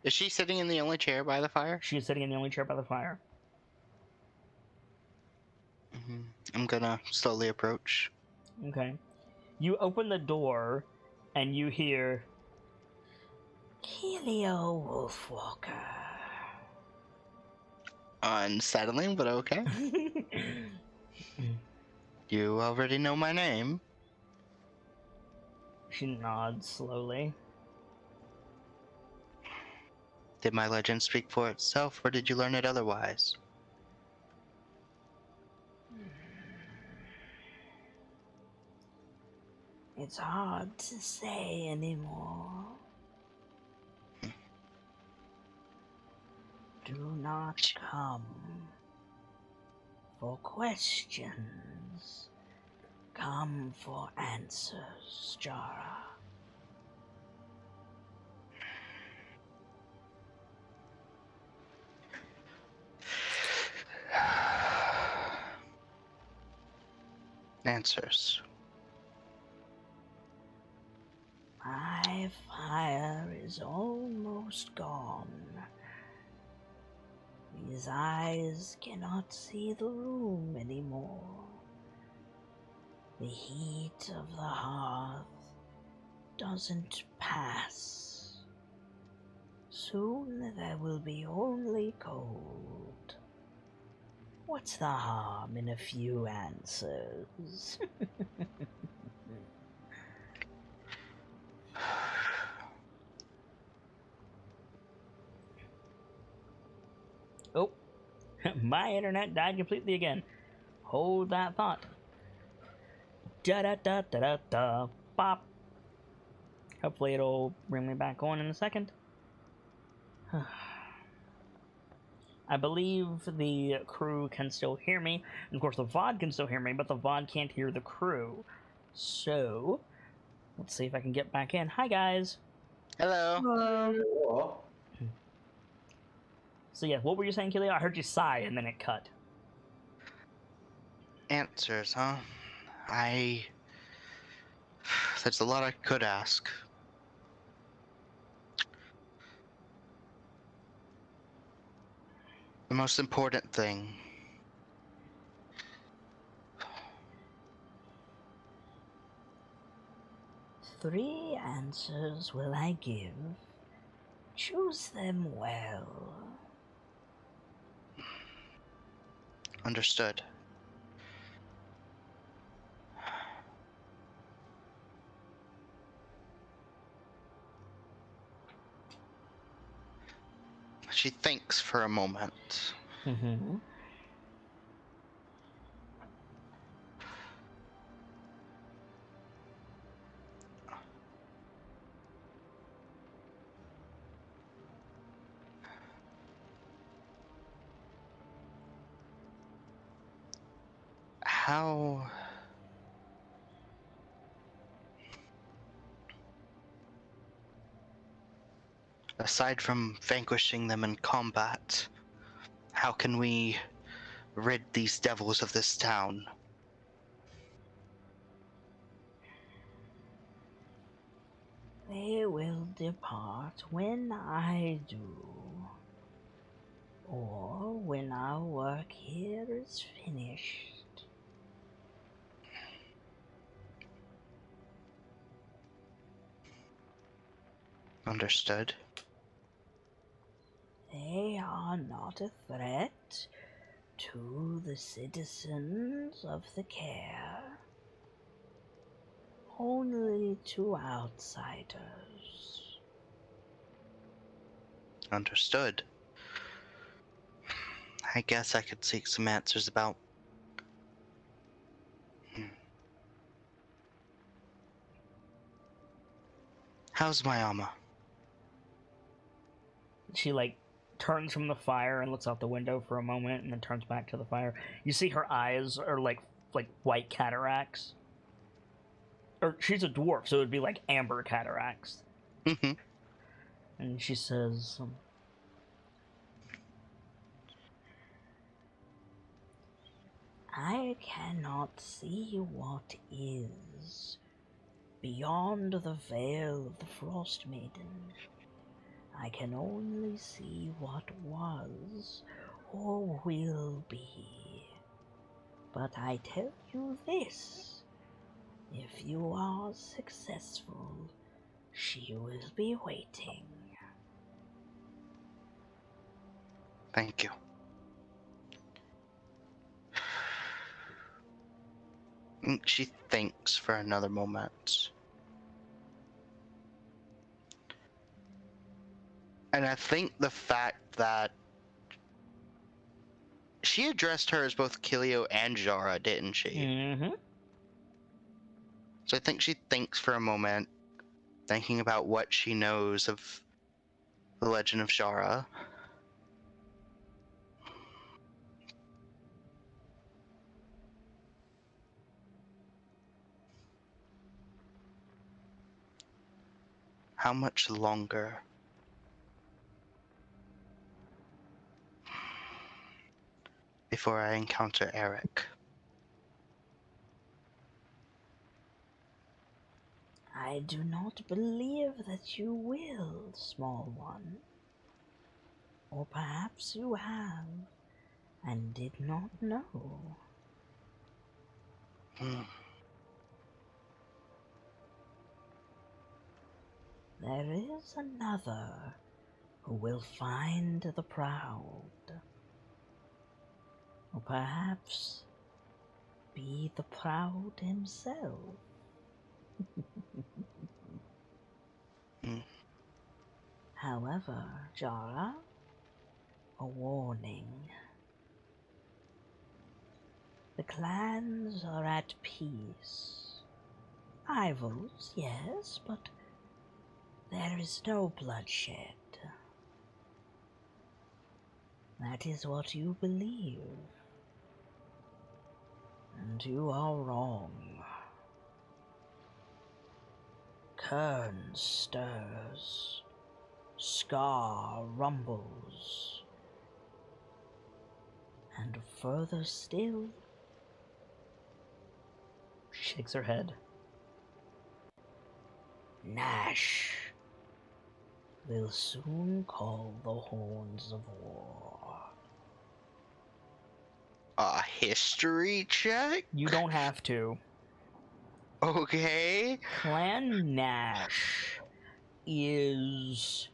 Is she sitting in the only chair by the fire? She is sitting in the only chair by the fire. I'm gonna slowly approach. Okay. You open the door, and you hear... Helio Wolfwalker. Unsettling, but okay. You already know my name. She nods slowly. Did my legend speak for itself, or did you learn it otherwise? It's hard to say anymore. Do not come for questions. Come for answers, Jara. Answers. My fire is almost gone. These eyes cannot see the room anymore. The heat of the hearth doesn't pass. Soon there will be only cold. What's the harm in a few answers? Oh, my internet died completely again. Hold that thought. Da-da-da-da-da-da. Bop. Hopefully it'll bring me back on in a second. I believe the crew can still hear me. And of course the VOD can still hear me, but the VOD can't hear the crew. So, let's see if I can get back in. Hi, guys. Hello. Hello. So yeah, what were you saying, Kilio? I heard you sigh and then it cut. Answers, huh? There's a lot I could ask. The most important thing. Three answers will I give. Choose them well. Understood. She thinks for a moment. Mm-hmm. How... Aside from vanquishing them in combat, how can we rid these devils of this town? They will depart when I do. Or when our work here is finished. Understood. They are not a threat to the citizens of the care. Only to outsiders. Understood. I guess I could seek some answers about... How's my armor? She turns from the fire and looks out the window for a moment and then turns back to the fire. You see her eyes are like white cataracts. Or she's a dwarf, so it would be like amber cataracts. Mm-hmm. And she says, I cannot see what is beyond the veil of the Frost Maiden. I can only see what was or will be. But I tell you this, if you are successful, she will be waiting. Thank you. She thinks for another moment. And I think the fact that she addressed her as both Kilio and Jara, didn't she? Mm-hmm. So I think she thinks for a moment, thinking about what she knows of the legend of Jara. How much longer? Before I encounter Eric. I do not believe that you will, small one. Or perhaps you have, and did not know. There is another who will find the proud. Or perhaps be the proud himself. However, Jara, a warning. The clans are at peace. Rivals, yes, but there is no bloodshed. That is what you believe. And you are wrong. Kern stirs. Scar rumbles. And further still... She shakes her head. Nash will soon call the horns of war. A history check? You don't have to. Okay. Clan Nash is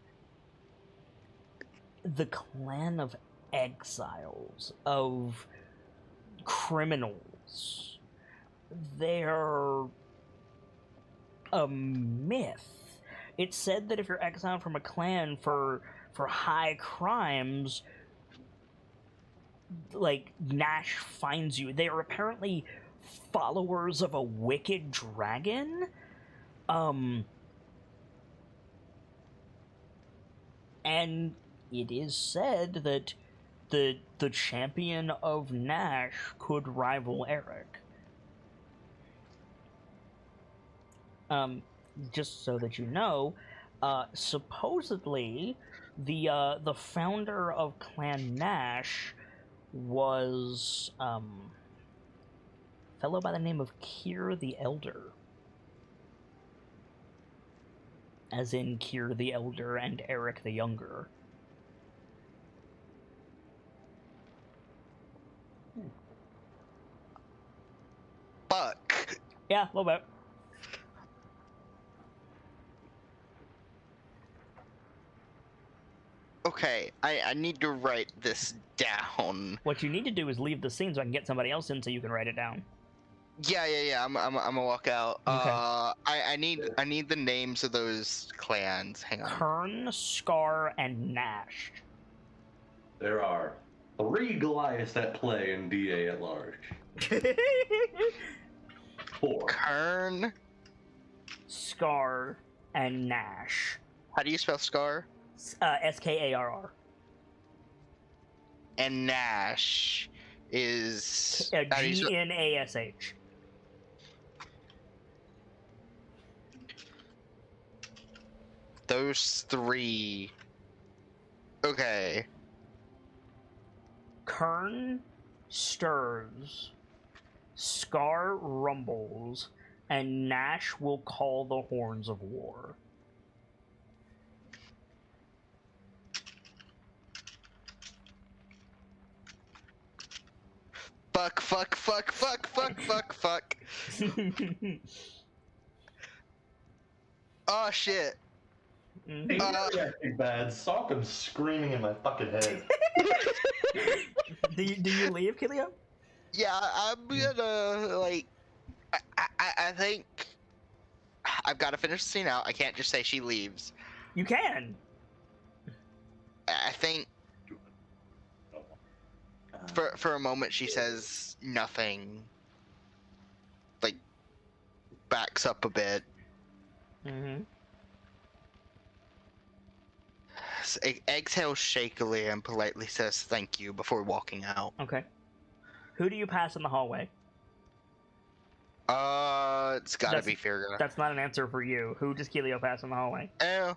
the clan of exiles, of criminals. They're a myth. It's said that if you're exiled from a clan for high crimes, like, Nash finds you. They are apparently followers of a wicked dragon. And it is said that the champion of Nash could rival Eric. Just so that you know, supposedly the founder of Clan Nash was a fellow by the name of Kier the Elder. As in Kier the Elder and Eric the Younger. Fuck. Yeah, a little bit. Okay, I need to write this down. What you need to do is leave the scene so I can get somebody else in so you can write it down. Yeah. I'm gonna walk out. Okay. I need the names of those clans. Hang on. Kern, Scar, and Nash. There are 3 Goliaths at play in DA at large. 4. Kern. Scar, and Nash. How do you spell Scar? Skarr. And Nash is Gnash. Those 3. Okay. Kern stirs, Scar rumbles, and Nash will call the horns of war. Fuck, fuck, fuck, fuck, fuck, fuck, fuck. Oh shit. Hey, you're acting bad. Stop him screaming in my fucking head. do you leave, Kilio? Yeah, I'm gonna like. I think I've got to finish the scene out. I can't just say she leaves. You can. I think for a moment she says nothing. Like backs up a bit. Mm-hmm. Exhales shakily and politely says thank you before walking out. Okay. Who do you pass in the hallway? It's gotta be Firga. That's not an answer for you. Who does Kilio pass in the hallway? Oh.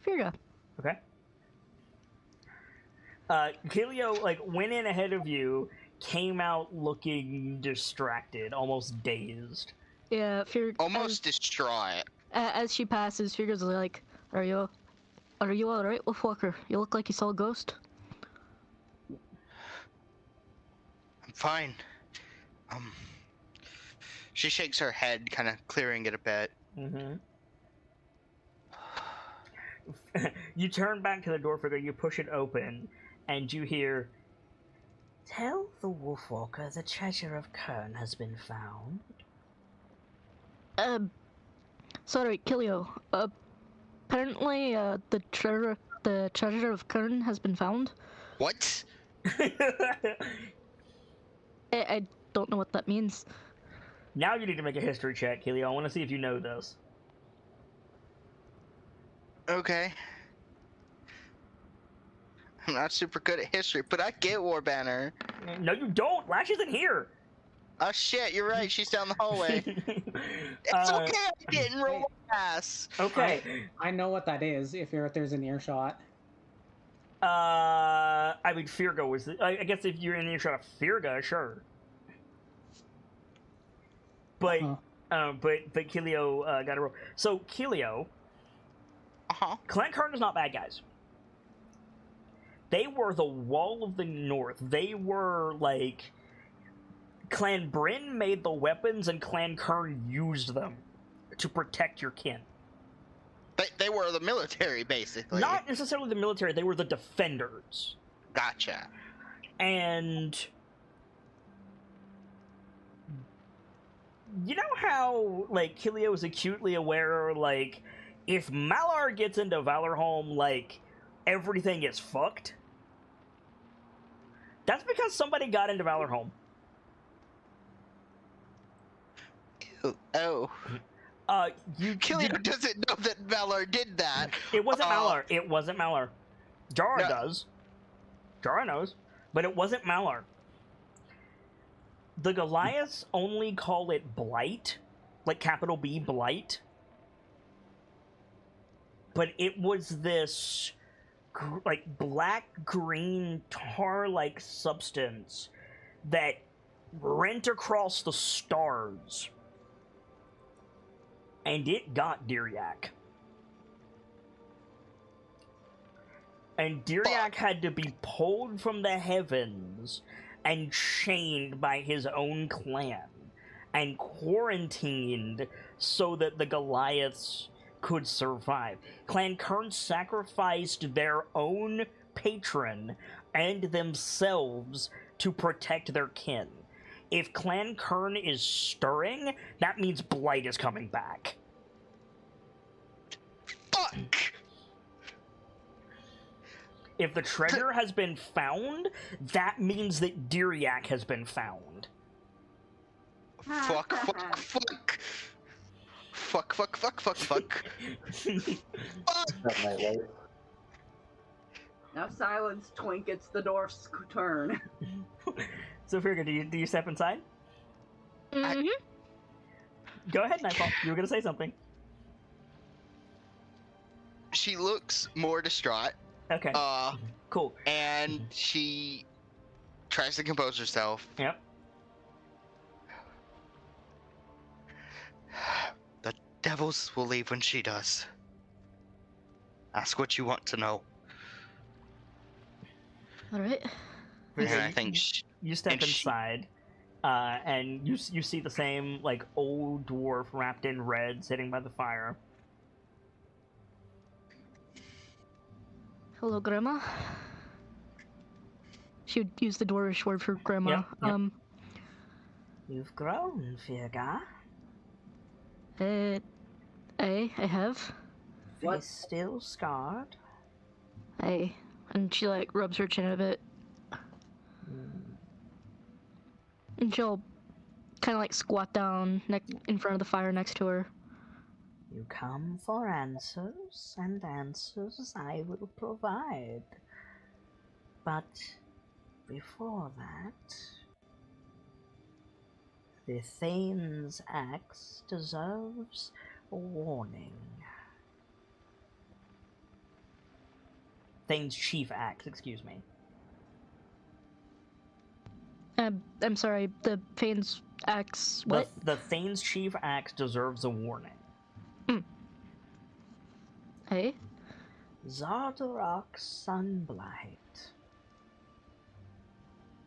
Firga. Okay. Kilio, like, went in ahead of you, came out looking distracted, almost dazed. Yeah, Firga. Almost distraught. As she passes, Firga's like, Are you alright, Wolfwalker? You look like you saw a ghost. I'm fine. She shakes her head, kind of clearing it a bit. Mm-hmm. You turn back to the door, Firga, you push it open, and you hear, "Tell the Wolfwalker the treasure of Kern has been found." Sorry, Kilio. Apparently, the treasure of Kern has been found. What? I don't know what that means. Now you need to make a history check, Kilio. I want to see if you know this. Okay. I'm not super good at history, but I get War Banner. No, you don't. Lash isn't here. Oh shit, you're right. She's down the hallway. It's okay. I didn't roll my ass. Okay. I know what that is. If there's an earshot. I mean, Firga was. I guess if you're in earshot of Firga, sure. But, but Kilio got a roll. So Kilio, Clan Kern is not bad guys. They were the Wall of the North. They were like Clan Bryn made the weapons, and Clan Kern used them to protect your kin. They were the military, basically. Not necessarily the military. They were the defenders. Gotcha. And you know how, like, Kilio is acutely aware, like, if Malar gets into Valorholm, like, everything is fucked? That's because somebody got into Valorholm. Oh. Kilio doesn't know that Malar did that. It wasn't Malar. It wasn't Malar. Jara does. Jara knows. But it wasn't Malar. The Goliaths only call it Blight. Like, capital B, Blight. But it was this, like, black-green tar-like substance that rent across the stars. And it got Diriak. And Diriak had to be pulled from the heavens and chained by his own clan and quarantined so that the Goliaths could survive. Clan Kern sacrificed their own patron and themselves to protect their kin. If Clan Kern is stirring, that means Blight is coming back. Fuck! If the treasure has been found, that means that Diriak has been found. Fuck, fuck, fuck. Fuck, fuck, fuck, fuck, fuck. Fuck! Now silence, Twink, it's the dwarf's turn. So, Firga, do you step inside? Mm-hmm. Go ahead, Nightfall. You were going to say something. She looks more distraught. Okay. Cool. And she tries to compose herself. Yep. The devils will leave when she does. Ask what you want to know. Alright. And I think you step inside, And you see the same like old dwarf wrapped in red sitting by the fire. Hello, Grandma. She would use the dwarvish word for grandma. Yep. You've grown, Virga. I have. What? Face still scarred. And she like rubs her chin a bit. And she'll kind of like squat down in front of the fire next to her. You come for answers, and answers I will provide. But before that, the Thane's axe deserves a warning. Thane's chief axe, excuse me. I'm sorry, the Fane's axe, what? The Thane's chief axe deserves a warning. Hey? Zardarok's Sunblight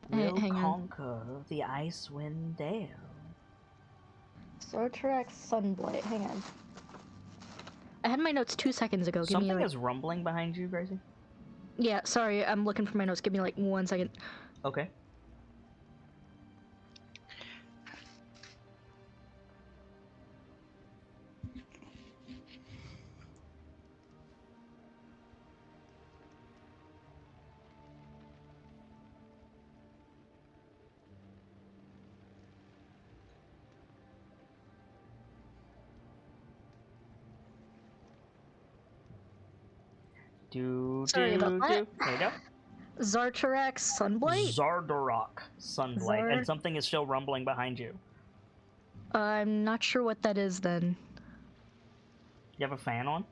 will hang on. conquer the Icewind Dale. Zartarak's Sunblight, hang on. I had my notes 2 seconds ago. Give Something me like... is rumbling behind you, Gracie. Yeah, sorry, I'm looking for my notes. Give me like 1 second. Okay. Sorry about that. There you go. Zartarak's Sunblight? Zardarok Sunblight, and something is still rumbling behind you. I'm not sure what that is then. You have a fan on?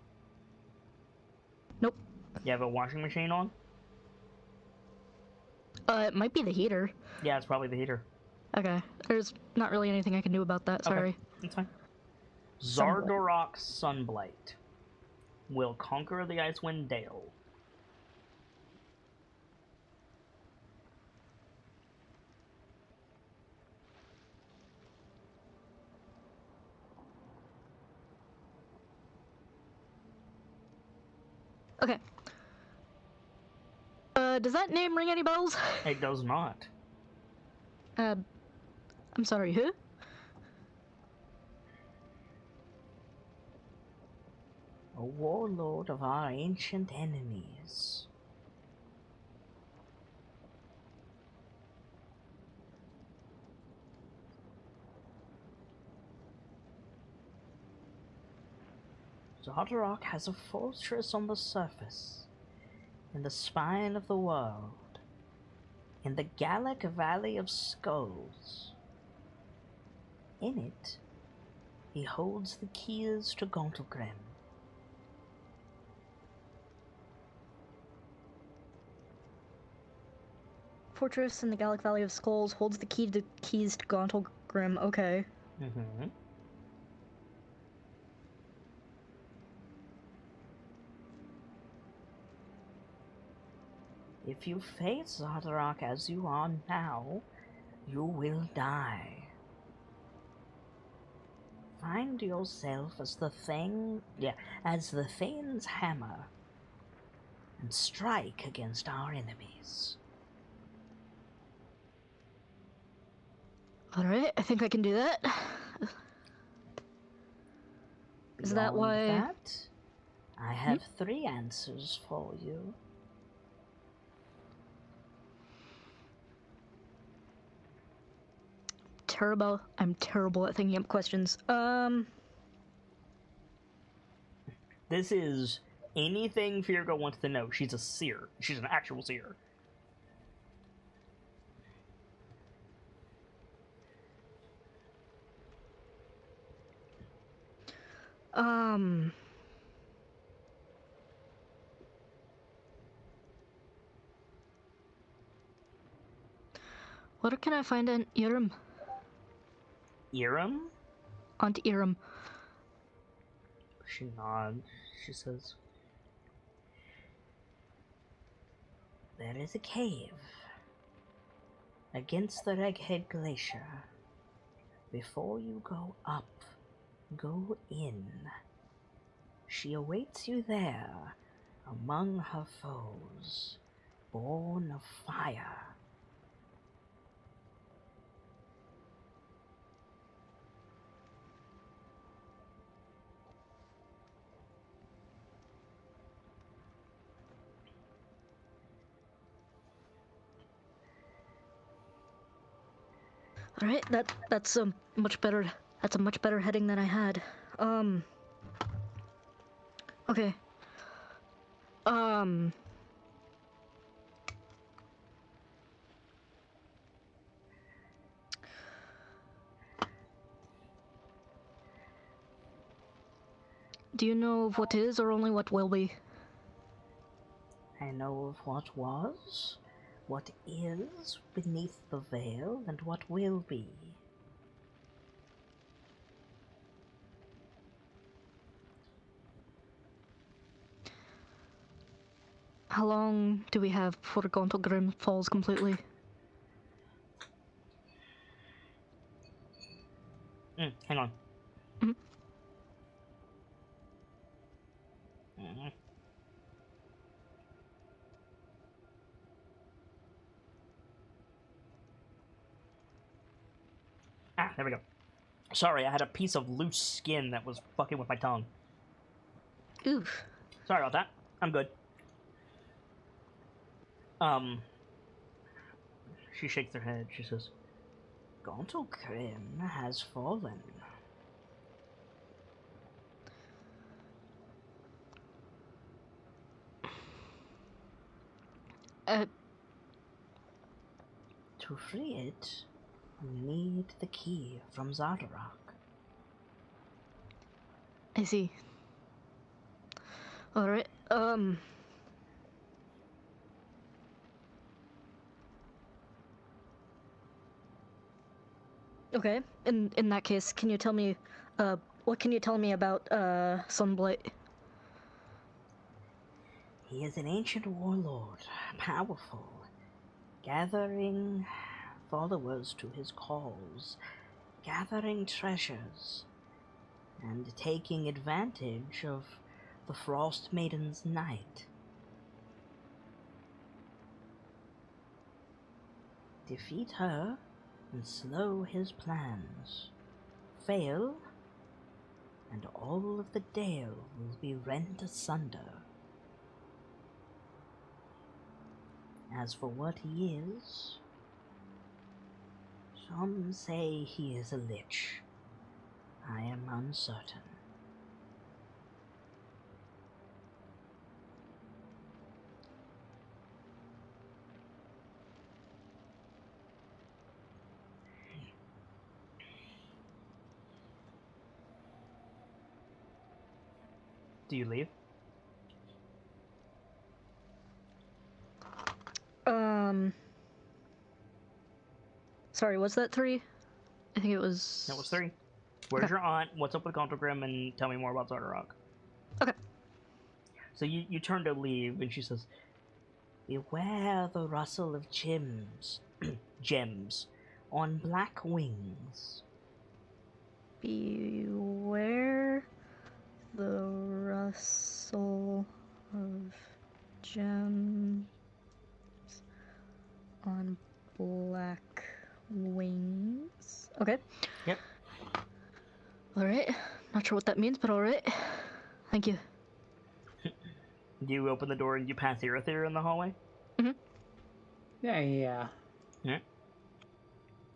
Nope. You have a washing machine on? It might be the heater. Yeah, it's probably the heater. Okay. There's not really anything I can do about that, sorry. Okay, that's fine. Zardarok Sunblight will conquer the Icewind Dale. Okay. Does that name ring any bells? It does not. I'm sorry, who? A warlord of our ancient enemies. Zardarok has a fortress on the surface, in the spine of the world, in the Gallic Valley of Skulls. In it, he holds the keys to Gauntlgrim. Fortress in the Gallic Valley of Skulls holds the keys to Gauntlgrim. Okay. Mm-hmm. If you face Zardarok as you are now, you will die. Find yourself as the Thane's hammer, and strike against our enemies. Alright, I think I can do that. Is that Beyond why... that, I have 3 answers for you. I'm terrible at thinking up questions. This is anything Virgo wants to know. She's a seer. She's an actual seer. Where can I find an Irem? Irem? Aunt Irem. She nods. She says, "There is a cave against the Reghead Glacier. Before you go up, go in. She awaits you there, among her foes, born of fire. All right, that's a much better heading than I had. Okay. Do you know of what is or only what will be? I know of what was, what is beneath the veil, and what will be. How long do we have before Gauntled Grim falls completely? Hang on. Mhm. Mhm. Ah, there we go. Sorry, I had a piece of loose skin that was fucking with my tongue. Oof. Sorry about that. I'm good. She shakes her head. She says, Gauntled Grim has fallen. To free it, we need the key from Zardarok. I see. Alright, okay, in that case, can you tell me, what can you tell me about, Sunblight? He is an ancient warlord, powerful, gathering followers to his cause, gathering treasures, and taking advantage of the Frost Maiden's night. Defeat her and slow his plans. Fail, and all of the Dale will be rent asunder. As for what he is, some say he is a lich. I am uncertain. Do you leave? Sorry, was that 3? I think it was... That was 3. Where's your aunt? What's up with Gauntled Grim? And tell me more about Zardarok. Okay. So you turn to leave, and she says, Beware the rustle of gems, gems, on black wings. Beware the rustle of gems on black wings. Okay. Yep. Alright. Not sure what that means, but alright. Thank you. You open the door and you pass Irithyr in the hallway? Mm-hmm. Yeah. Yeah.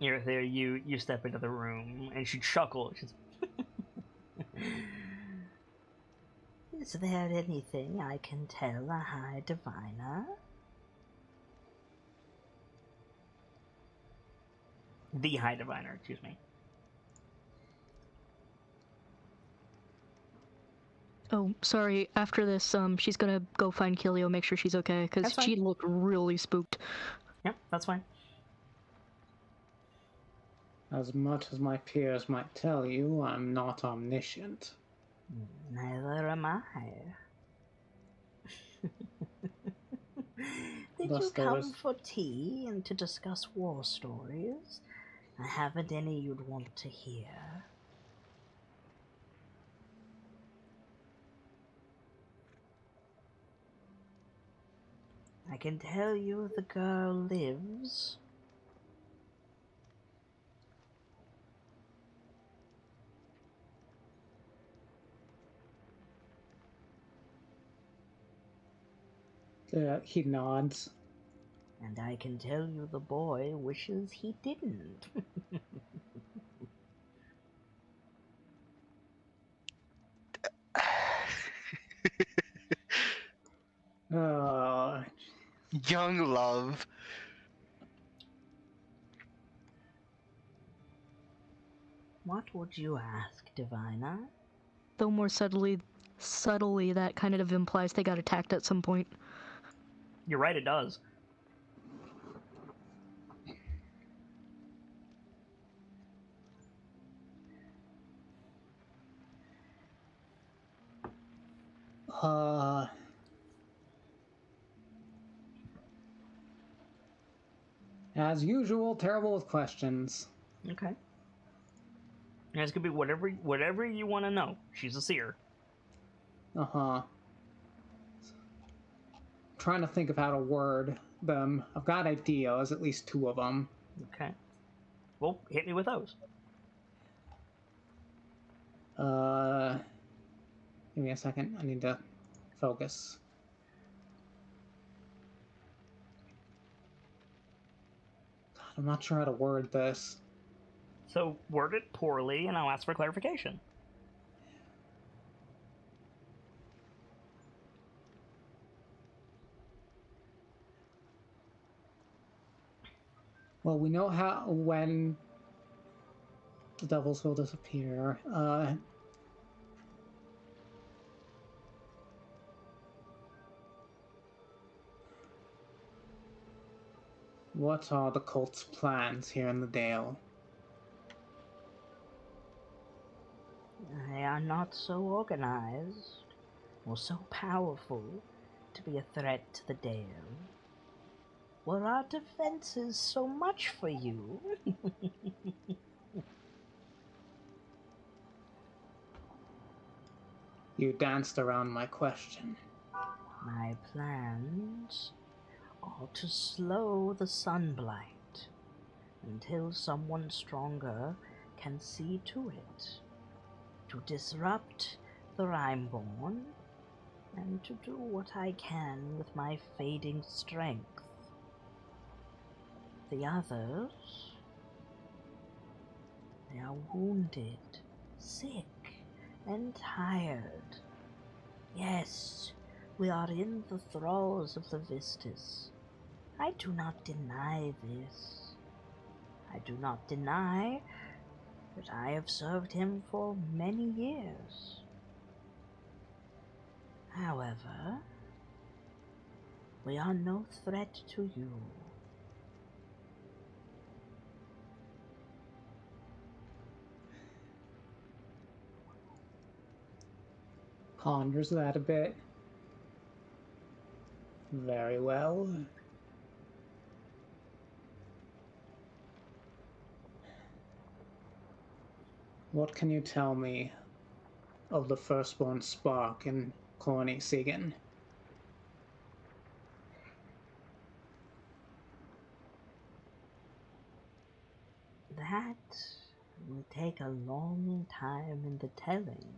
Irithyr, you step into the room, and she chuckles. She's Is there anything I can tell a High Diviner? The High Diviner, excuse me. Oh, sorry. After this, she's gonna go find Kilio, make sure she's okay, because she looked really spooked. Yep, that's fine. As much as my peers might tell you, I'm not omniscient. Neither am I. Thus you there come is- for tea and to discuss war stories? I haven't any you'd want to hear. I can tell you the girl lives. He nods. And I can tell you the boy wishes he didn't. Uh, Young love. What would you ask, Divina? Though more subtly, that kind of implies they got attacked at some point. You're right, it does. As usual, terrible with questions. Okay. And it's gonna be whatever you want to know. She's a seer. Uh-huh. Trying to think of how to word them. I've got ideas, at least 2 of them. Okay. Well, hit me with those. Give me a second. I need to focus. God, I'm not sure how to word this. So word it poorly, and I'll ask for clarification. Well, we know when the devils will disappear. What are the cult's plans here in the Dale? They are not so organized or so powerful to be a threat to the Dale. Were our defenses so much for you? You danced around my question. My plans are to slow the sunblight until someone stronger can see to it, to disrupt the Rhymeborn, and to do what I can with my fading strength. The others, they are wounded, sick, and tired. Yes, we are in the thralls of the Vistas. I do not deny this. I do not deny that I have served him for many years. However, we are no threat to you. Ponders that a bit. Very well. What can you tell me of the firstborn spark in Corny Sigan? That will take a long time in the telling.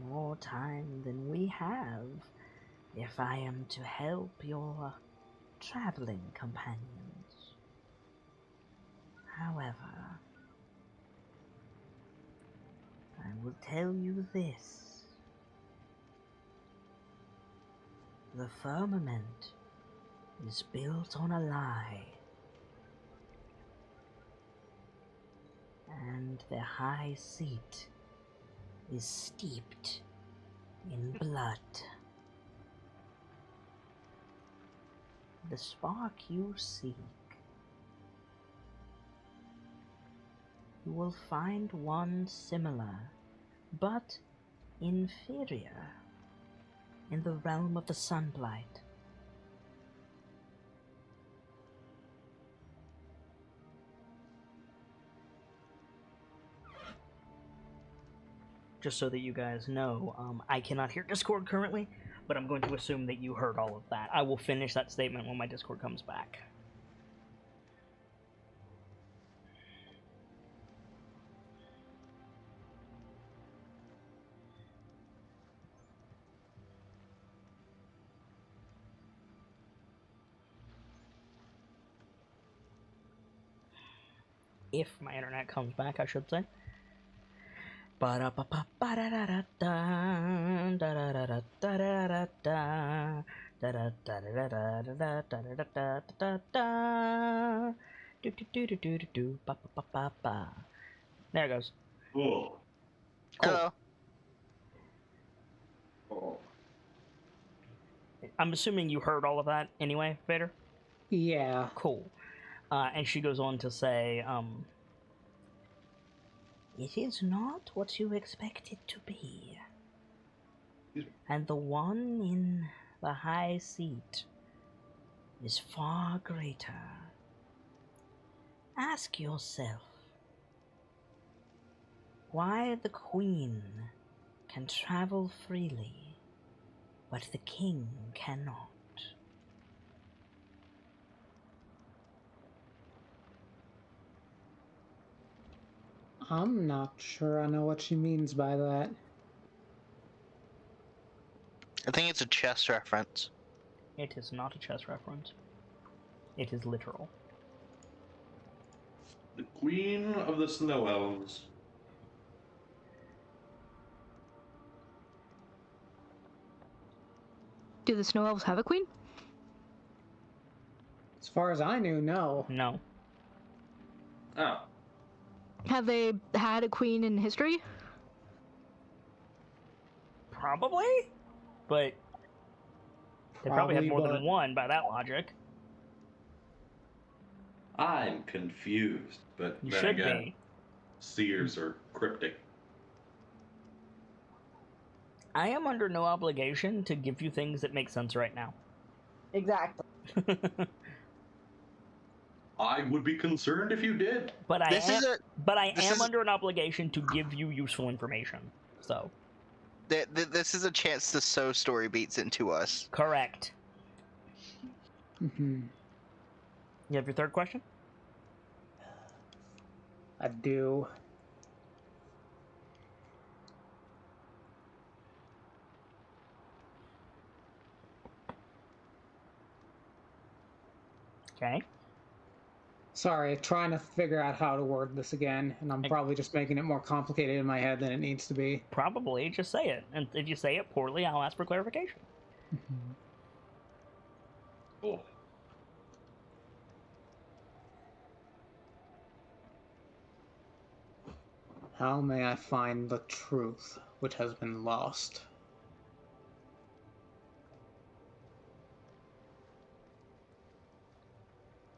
More time than we have if I am to help your traveling companions. However, I will tell you this. The firmament is built on a lie, and the high seat is steeped in blood. The spark you seek, you will find one similar, but inferior in the realm of the Sunblight. Just so that you guys know, I cannot hear Discord currently, but I'm going to assume that you heard all of that. I will finish that statement when my Discord comes back. If my internet comes back, I should say. There it goes. Cool. Hello. Oh. I'm assuming you heard all of that anyway, Vader? Yeah. Cool. And she goes on to say, it is not what you expect it to be. And the one in the high seat is far greater. Ask yourself, why the Queen can travel freely, but the King cannot. I'm not sure I know what she means by that. I think it's a chess reference. It is not a chess reference. It is literal. The Queen of the Snow Elves. Do the Snow Elves have a queen? As far as I knew, no. No. Oh. Have they had a queen in history? Probably? But they probably have more than but one by that logic. I'm confused, but You then should again, be. seers are cryptic. I am under no obligation to give you things that make sense right now. Exactly. I would be concerned if you did. But I This am, is a- but I this am is- under an obligation to give you useful information. So, This is a chance to sow story beats into us. correct. Mhm. You have your third question? I do. Okay. Sorry, trying to figure out how to word this again, and I'm probably just making it more complicated in my head than it needs to be. Probably just say it. And if you say it poorly, I'll ask for clarification. Mhm. Oh. How may I find the truth which has been lost?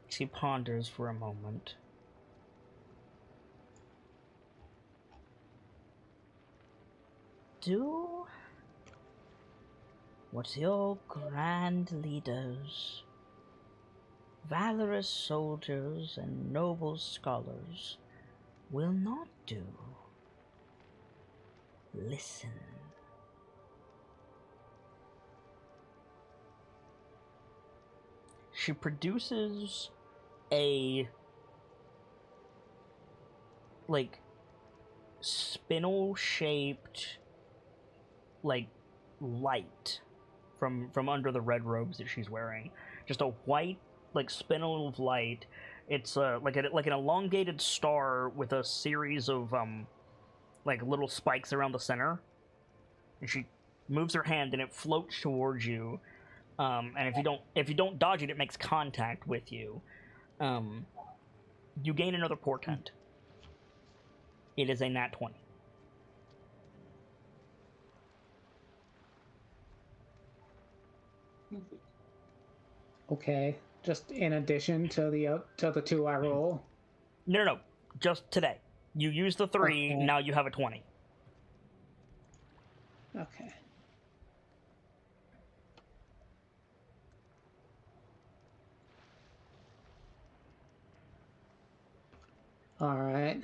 She ponders for a moment. Do what your grand leaders, valorous soldiers, and noble scholars will not do. Listen. She produces a like spinel shaped like light from under the red robes that she's wearing. Just a white like spinel of light. It's like an elongated star with a series of like little spikes around the center. And she moves her hand and it floats towards you. And if you don't dodge it, it makes contact with you. You gain another portent. It is a nat 20. Okay, just in addition to the two I roll. No, just today. You use the 3, Okay. now you have a 20. Okay. All right.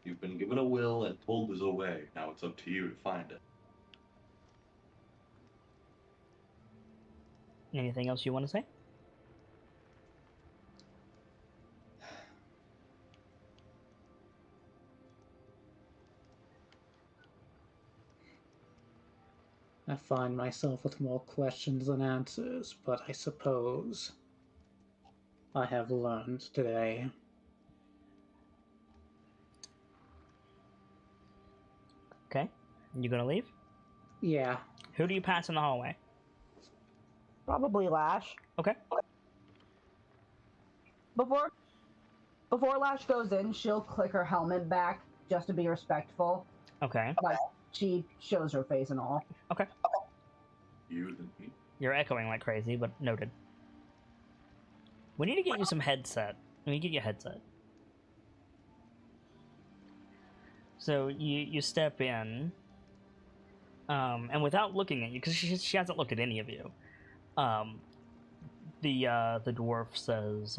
You've been given a will and told there's a way. Now it's up to you to find it. Anything else you want to say? I find myself with more questions than answers, but I suppose I have learned today. Okay. You gonna leave? Yeah. Who do you pass in the hallway? Probably Lash. Okay. Before Lash goes in, she'll click her helmet back just to be respectful. Okay. Like, she shows her face and all. Okay. You than me. You're echoing like crazy, but noted. We need to get you some headset. We need to get you a headset. So you step in, and without looking at you, because she hasn't looked at any of you, the dwarf says,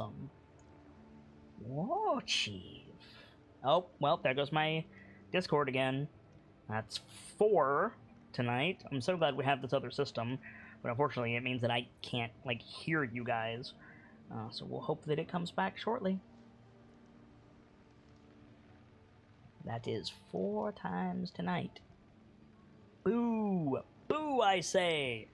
"Whoa, Chief." Oh, well, there goes my Discord again. That's 4 tonight. I'm so glad we have this other system, but unfortunately it means that I can't, like, hear you guys. So we'll hope that it comes back shortly. That is 4 times tonight. Boo! Boo, I say!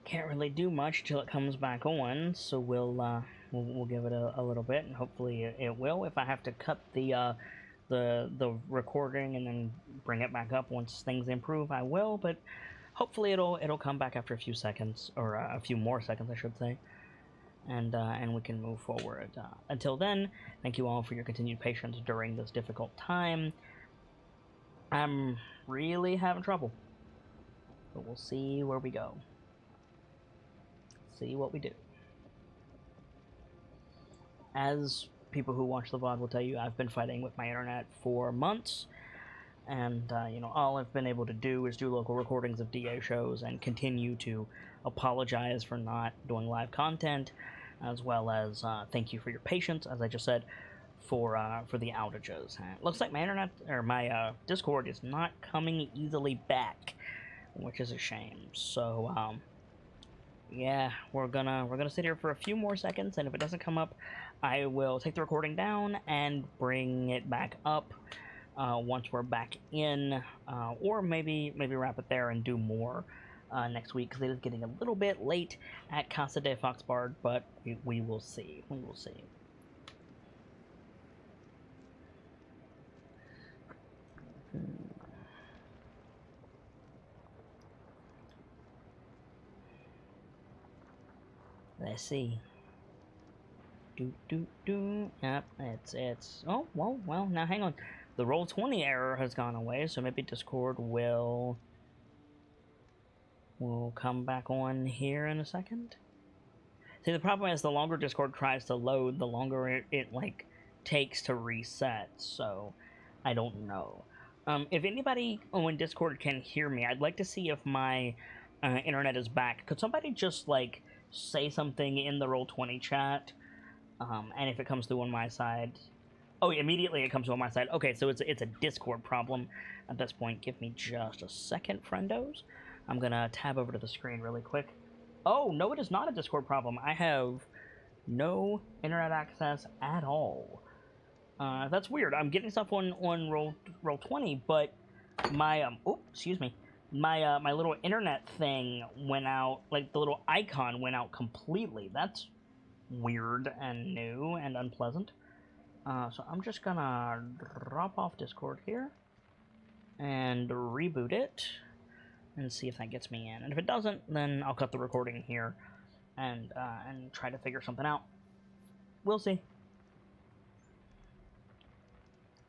Can't really do much till it comes back on, so we'll give it a little bit, and hopefully it will. If I have to cut the recording and then bring it back up once things improve, I will. But hopefully it'll come back after a few seconds, or a few more seconds, I should say, and we can move forward. Until then, thank you all for your continued patience during this difficult time. I'm really having trouble, but we'll see where we go. See what we do. As people who watch the VOD will tell you, I've been fighting with my internet for months, and all I've been able to do is do local recordings of DA shows and continue to apologize for not doing live content, as well as thank you for your patience, as I just said, for the outages. It looks like my internet, or my Discord, is not coming easily back, which is a shame. So yeah, we're gonna sit here for a few more seconds, and if it doesn't come up, I will take the recording down and bring it back up once we're back in, or maybe wrap it there and do more next week, because it is getting a little bit late at Casa de Foxbard, but we will see. We will see. Let's see. Yep, it's. Oh, well. Now hang on. The Roll20 error has gone away, so maybe Discord will come back on here in a second. See, the problem is the longer Discord tries to load, the longer it like takes to reset. So I don't know. If anybody on Discord can hear me, I'd like to see if my internet is back. Could somebody just like say something in the Roll20 chat, and if it comes through on my side, oh, immediately it comes through on my side. Okay, so it's a Discord problem at this point. Give me just a second, friendos. I'm gonna tab over to the screen really quick. Oh no, it is not a Discord problem. I have no internet access at all. That's weird. I'm getting stuff on Roll20, but my my little internet thing went out, like the little icon went out completely. That's weird and new and unpleasant. So I'm just gonna drop off Discord here and reboot it and see if that gets me in. And if it doesn't, then I'll cut the recording here and try to figure something out. We'll see.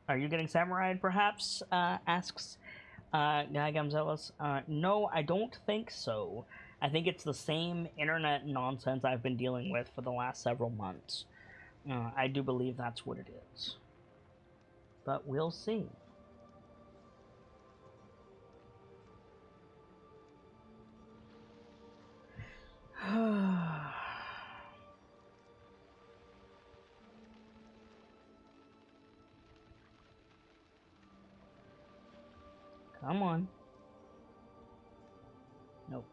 Are you getting samurai'd, perhaps? Asks Guy Gamzelis. No, I don't think so. I think it's the same internet nonsense I've been dealing with for the last several months. I do believe that's what it is. But we'll see. Come on. Nope.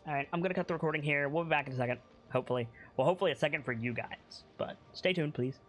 Alright, I'm gonna cut the recording here. We'll be back in a second. Hopefully. Well, hopefully a second for you guys. But stay tuned, please.